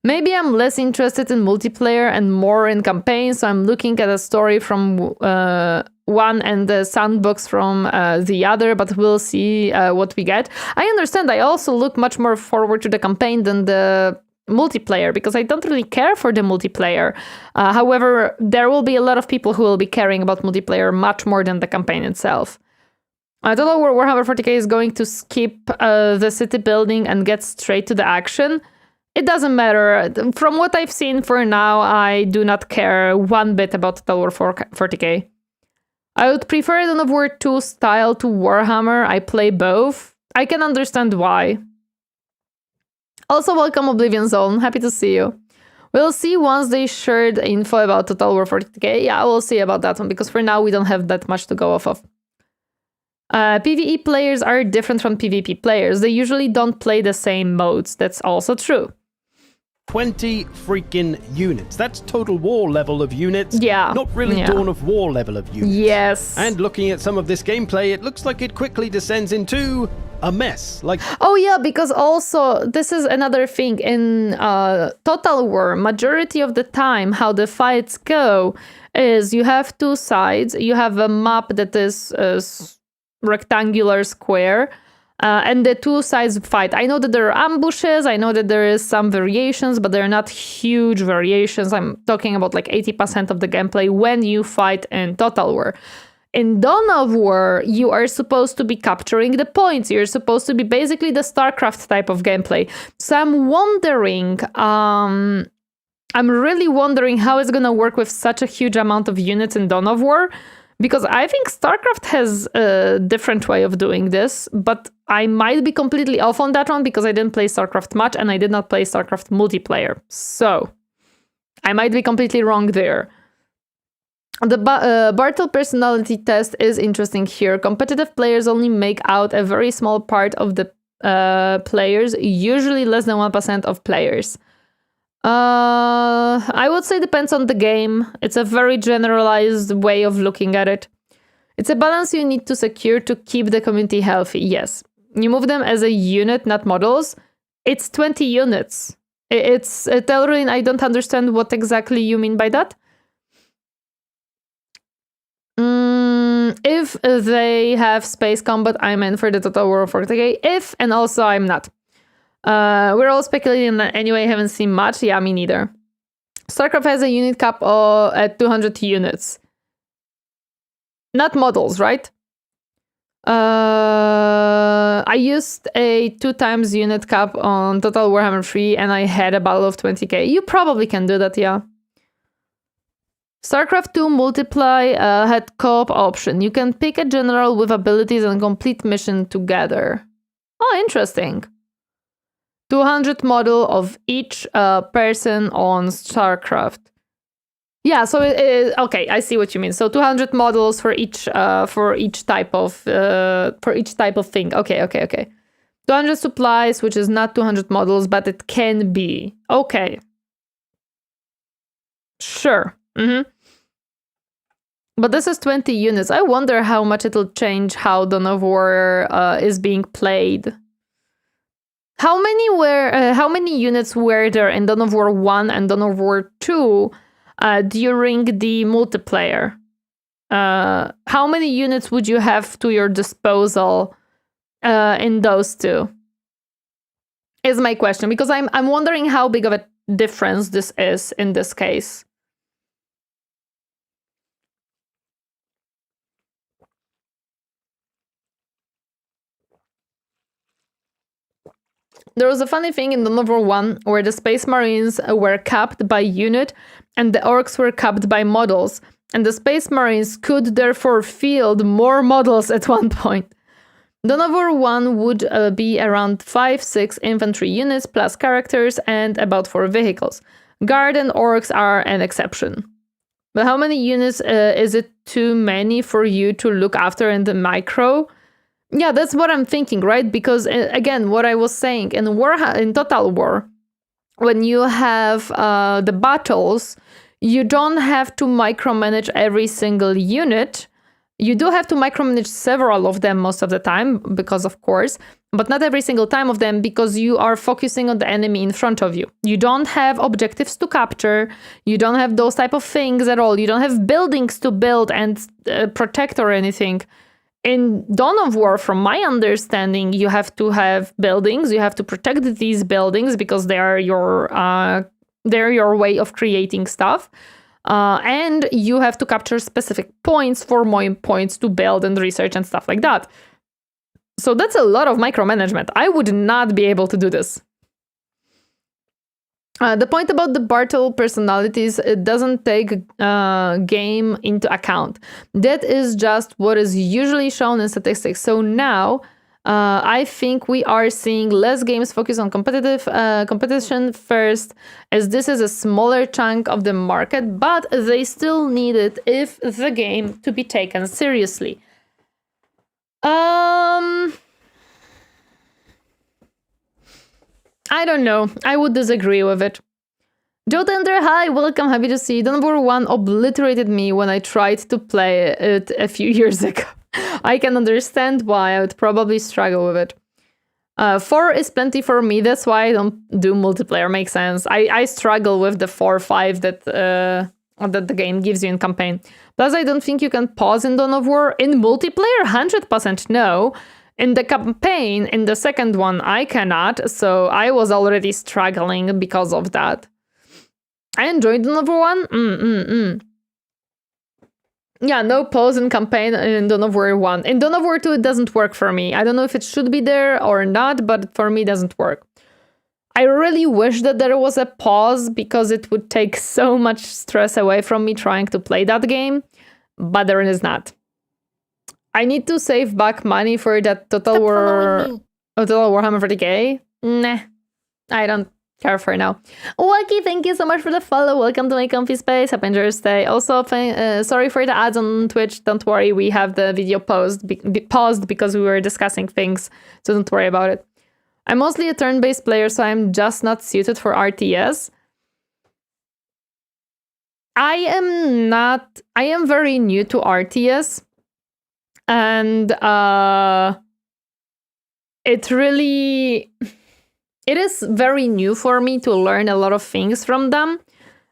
Maybe I'm less interested in multiplayer and more in campaign, so I'm looking at a story from one and the sandbox from the other, but we'll see what we get. I understand, I also look much more forward to the campaign than the multiplayer, because I don't really care for the multiplayer. However, there will be a lot of people who will be caring about multiplayer much more than the campaign itself. Total War Warhammer 40K is going to skip the city building and get straight to the action. It doesn't matter. From what I've seen for now, I do not care one bit about Total War 40K. I would prefer Dawn of War 2 style to Warhammer. I play both. I can understand why. Also, welcome Oblivion Zone. Happy to see you. We'll see once they shared info about Total War 40K. Yeah, we'll see about that one, because for now we don't have that much to go off of. PvE players are different from PvP players. They usually don't play the same modes. That's also true. 20 freaking units. That's Total War level of units. Yeah. Not really Dawn of War level of units. Yes. And looking at some of this gameplay, it looks like it quickly descends into a mess. Oh yeah, because also this is another thing in Total War. Majority of the time, how the fights go is you have two sides. You have a map that is rectangular square. And the two sides fight. I know that there are ambushes, I know that there is some variations, but they're not huge variations. I'm talking about like 80% of the gameplay when you fight in Total War. In Dawn of War, you are supposed to be capturing the points. You're supposed to be basically the StarCraft type of gameplay. So I'm wondering, I'm really wondering how it's gonna work with such a huge amount of units in Dawn of War. Because I think StarCraft has a different way of doing this, but I might be completely off on that one because I didn't play StarCraft much and I did not play StarCraft multiplayer. So I might be completely wrong there. The Bartle personality test is interesting here. Competitive players only make out a very small part of the players, usually less than 1% of players. I would say depends on the game. It's a very generalized way of looking at it. It's a balance you need to secure to keep the community healthy, yes. You move them as a unit, not models. It's 20 units. It's Telruin, I don't understand what exactly you mean by that. If they have space combat, I'm in for the Total War 40K. If, and also I'm not. We're all speculating anyway, haven't seen much. Yeah, me neither. StarCraft has a unit cap at 200 units. Not models, right? I used a 2x unit cap on Total Warhammer 3 and I had a battle of 20k. You probably can do that, yeah. StarCraft 2 Multiply had co-op option. You can pick a general with abilities and complete mission together. Oh, interesting. 200 model of each person on StarCraft. Yeah, so okay, I see what you mean. So 200 models for each type of thing. Okay. 200 supplies, which is not 200 models, but it can be. Okay. Sure. But this is 20 units. I wonder how much it'll change how Dawn of War is being played. How many units were there in Dawn of War 1 and Dawn of War 2 during the multiplayer? How many units would you have to your disposal in those two? Is my question, because I'm wondering how big of a difference this is in this case. There was a funny thing in Dawn of War 1 where the Space Marines were capped by unit and the Orcs were capped by models, and the Space Marines could therefore field more models at one point. Dawn of War 1 would be around 5-6 infantry units plus characters and about 4 vehicles. Guard and Orcs are an exception. But how many units is it too many for you to look after in the micro? Yeah, that's what I'm thinking, right? Because again, what I was saying, in Total War, when you have the battles, you don't have to micromanage every single unit. You do have to micromanage several of them most of the time, because of course, but not every single time of them, because you are focusing on the enemy in front of you. You don't have objectives to capture. You don't have those type of things at all. You don't have buildings to build and protect or anything. In Dawn of War, from my understanding, you have to have buildings. You have to protect these buildings because they are your way of creating stuff. And you have to capture specific points for more points to build and research and stuff like that. So that's a lot of micromanagement. I would not be able to do this. The point about the battle personalities, it doesn't take game into account. That is just what is usually shown in statistics. So now, I think we are seeing less games focus on competition first, as this is a smaller chunk of the market, but they still need it if the game to be taken seriously. I don't know. I would disagree with it. Joe Tender, hi, welcome, happy to see you. Dawn of War 1 obliterated me when I tried to play it a few years ago. I can understand why I would probably struggle with it. 4 is plenty for me, that's why I don't do multiplayer, makes sense. I struggle with the 4-5 that the game gives you in campaign. Plus, I don't think you can pause in Dawn of War. In multiplayer, 100% no. In the campaign, in the second one, I cannot, so I was already struggling because of that. I enjoyed Dawn of War 1. Yeah, no pause in campaign in Dawn of War 1. In Dawn of War 2, it doesn't work for me. I don't know if it should be there or not, but for me, it doesn't work. I really wish that there was a pause because it would take so much stress away from me trying to play that game, but there is not. I need to save back money for that Total Warhammer 40K. Nah, I don't care for now. Wacky, thank you so much for the follow. Welcome to my comfy space. Happy Enjoyers Day. Also, sorry for the ads on Twitch. Don't worry, we have the video paused because we were discussing things, so don't worry about it. I'm mostly a turn-based player, so I'm just not suited for RTS. I am very new to RTS. And it is very new for me to learn a lot of things from them,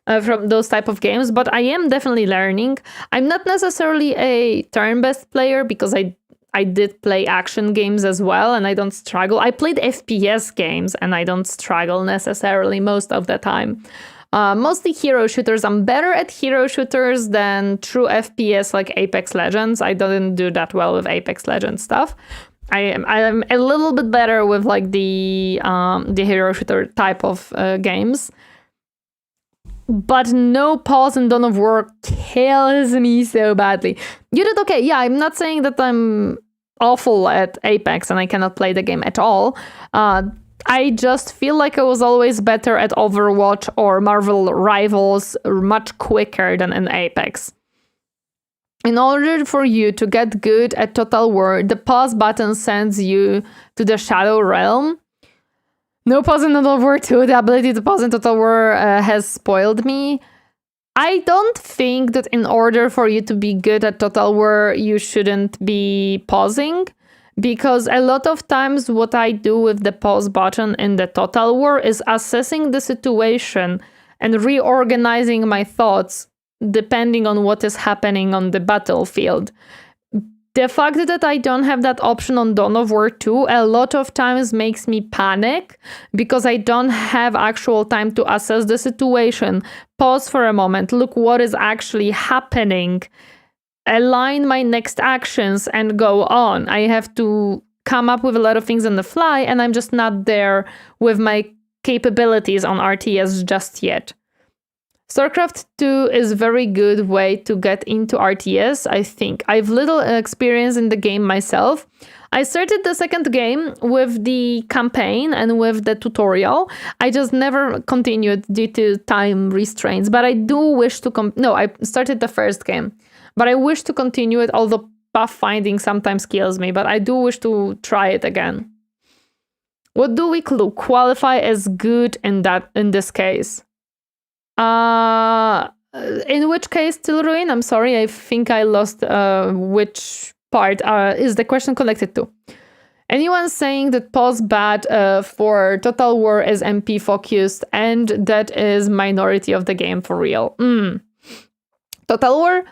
from those type of games, but I am definitely learning. I'm not necessarily a turn-based player because I did play action games as well, and I don't struggle. I played FPS games, and I don't struggle necessarily most of the time. Mostly hero shooters. I'm better at hero shooters than true FPS like Apex Legends. I didn't do that well with Apex Legends stuff. I am a little bit better with like the hero shooter type of games. But no pause in Dawn of War kills me so badly. You did okay. Yeah, I'm not saying that I'm awful at Apex and I cannot play the game at all. I just feel like I was always better at Overwatch or Marvel Rivals much quicker than in Apex. In order for you to get good at Total War, the pause button sends you to the Shadow Realm. No pause in Total War 2. The ability to pause in Total War has spoiled me. I don't think that in order for you to be good at Total War, you shouldn't be pausing. Because a lot of times what I do with the pause button in the Total War is assessing the situation and reorganizing my thoughts depending on what is happening on the battlefield. The fact that I don't have that option on Dawn of War 2 a lot of times makes me panic because I don't have actual time to assess the situation. Pause for a moment, look what is actually happening, align my next actions and go on. I have to come up with a lot of things on the fly and I'm just not there with my capabilities on RTS just yet. StarCraft 2 is a very good way to get into RTS, I think. I've little experience in the game myself. I started the second game with the campaign and with the tutorial. I just never continued due to time restraints, but I do wish to I started the first game. But I wish to continue it, although pathfinding sometimes kills me, but I do wish to try it again. What do we qualify as good in this case? In which case, Tilruin? I'm sorry, I think I lost which part is the question connected to. Anyone saying that pause bad for Total War is MP focused and that is minority of the game for real. Total War,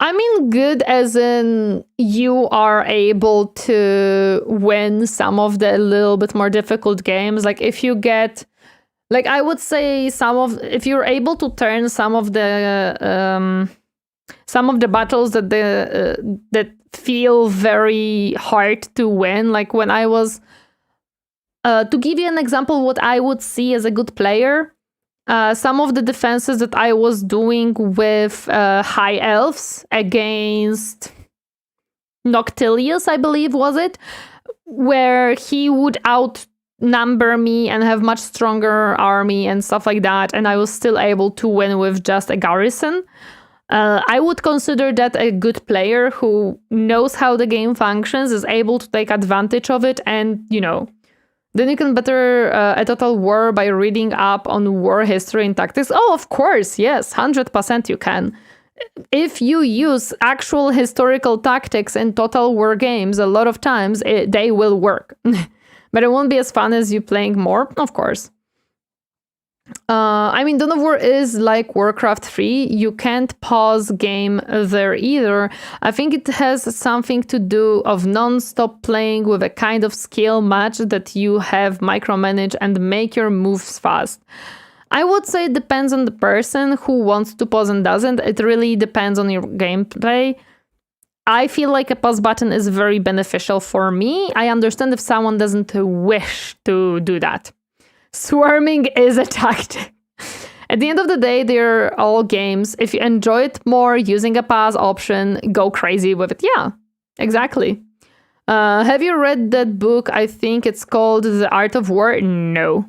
I mean good as in you are able to win some of the little bit more difficult games. Like if you get, like I would say if you're able to turn some of the battles that feel very hard to win, like when I was, to give you an example, what I would see as a good player, some of the defenses that I was doing with High Elves against Noctilius, I believe, was it? Where he would outnumber me and have much stronger army and stuff like that, and I was still able to win with just a garrison. I would consider that a good player who knows how the game functions, is able to take advantage of it, and, you know, then you can better a Total War by reading up on war history and tactics. Oh, of course, yes, 100% you can. If you use actual historical tactics in Total War games, a lot of times they will work. But it won't be as fun as you playing more, of course. I mean, Dawn of War is like Warcraft 3. You can't pause game there either. I think it has something to do of non-stop playing with a kind of skill match that you have micromanage and make your moves fast. I would say it depends on the person who wants to pause and doesn't. It really depends on your gameplay. I feel like a pause button is very beneficial for me. I understand if someone doesn't wish to do that. Swarming is a tactic. At the end of the day, they're all games. If you enjoy it more using a pause option, go crazy with it. Yeah, exactly. Have you read that book? I think it's called The Art of War. No.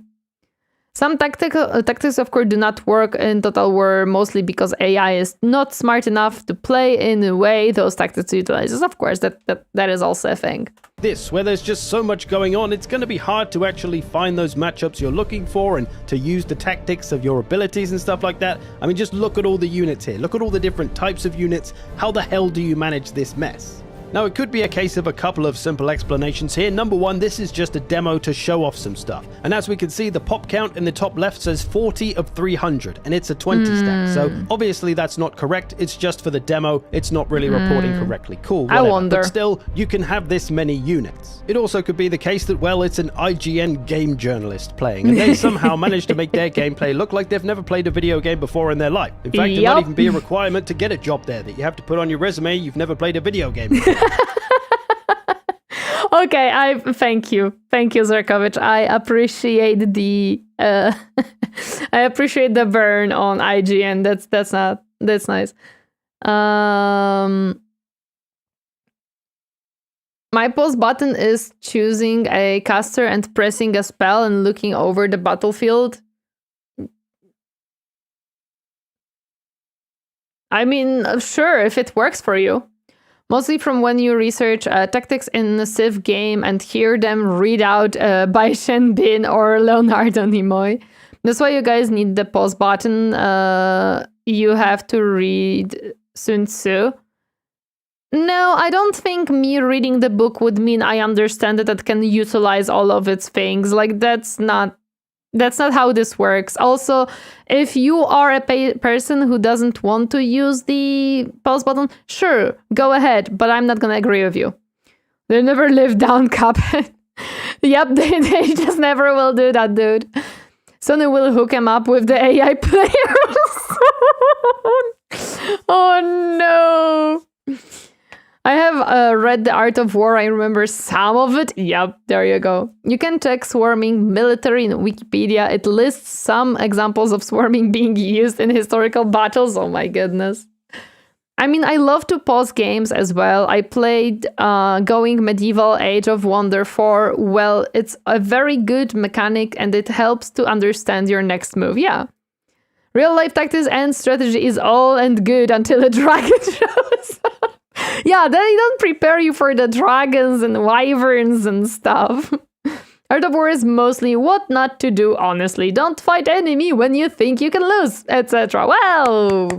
Some tactics, of course, do not work in Total War, mostly because AI is not smart enough to play in a way those tactics utilizes. Of course, that is also a thing. Where there's just so much going on, it's going to be hard to actually find those matchups you're looking for and to use the tactics of your abilities and stuff like that. I mean, just look at all the units here. Look at all the different types of units. How the hell do you manage this mess? Now, it could be a case of a couple of simple explanations here. Number one, this is just a demo to show off some stuff. And as we can see, the pop count in the top left says 40 of 300, and it's a 20 stack. So obviously that's not correct. It's just for the demo. It's not really reporting correctly. Cool, whatever. I wonder. But still, you can have this many units. It also could be the case that, well, it's an IGN game journalist playing, and they somehow managed to make their gameplay look like they've never played a video game before in their life. In fact, it might even be a requirement to get a job there that you have to put on your resume you've never played a video game before. Okay, thank you, Zerkovich. I appreciate the I appreciate the burn on IGN. That's nice. My pause button is choosing a caster and pressing a spell and looking over the battlefield. I mean, sure, if it works for you. Mostly from when you research tactics in the Civ game and hear them read out by Shen Bin or Leonardo Nimoy. That's why you guys need the pause button. You have to read Sun Tzu. No, I don't think me reading the book would mean I understand it and can utilize all of its things. Like, that's not how this works. Also, if you are a person who doesn't want to use the pause button, sure, go ahead, but I'm not gonna agree with you. They never live down Cuphead. Yep, they just never will do that, dude. Sony will hook him up with the AI player soon. Oh no. I have read The Art of War. I remember some of it. Yep, there you go. You can check swarming military in Wikipedia. It lists some examples of swarming being used in historical battles. Oh my goodness. I mean, I love to pause games as well. I played Going Medieval Age of Wonder 4. Well, it's a very good mechanic and it helps to understand your next move. Yeah. Real life tactics and strategy is all and good until a dragon shows up. Yeah, they don't prepare you for the dragons and wyverns and stuff. Art of War is mostly what not to do, honestly. Don't fight enemy when you think you can lose, etc. Well,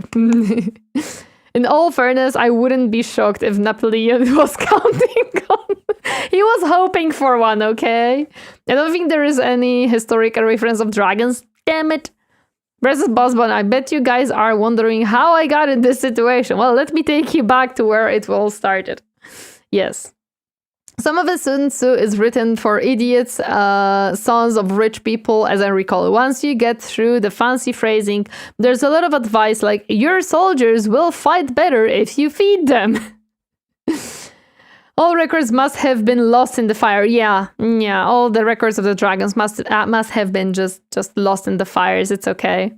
in all fairness, I wouldn't be shocked if Napoleon was counting on... He was hoping for one, okay? I don't think there is any historical reference of dragons. Damn it. Versus Bossbone, I bet you guys are wondering how I got in this situation. Well, let me take you back to where it all started. Yes. Some of the Sun Tzu is written for idiots, sons of rich people, as I recall. Once you get through the fancy phrasing, there's a lot of advice like, your soldiers will fight better if you feed them. All records must have been lost in the fire. Yeah, all the records of the dragons must have been just lost in the fires. It's okay.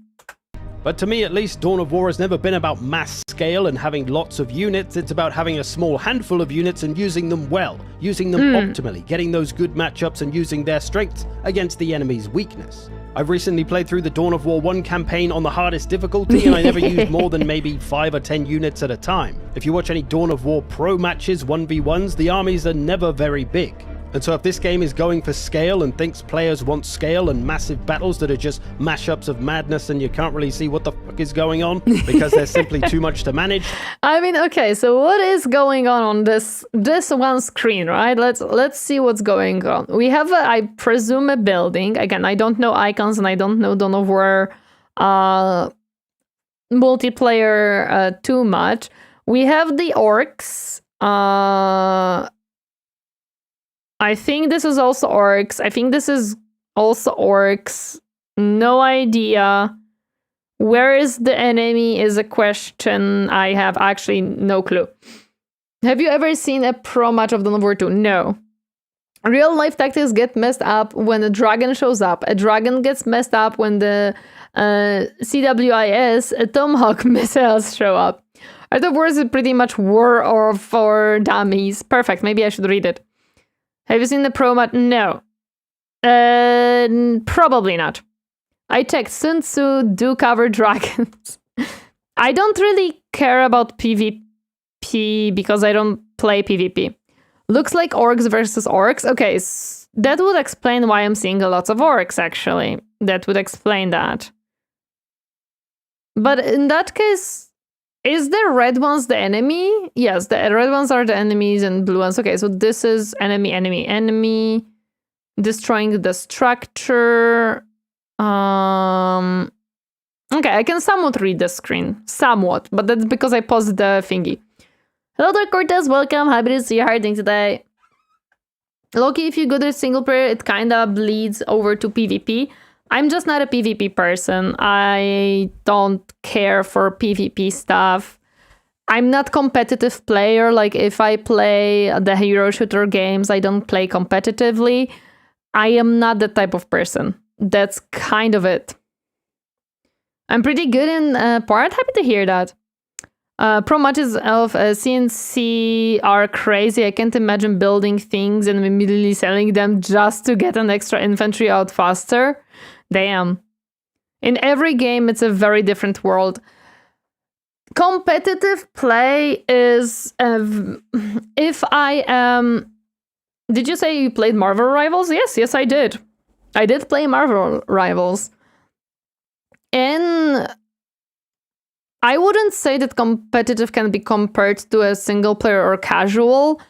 But to me, at least, Dawn of War has never been about mass scale and having lots of units. It's about having a small handful of units and using them well, using them optimally, getting those good matchups and using their strengths against the enemy's weakness. I've recently played through the Dawn of War 1 campaign on the hardest difficulty, and I never used more than maybe 5 or 10 units at a time. If you watch any Dawn of War Pro matches, 1v1s, the armies are never very big. And so if this game is going for scale and thinks players want scale and massive battles that are just mashups of madness and you can't really see what the fuck is going on because there's simply too much to manage. I mean, okay, so what is going on this one screen, right? Let's see what's going on. We have, I presume, a building. Again, I don't know icons and I don't know Dawn of War multiplayer too much. We have the orcs. I think this is also orcs. I think this is also orcs. No idea. Where is the enemy is a question. I have actually no clue. Have you ever seen a pro match of Dawn of War 2? No. Real life tactics get messed up when a dragon shows up. A dragon gets messed up when the CWIS Tomahawk missiles show up. Art of War is pretty much war for dummies. Perfect. Maybe I should read it. Have you seen the pro match? No. Probably not. I checked. Sun Tzu do cover dragons. I don't really care about PvP because I don't play PvP. Looks like orcs versus orcs. Okay, that would explain why I'm seeing a lot of orcs, actually. That would explain that. But in that case... Is the red ones the enemy? Yes, the red ones are the enemies and blue ones. Okay, so this is enemy. Destroying the structure. Okay, I can somewhat read the screen. Somewhat, but that's because I paused the thingy. Hello there, Cortez. Welcome. Happy to see you. How are you doing today? Loki, if you go to single player, it kind of bleeds over to PvP. I'm just not a PvP person. I don't care for PvP stuff. I'm not competitive player. Like if I play the hero shooter games, I don't play competitively. I am not that type of person. That's kind of it. I'm pretty good in part. Happy to hear that. Pro matches of CNC are crazy. I can't imagine building things and immediately selling them just to get an extra infantry out faster. Damn. In every game, it's a very different world. Competitive play is... if I am... Did you say you played Marvel Rivals? Yes, I did. I did play Marvel Rivals. And I wouldn't say that competitive can be compared to a single player or casual,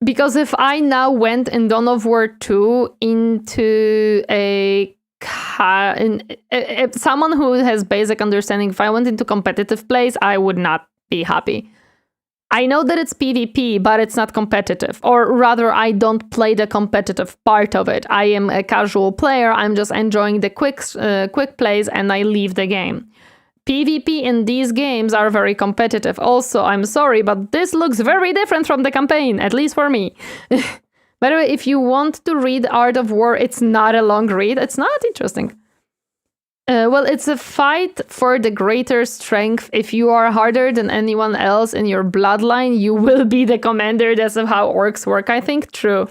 because if I now went in Dawn of War 2 into someone who has basic understanding, if I went into competitive plays, I would not be happy. I know that it's PvP, but it's not competitive. Or rather, I don't play the competitive part of it. I am a casual player. I'm just enjoying the quick plays and I leave the game. PvP in these games are very competitive. Also, I'm sorry, but this looks very different from the campaign, at least for me. By the way, if you want to read Art of War, it's not a long read. It's not interesting. Well, it's a fight for the greater strength. If you are harder than anyone else in your bloodline, you will be the commander. That's how orcs work, I think. True.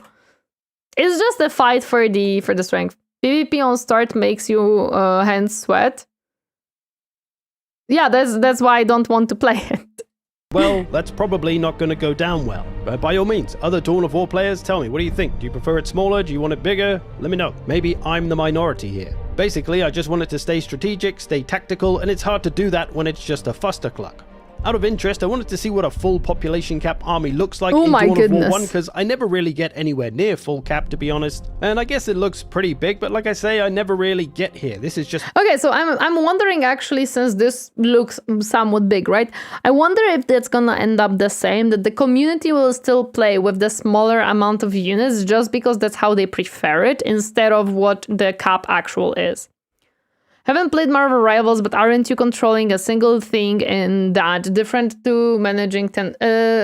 It's just a fight for the strength. PvP on start makes you hands sweat. Yeah, that's why I don't want to play it. Well, that's probably not going to go down well. But by all means, other Dawn of War players, tell me, what do you think? Do you prefer it smaller? Do you want it bigger? Let me know. Maybe I'm the minority here. Basically, I just want it to stay strategic, stay tactical, and it's hard to do that when it's just a fustercluck. Out of interest, I wanted to see what a full population cap army looks like in Dawn of War 1, because I never really get anywhere near full cap, to be honest. And I guess it looks pretty big, but like I say, I never really get here. This is just... Okay, so I'm wondering actually, since this looks somewhat big, right? I wonder if that's gonna end up the same, that the community will still play with the smaller amount of units just because that's how they prefer it, instead of what the cap actual is. Haven't played Marvel Rivals, but aren't you controlling a single thing in that? Different to managing 10...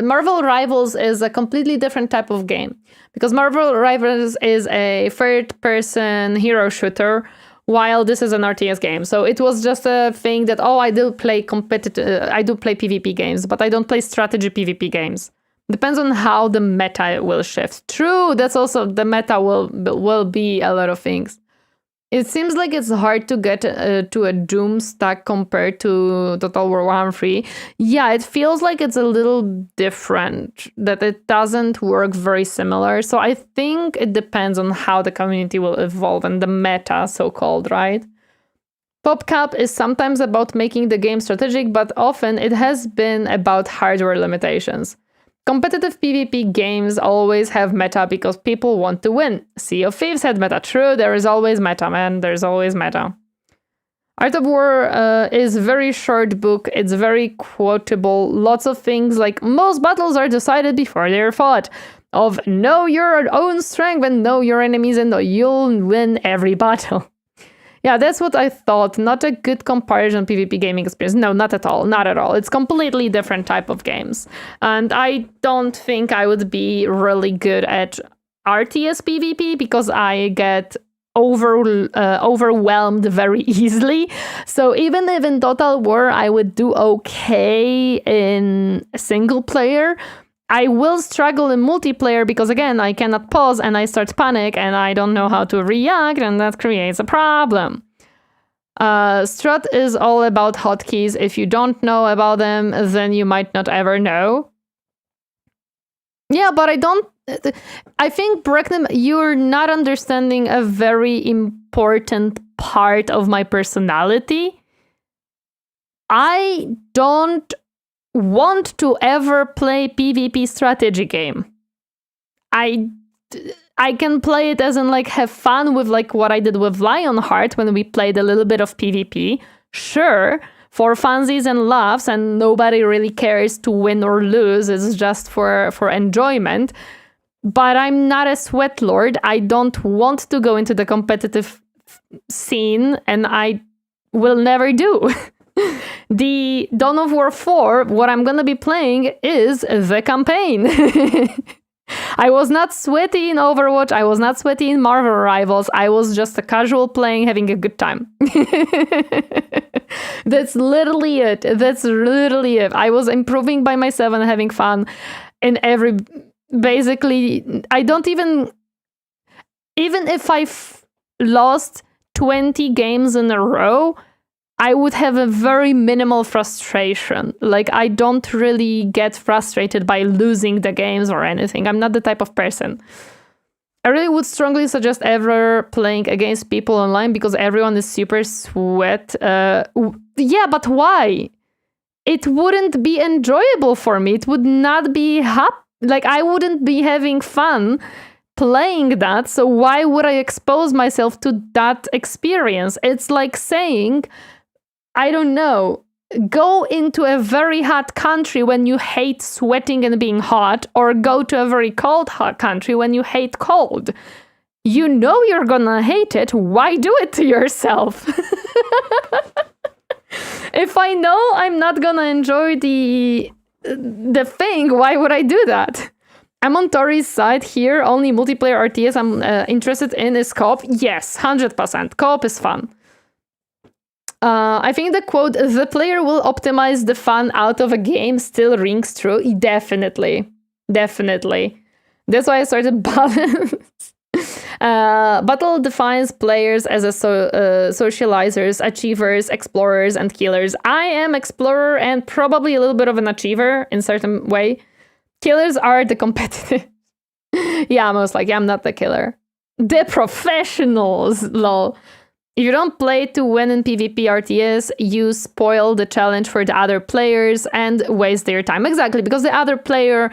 Marvel Rivals is a completely different type of game. Because Marvel Rivals is a third-person hero shooter, while this is an RTS game. So it was just a thing that, I do play PvP games, but I don't play strategy PvP games. Depends on how the meta will shift. True, that's also... The meta will be a lot of things. It seems like it's hard to get to a Doom stack compared to Total War Warhammer 3. Yeah, it feels like it's a little different, that it doesn't work very similar. So I think it depends on how the community will evolve and the meta, so-called, right? PopCap is sometimes about making the game strategic, but often it has been about hardware limitations. Competitive PvP games always have meta because people want to win. Sea of Thieves had meta. True, there is always meta, man. There's always meta. Art of War is a very short book. It's very quotable. Lots of things like most battles are decided before they're fought. Of know your own strength and know your enemies and you'll win every battle. Yeah, that's what I thought. Not a good comparison PvP gaming experience. No, not at all. Not at all. It's completely different type of games. And I don't think I would be really good at RTS PvP because I get overwhelmed very easily. So even if in Total War I would do okay in single player, I will struggle in multiplayer because, again, I cannot pause and I start panic and I don't know how to react, and that creates a problem. Strat is all about hotkeys. If you don't know about them, then you might not ever know. Yeah, but I think, Brecknam, you're not understanding a very important part of my personality. I don't want to ever play PvP strategy game. I can play it as in like have fun with like what I did with Lionheart when we played a little bit of PvP. Sure, for funsies and laughs, and nobody really cares to win or lose. It's just for enjoyment. But I'm not a sweat lord. I don't want to go into the competitive scene, and I will never do. The Dawn of War 4, what I'm gonna be playing is the campaign. I was not sweaty in Overwatch, I was not sweaty in Marvel Rivals, I was just a casual playing, having a good time. That's literally it. That's literally it. I was improving by myself and having fun in every... Basically, I don't even if I lost 20 games in a row, I would have a very minimal frustration. Like, I don't really get frustrated by losing the games or anything. I'm not the type of person. I really would strongly suggest ever playing against people online because everyone is super sweat. Yeah, but why? It wouldn't be enjoyable for me. It would not be like, I wouldn't be having fun playing that. So why would I expose myself to that experience? It's like saying, I don't know, go into a very hot country when you hate sweating and being hot, or go to a very cold hot country when you hate cold. You know you're gonna hate it. Why do it to yourself? If I know I'm not gonna enjoy the thing, why would I do that? I'm on Tori's side here. Only multiplayer RTS I'm interested in is co-op. Yes, 100%. Co-op is fun. I think the quote, "the player will optimize the fun out of a game," still rings true. Definitely. Definitely. That's why I started Balance. Battle defines players as socializers, achievers, explorers, and killers. I am explorer and probably a little bit of an achiever in certain way. Killers are the competitive. Yeah, I'm almost like, I'm not the killer. The professionals, lol. If you don't play to win in PvP RTS, you spoil the challenge for the other players and waste their time. Exactly, because the other player,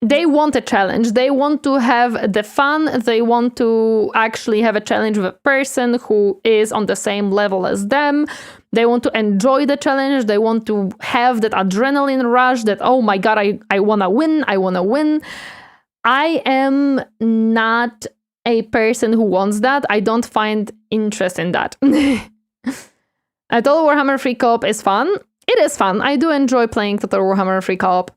they want a challenge. They want to have the fun. They want to actually have a challenge with a person who is on the same level as them. They want to enjoy the challenge. They want to have that adrenaline rush that, oh my god, I want to win. I want to win. I am not a person who wants that. I don't find interest in that. Total Warhammer free co-op is fun. It is fun. I do enjoy playing Total Warhammer free co-op.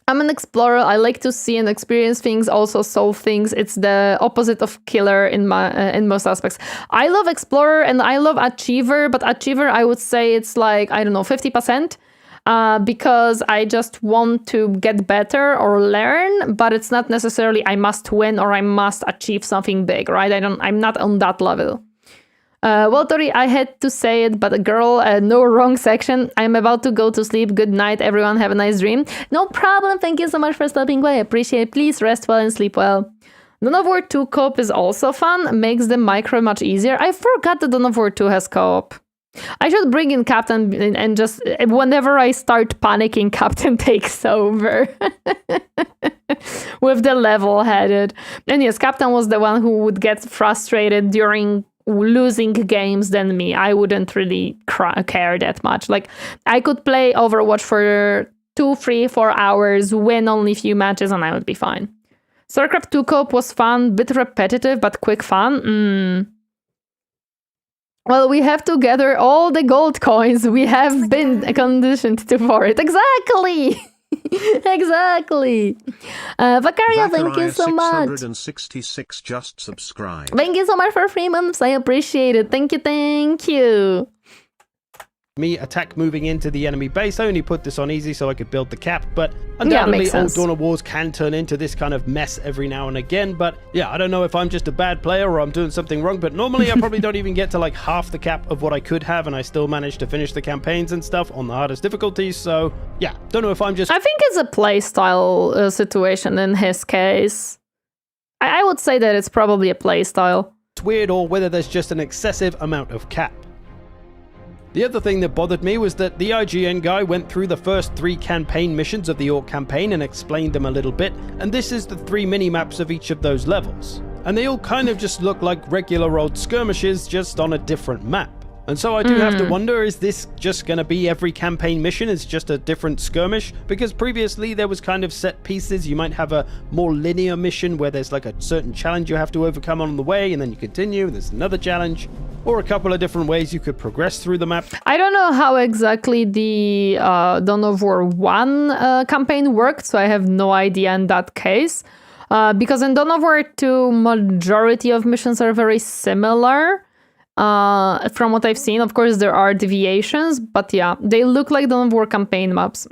I'm an explorer. I like to see and experience things, also solve things. It's the opposite of killer in most aspects. I love explorer and I love achiever, but achiever, I would say it's like, I don't know, 50%. Because I just want to get better or learn, but it's not necessarily I must win or I must achieve something big, right? I'm not on that level. Well, Tori, I had to say it, but girl, no wrong section. I'm about to go to sleep. Good night, everyone. Have a nice dream. No problem. Thank you so much for stopping by. I appreciate it. Please rest well and sleep well. Dawn of War 2 co-op is also fun. Makes the micro much easier. I forgot that Dawn of War 2 has co-op. I should bring in Captain and just whenever I start panicking, Captain takes over with the level-headed. And yes, Captain was the one who would get frustrated during losing games than me. I wouldn't really care that much. Like, I could play Overwatch for 2, 3, 4 hours, win only a few matches, and I would be fine. StarCraft 2 co-op was fun, bit repetitive, but quick fun. Well, we have to gather all the gold coins. We have been conditioned for it. Exactly! Exactly. Vakaria, thank you so much. 666 just subscribed. Thank you so much for 3 months. I appreciate it. Thank you, thank you. Me attack moving into the enemy base. I only put this on easy so I could build the cap, but undoubtedly all Dawn of Wars can turn into this kind of mess every now and again. But yeah, I don't know if I'm just a bad player or I'm doing something wrong, but normally I probably don't even get to like half the cap of what I could have, and I still manage to finish the campaigns and stuff on the hardest difficulties. So yeah, don't know if I'm just... I think it's a playstyle situation in his case. I would say that it's probably a playstyle. It's weird, or whether there's just an excessive amount of cap. The other thing that bothered me was that the IGN guy went through the first 3 campaign missions of the Orc campaign and explained them a little bit, and this is the 3 mini-maps of each of those levels. And they all kind of just look like regular old skirmishes, just on a different map. And so I do have to wonder, is this just going to be every campaign mission is just a different skirmish? Because previously there was kind of set pieces. You might have a more linear mission where there's like a certain challenge you have to overcome on the way, and then you continue, and there's another challenge. Or a couple of different ways you could progress through the map. I don't know how exactly the Dawn of War 1 campaign worked, so I have no idea in that case. Because in Dawn of War 2, majority of missions are very similar. From what I've seen. Of course, there are deviations, but yeah, they look like Dawn of War campaign maps.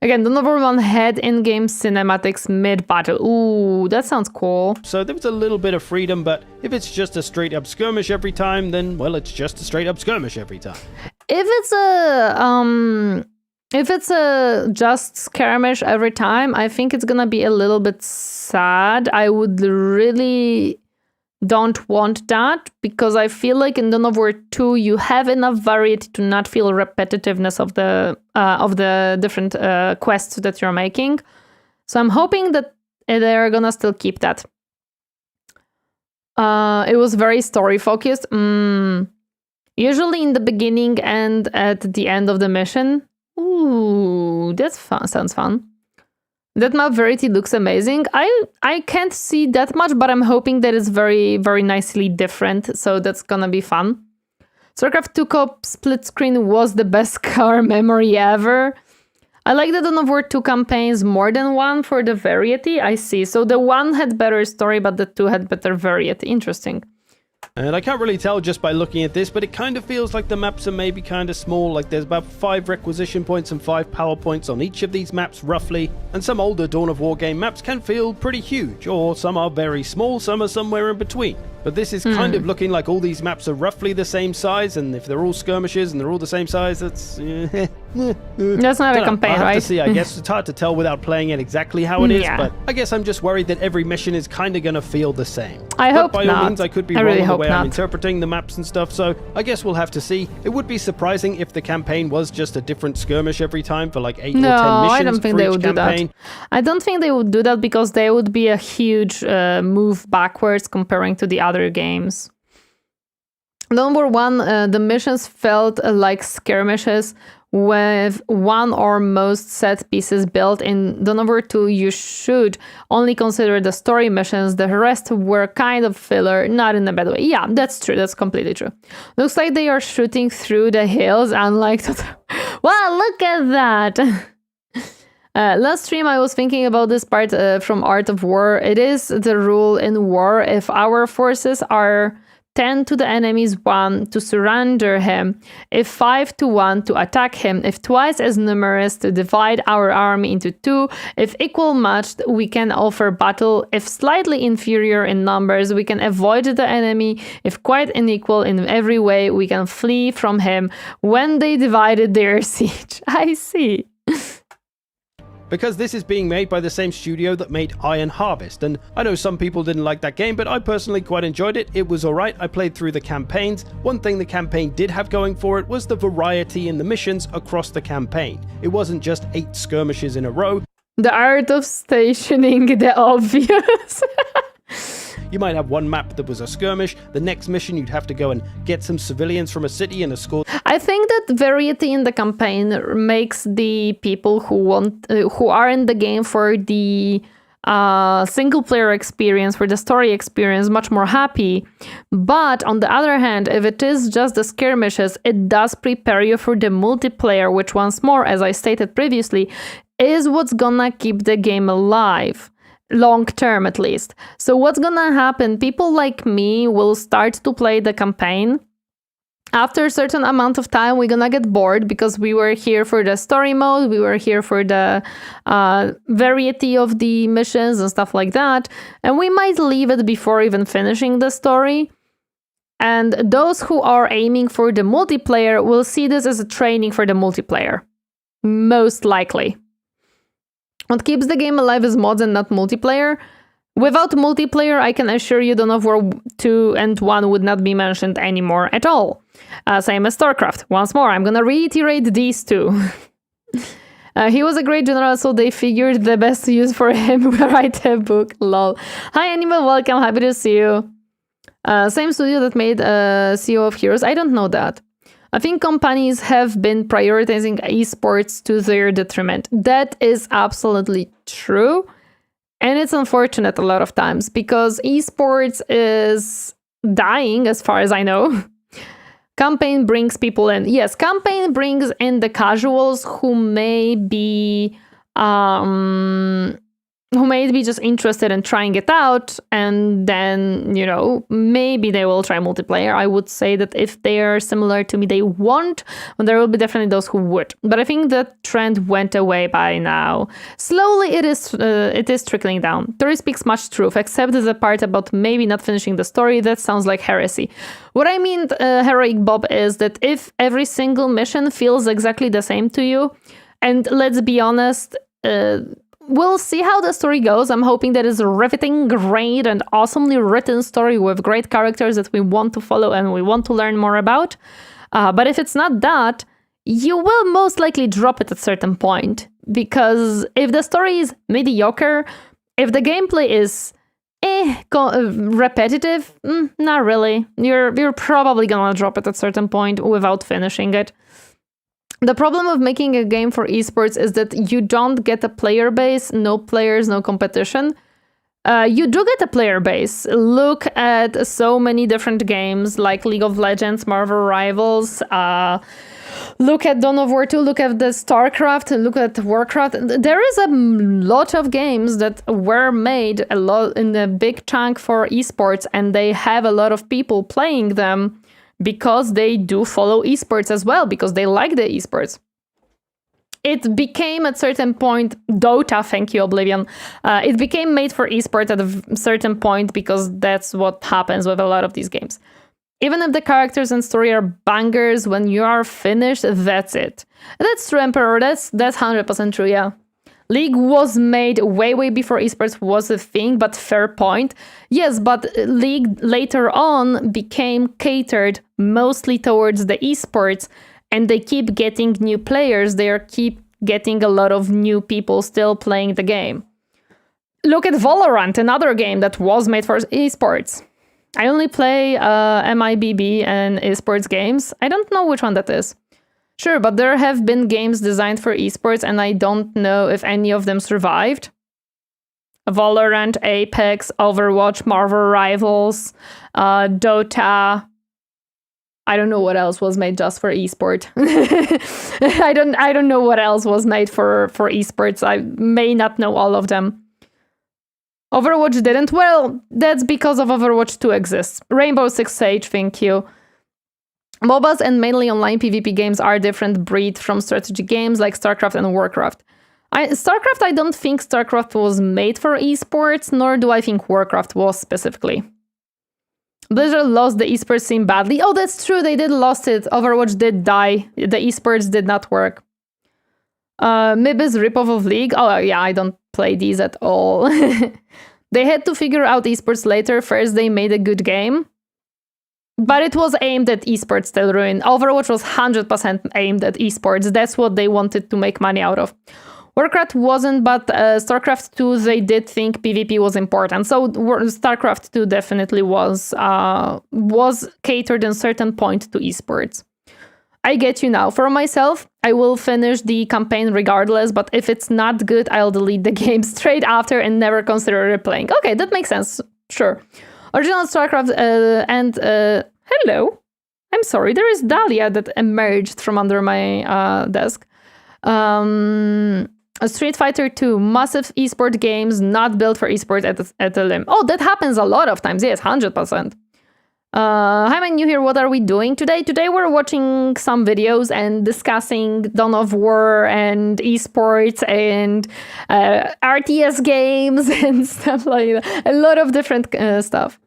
Again, Dawn of War 1 had in-game cinematics mid-battle. Ooh, that sounds cool. So there was a little bit of freedom, but if it's just a straight-up skirmish every time, then, well, it's just a straight-up skirmish every time. If it's a just skirmish every time, I think it's gonna be a little bit sad. I would really don't want that, because I feel like in Dawn of War 2 you have enough variety to not feel repetitiveness of the different quests that you're making. So I'm hoping that they're gonna still keep that. It was very story focused. Usually in the beginning and at the end of the mission. Ooh, that's fun. Sounds fun. That map variety looks amazing. I can't see that much, but I'm hoping that it's very, very nicely different. So that's gonna be fun. StarCraft 2 Co-op split screen was the best car memory ever. I like the Dawn of War 2 campaigns more than 1 for the variety. I see. So the 1 had better story, but the 2 had better variety. Interesting. And I can't really tell just by looking at this, but it kind of feels like the maps are maybe kind of small, like there's about 5 requisition points and 5 power points on each of these maps roughly, and some older Dawn of War game maps can feel pretty huge, or some are very small, some are somewhere in between. But this is kind of looking like all these maps are roughly the same size, and if they're all skirmishes and they're all the same size, that's... That's not a campaign, I'll have right? to see. I guess it's hard to tell without playing it exactly how it is, Yeah. but I guess I'm just worried that every mission is kind of going to feel the same. I But hope by not. all means, I could be I wrong really on the hope way not. I'm interpreting the maps and stuff, so I guess we'll have to see. It would be surprising if the campaign was just a different skirmish every time for like 8 No, or 10 missions I don't think for they each would do campaign. that. I don't think they would do that because they would be a huge move backwards comparing to the other games. Number 1, the missions felt like skirmishes with one or most set pieces built. In Dawn of War 2, you should only consider the story missions. The rest were kind of filler, not in a bad way. Yeah, that's true. That's completely true. Looks like they are shooting through the hills, unlike... Wow, look at that! Last stream, I was thinking about this part from Art of War. It is the rule in war. If our forces are 10 to the enemy's 1 to surrender him, if 5 to 1 to attack him, if twice as numerous to divide our army into 2, if equal matched, we can offer battle, if slightly inferior in numbers, we can avoid the enemy, if quite unequal in every way, we can flee from him when they divided their siege. I see. Because this is being made by the same studio that made Iron Harvest, and I know some people didn't like that game, but I personally quite enjoyed it. It was alright. I played through the campaigns. One thing the campaign did have going for it was the variety in the missions across the campaign. It wasn't just 8 skirmishes in a row. The art of stationing the obvious. You might have one map that was a skirmish, the next mission you'd have to go and get some civilians from a city and escort. I think that variety in the campaign makes the people who are in the game for the single player experience, for the story experience, much more happy. But on the other hand, if it is just the skirmishes, it does prepare you for the multiplayer, which once more, as I stated previously, is what's gonna keep the game alive. Long term, at least. So what's gonna happen? People like me will start to play the campaign. After a certain amount of time, we're gonna get bored because we were here for the story mode, we were here for the variety of the missions and stuff like that, and we might leave it before even finishing the story. And those who are aiming for the multiplayer will see this as a training for the multiplayer. Most likely. What keeps the game alive is mods and not multiplayer. Without multiplayer, I can assure you Dawn of War 2 and 1 would not be mentioned anymore at all. Same as StarCraft. Once more, I'm gonna reiterate these two. He was a great general, so they figured the best use for him will write a book. Lol. Hi Animal, welcome, happy to see you. Same studio that made CEO of Heroes. I don't know that. I think companies have been prioritizing esports to their detriment. That is absolutely true. And it's unfortunate a lot of times because esports is dying as far as I know. Campaign brings people in. Yes, campaign brings in the casuals who may be who may be just interested in trying it out, and then, you know, maybe they will try multiplayer. I would say that if they are similar to me, they won't, but there will be definitely those who would. But I think that trend went away by now. Slowly it is trickling down. Tori speaks much truth, except the part about maybe not finishing the story. That sounds like heresy. What I mean, Heroic Bob, is that if every single mission feels exactly the same to you, and let's be honest, we'll see how the story goes. I'm hoping that it's a riveting, great, and awesomely written story with great characters that we want to follow and we want to learn more about. But if it's not that, you will most likely drop it at a certain point. Because if the story is mediocre, if the gameplay is repetitive, not really. You're probably gonna drop it at a certain point without finishing it. The problem of making a game for esports is that you don't get a player base, no players, no competition. You do get a player base. Look at so many different games like League of Legends, Marvel Rivals, look at Dawn of War 2, look at the StarCraft, look at Warcraft. There is a lot of games that were made a lot in a big chunk for esports, and they have a lot of people playing them because they do follow esports as well, because they like the esports. It became at a certain point, Dota, thank you, Oblivion, it became made for esports at a certain point because that's what happens with a lot of these games. Even if the characters and story are bangers, when you are finished, that's it. That's true, Emperor, that's 100% true, yeah. League was made way before esports was a thing, but fair point. Yes, but League later on became catered mostly towards the esports, and they keep getting new players. They keep getting a lot of new people still playing the game. Look at Valorant, another game that was made for esports. I only play MIBB and esports games. I don't know which one that is. Sure, but there have been games designed for esports, and I don't know if any of them survived. Valorant, Apex, Overwatch, Marvel Rivals, Dota. I don't know what else was made just for esport. I don't know what else was made for esports. I may not know all of them. Overwatch didn't? Well, that's because of Overwatch 2 exists. Rainbow Six Siege, thank you. MOBAs and mainly online PvP games are a different breed from strategy games like StarCraft and Warcraft. StarCraft, I don't think StarCraft was made for esports, nor do I think Warcraft was specifically. Blizzard lost the esports scene badly. Oh, that's true, they did lost it. Overwatch did die. The esports did not work. MIB's ripoff of League. Oh yeah, I don't play these at all. They had to figure out esports later. First, they made a good game. But it was aimed at esports, Tell Ruin. Overwatch was 100% aimed at esports. That's what they wanted to make money out of. Warcraft wasn't, but StarCraft 2, they did think PvP was important. So StarCraft 2 definitely was catered at a certain point to esports. I get you now. For myself, I will finish the campaign regardless, but if it's not good, I'll delete the game straight after and never consider replaying. Okay, that makes sense. Sure. Original StarCraft hello. I'm sorry, there is Dahlia that emerged from under my desk. Street Fighter 2, massive esport games not built for esports at a limb. Oh, that happens a lot of times. Yes, 100%. Hi, my new here. What are we doing today? Today we're watching some videos and discussing Dawn of War and esports and RTS games and stuff like that. A lot of different stuff.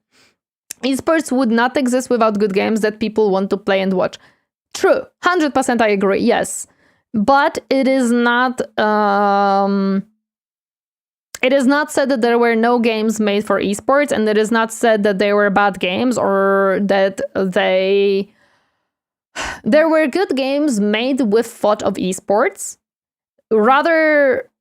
Esports would not exist without good games that people want to play and watch. True, 100% I agree, yes. But it is not said that there were no games made for esports, and it is not said that they were bad games or that there were good games made with thought of esports. Rather,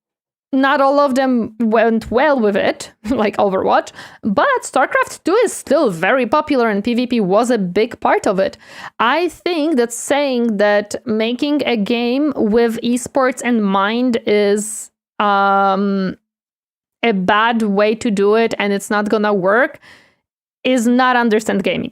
not all of them went well with it, like Overwatch, but StarCraft 2 is still very popular and PvP was a big part of it. I think that saying that making a game with esports in mind is a bad way to do it and it's not gonna work is not understand gaming.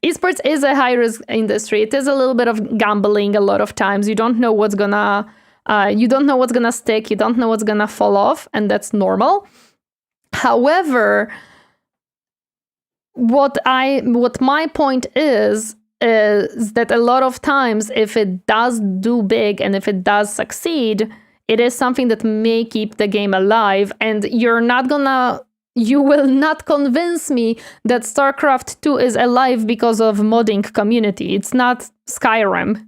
Esports is a high-risk industry. It is a little bit of gambling a lot of times. You don't know what's gonna You don't know what's gonna stick, you don't know what's gonna fall off, and that's normal. However, what my point is that a lot of times, if it does do big and if it does succeed, it is something that may keep the game alive, and you will not convince me that StarCraft 2 is alive because of modding community. It's not Skyrim.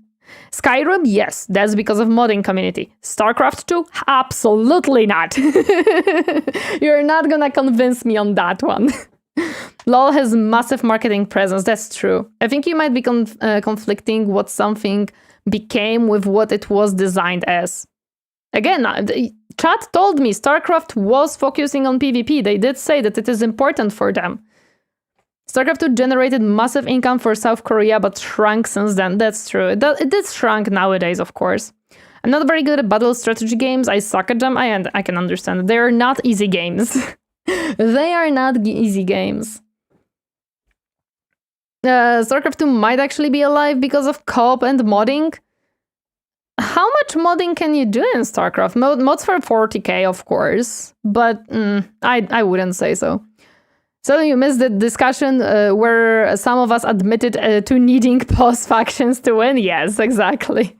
Skyrim, yes, that's because of modding community. StarCraft 2, absolutely not. You're not gonna convince me on that one. LoL has massive marketing presence, that's true. I think you might be conflicting what something became with what it was designed as. Again, chat told me StarCraft was focusing on PvP. They did say that it is important for them. StarCraft 2 generated massive income for South Korea, but shrunk since then. That's true. It did shrunk nowadays, of course. I'm not very good at battle strategy games. I suck at them. I can understand. They're not easy games. They are not easy games. StarCraft 2 might actually be alive because of co-op and modding. How much modding can you do in StarCraft? Mods for 40K, of course, but I wouldn't say so. So you missed the discussion where some of us admitted to needing pause factions to win. Yes, exactly.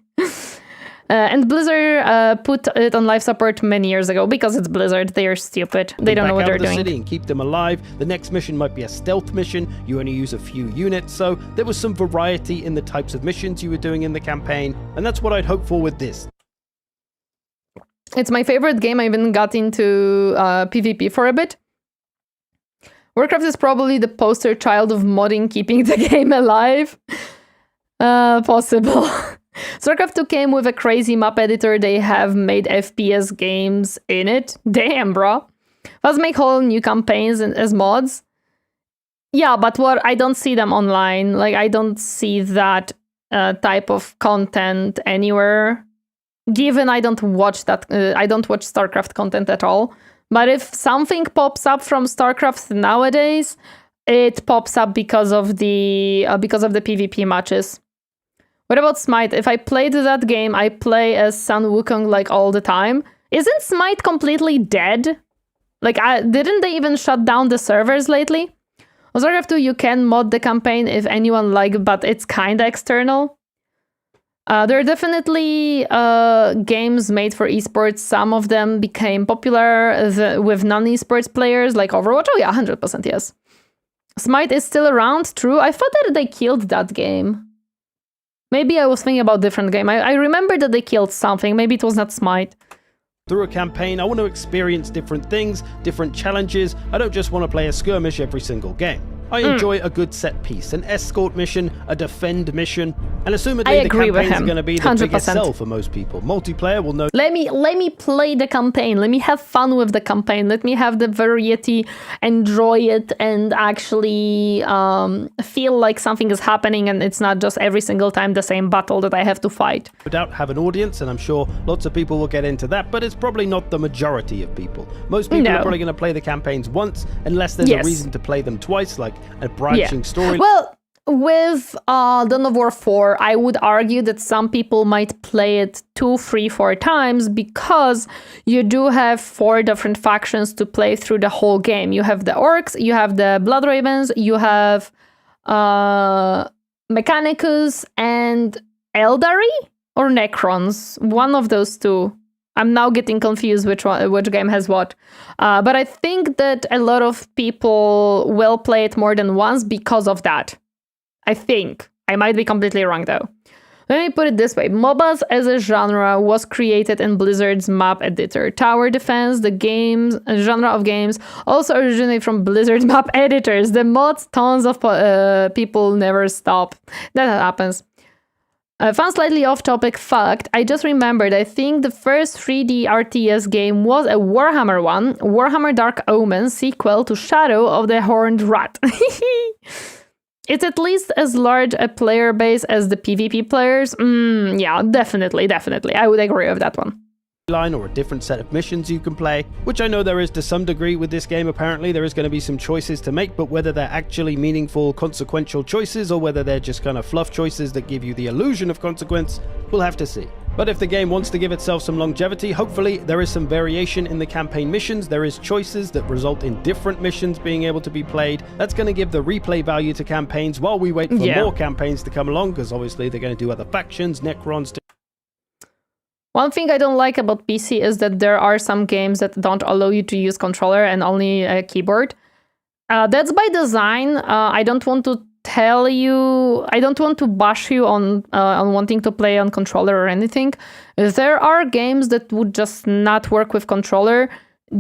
And Blizzard put it on live support many years ago because it's Blizzard. They are stupid. They don't know what they're doing. City and keep them alive. The next mission might be a stealth mission. You only use a few units, so there was some variety in the types of missions you were doing in the campaign, and that's what I'd hope for with this. It's my favorite game. I even got into PvP for a bit. Warcraft is probably the poster child of modding keeping the game alive. Possible. StarCraft 2 came with a crazy map editor. They have made FPS games in it. Damn, bro. Let's make whole new campaigns as mods. Yeah, but I don't see them online. Like, I don't see that type of content anywhere. Given I don't watch I don't watch StarCraft content at all. But if something pops up from StarCraft nowadays, it pops up because of the PvP matches. What about Smite? If I played that game, I play as Sun Wukong like all the time. Isn't Smite completely dead? Like, didn't they even shut down the servers lately? On StarCraft 2, you can mod the campaign if anyone like, but it's kinda external. There are definitely games made for esports. Some of them became popular with non-esports players, like Overwatch. Oh yeah, 100% yes. Smite is still around, true. I thought that they killed that game. Maybe I was thinking about a different game. I remember that they killed something. Maybe it was not Smite. Through a campaign, I want to experience different things, different challenges. I don't just want to play a skirmish every single game. I enjoy a good set piece, an escort mission, a defend mission, and assumedly the campaigns are going to be the 100%. Biggest sell for most people. Multiplayer will know. Let me play the campaign. Let me have fun with the campaign. Let me have the variety, enjoy it, and actually feel like something is happening and it's not just every single time the same battle that I have to fight. No doubt have an audience, and I'm sure lots of people will get into that, but it's probably not the majority of people. Most people are probably going to play the campaigns once, unless there's a reason to play them twice, like a branching story. Well, with Dawn of War 4, I would argue that some people might play it 2, 3, 4 times because you do have 4 different factions to play through the whole game. You have the Orcs, you have the Blood Ravens, you have Mechanicus and Eldari or Necrons. One of those two. I'm now getting confused which game has what. But I think that a lot of people will play it more than once because of that. I think. I might be completely wrong though. Let me put it this way. MOBAs as a genre was created in Blizzard's map editor. Tower defense, the genre of games, also originate from Blizzard's map editors. The mods, tons of people never stop. That happens. Fun slightly off-topic fact, I just remembered, I think the first 3D RTS game was a Warhammer one, Warhammer Dark Omen, sequel to Shadow of the Horned Rat. It's at least as large a player base as the PvP players. Yeah, definitely. I would agree with that one. Line or a different set of missions you can play, which I know there is to some degree with this game. Apparently there is going to be some choices to make, but whether they're actually meaningful, consequential choices or whether they're just kind of fluff choices that give you the illusion of consequence, we'll have to see. But if the game wants to give itself some longevity, hopefully there is some variation in the campaign missions, there is choices that result in different missions being able to be played. That's going to give the replay value to campaigns while we wait for more campaigns to come along, because obviously they're going to do other factions, Necrons. One thing I don't like about PC is that there are some games that don't allow you to use controller and only a keyboard. That's by design. I don't want to tell you, I don't want to bash you on wanting to play on controller or anything. There are games that would just not work with controller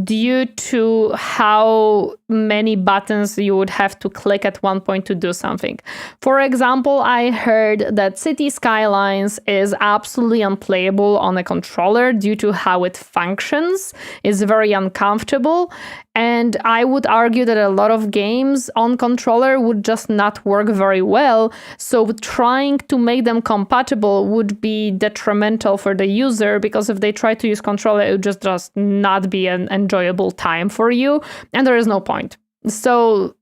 due to how many buttons you would have to click at one point to do something. For example, I heard that City Skylines is absolutely unplayable on a controller due to how it functions. It's very uncomfortable. And I would argue that a lot of games on controller would just not work very well. So trying to make them compatible would be detrimental for the user, because if they try to use controller, it would just not be an enjoyable time for you. And there is no point. So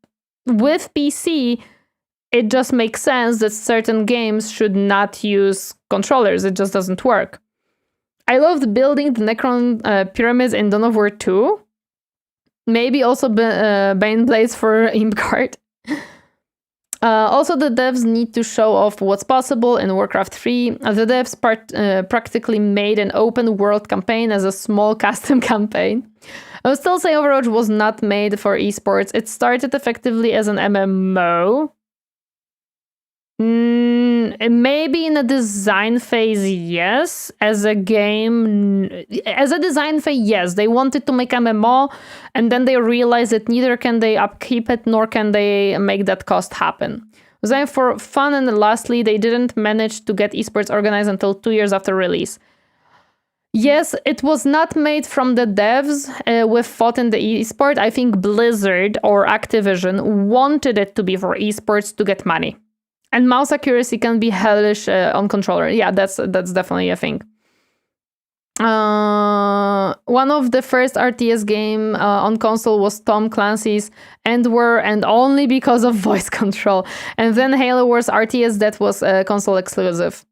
with PC, it just makes sense that certain games should not use controllers. It just doesn't work. I loved building the Necron pyramids in Dawn of War 2. Maybe also Bane Blades for Imcard. Also, the devs need to show off what's possible in Warcraft 3. The devs practically made an open world campaign as a small custom campaign. I would still say Overwatch was not made for esports. It started effectively as an MMO. Maybe in a design phase, yes. As a design phase, yes. They wanted to make MMO, and then they realized that neither can they upkeep it, nor can they make that cost happen. Design for fun, and lastly, they didn't manage to get esports organized until 2 years after release. Yes, it was not made from the devs with thought in the esport. I think Blizzard or Activision wanted it to be for esports to get money. And mouse accuracy can be hellish on controller. Yeah, that's definitely a thing. One of the first RTS game on console was Tom Clancy's End War, and only because of voice control. And then Halo Wars RTS, that was console exclusive.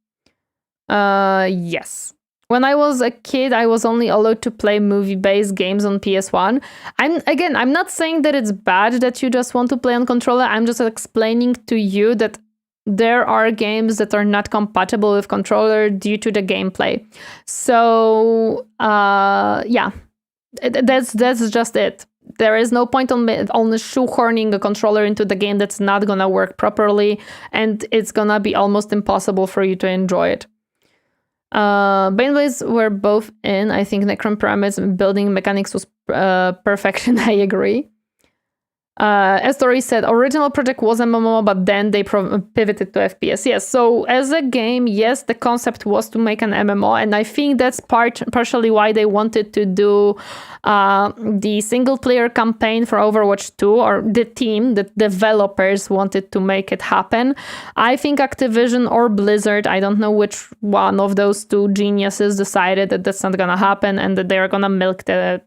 Yes. When I was a kid, I was only allowed to play movie-based games on PS1. I'm not saying that it's bad that you just want to play on controller. I'm just explaining to you that there are games that are not compatible with controller due to the gameplay. So, yeah, that's just it. There is no point on shoehorning a controller into the game that's not gonna work properly, and it's gonna be almost impossible for you to enjoy it. Baneblades were both in. I think Necron Pyramids building mechanics was perfection. I agree. As Tori said, original project was MMO, but then they pivoted to FPS. Yes, so as a game, yes, the concept was to make an MMO, and I think that's partially why they wanted to do the single-player campaign for Overwatch 2, or the team, the developers wanted to make it happen. I think Activision or Blizzard, I don't know which one of those two geniuses, decided that that's not gonna happen and that they're gonna milk the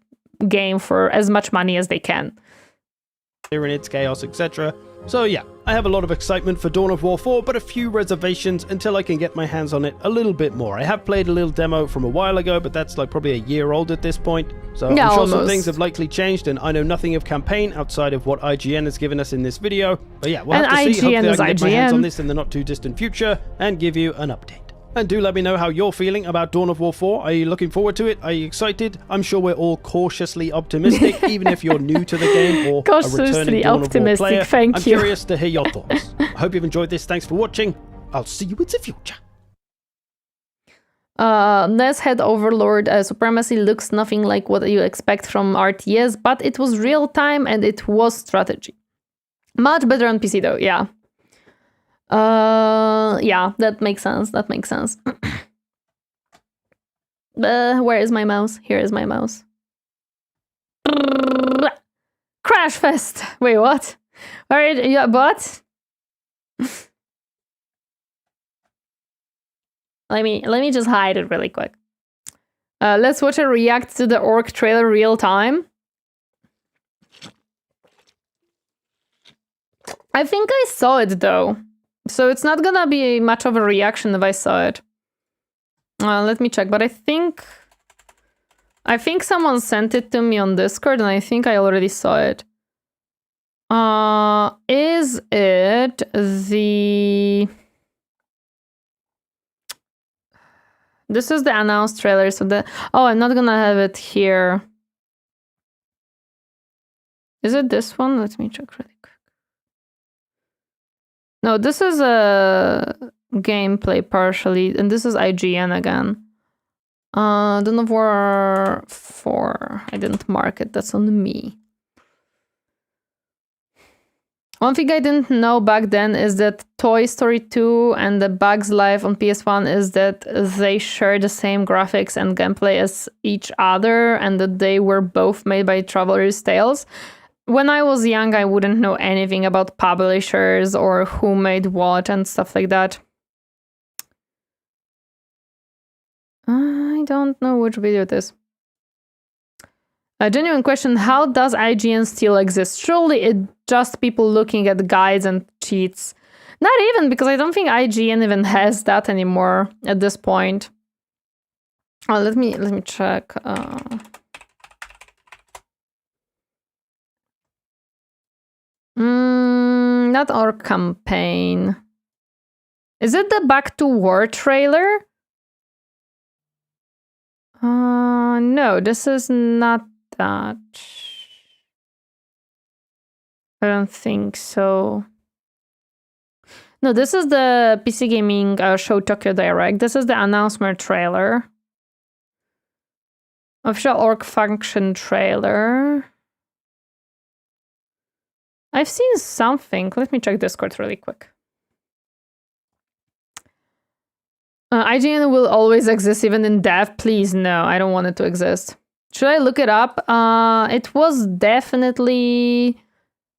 game for as much money as they can. Tyranids, chaos, etc. So yeah, I have a lot of excitement for Dawn of War 4, but a few reservations until I can get my hands on it a little bit more. I have played a little demo from a while ago, but that's like probably a year old at this point. So yeah, I'm sure almost. some things have likely changed, and I know nothing of campaign outside of what IGN has given us in this video. But yeah, we'll have to see. Hopefully I can get my hands on this in the not too distant future and give you an update. And do let me know how you're feeling about Dawn of War 4. Are you looking forward to it? Are you excited? I'm sure we're all cautiously optimistic, even if you're new to the game or a returning Dawn of War player. I'm curious to hear your thoughts. I hope you've enjoyed this. Thanks for watching. I'll see you in the future. NES Head Overlord Supremacy looks nothing like what you expect from RTS, but it was real time and it was strategy. Much better on PC though, yeah. Yeah, that makes sense. That makes sense. Where is my mouse? Here is my mouse. Crash Fest. Wait, what? Where is yeah, what? Let me just hide it really quick. Let's watch a react to the Orc trailer real time. I think I saw it though. So it's not gonna be much of a reaction if I saw it. Let me check, but I think someone sent it to me on Discord, and I think I already saw it. Is it the... This is the announced trailer, so the... Oh, I'm not gonna have it here. Is it this one? Let me check really quick. No, this is a gameplay partially, and this is IGN again. Dawn of War 4. I didn't mark it, that's on me. One thing I didn't know back then is that Toy Story 2 and the Bugs Life on PS1 is that they share the same graphics and gameplay as each other, and that they were both made by Traveler's Tales. When I was young, I wouldn't know anything about publishers or who made what and stuff like that. I don't know which video it is. A genuine question, how does IGN still exist? Surely it's just people looking at guides and cheats. Not even, because I don't think IGN even has that anymore at this point. Oh, let me check. Not our campaign. Is it the Back to War trailer? No, this is not that. I don't think so. No, this is the PC Gaming Show Tokyo Direct. This is the announcement trailer. Official org function trailer. I've seen something. Let me check Discord really quick. IGN will always exist even in dev. Please, no, I don't want it to exist. Should I look it up? It was definitely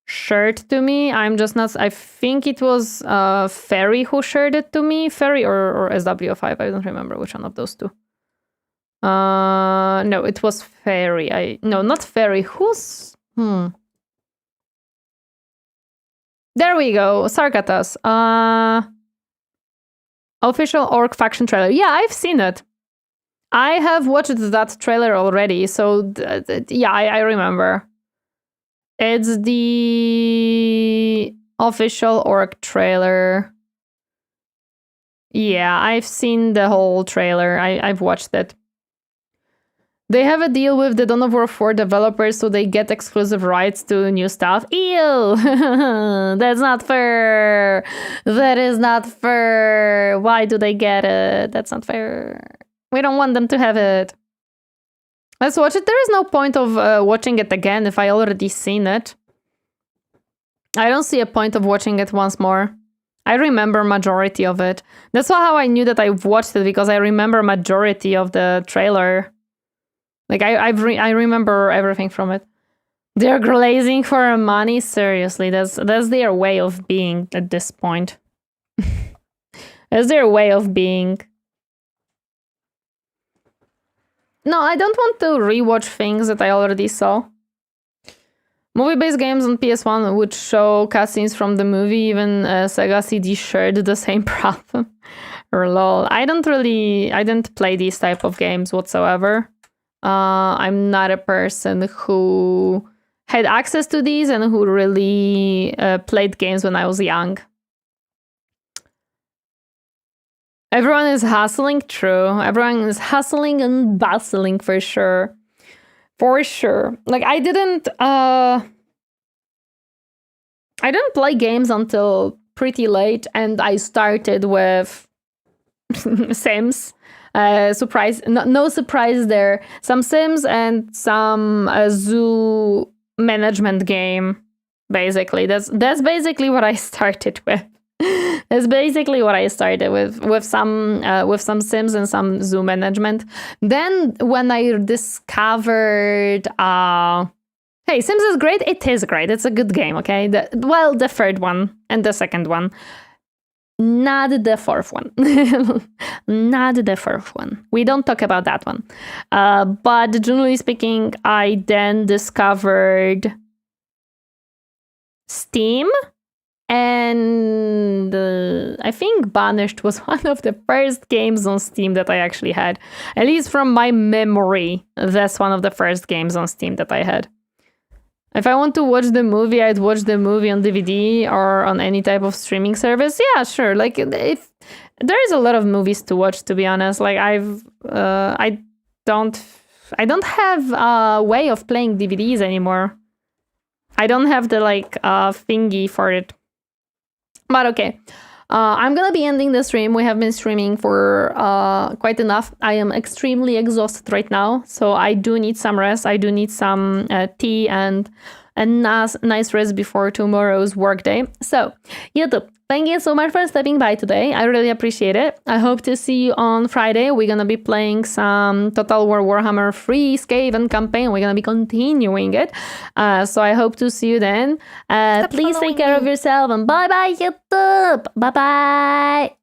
shared to me. I'm just not... I think it was Ferry who shared it to me. Ferry or SW5. I don't remember which one of those two. No, it was Ferry. No, not Ferry. Who's... There we go. Sarkatas. Official org faction trailer. Yeah, I've seen it. I have watched that trailer already, so yeah, I remember. It's the official org trailer. Yeah, I've seen the whole trailer. I've watched it. They have a deal with the Dawn of War 4 developers, so they get exclusive rights to new stuff. Ew! That's not fair! That is not fair! Why do they get it? That's not fair. We don't want them to have it. Let's watch it. There is no point of watching it again if I already seen it. I don't see a point of watching it once more. I remember majority of it. That's how I knew that I've watched it, because I remember majority of the trailer. Like, I remember everything from it. They're glazing for money? Seriously, that's their way of being at this point. That's their way of being. No, I don't want to rewatch things that I already saw. Movie-based games on PS1 would show cutscenes from the movie, even Sega CD shared the same problem. Or lol. I didn't play these type of games whatsoever. I'm not a person who had access to these and who really played games when I was young. Everyone is hustling, true. Everyone is hustling and bustling for sure. For sure. Like, I didn't play games until pretty late, and I started with Sims. Surprise, no surprise there. Some Sims and some zoo management game. Basically, that's basically what I started with. That's basically what I started with some Sims and some zoo management. Then when I discovered, hey, Sims is great. It is great. It's a good game. Okay, the third one and the second one. Not the fourth one. Not the fourth one. We don't talk about that one. But generally speaking, I then discovered Steam. And I think Banished was one of the first games on Steam that I actually had. At least from my memory, that's one of the first games on Steam that I had. If I want to watch the movie, I'd watch the movie on DVD or on any type of streaming service. Yeah, sure. Like, if there is a lot of movies to watch, to be honest. Like, I don't have a way of playing DVDs anymore. I don't have the thingy for it. But okay, I'm gonna be ending the stream. We have been streaming for quite enough. I am extremely exhausted right now, so I do need some rest. I do need some tea and a nice rest before tomorrow's workday. So, YouTube, thank you so much for stopping by today. I really appreciate it. I hope to see you on Friday. We're gonna be playing some Total War Warhammer 3 Skaven campaign. We're gonna be continuing it. So I hope to see you then. Please take care of yourself and bye-bye, YouTube. Bye-bye.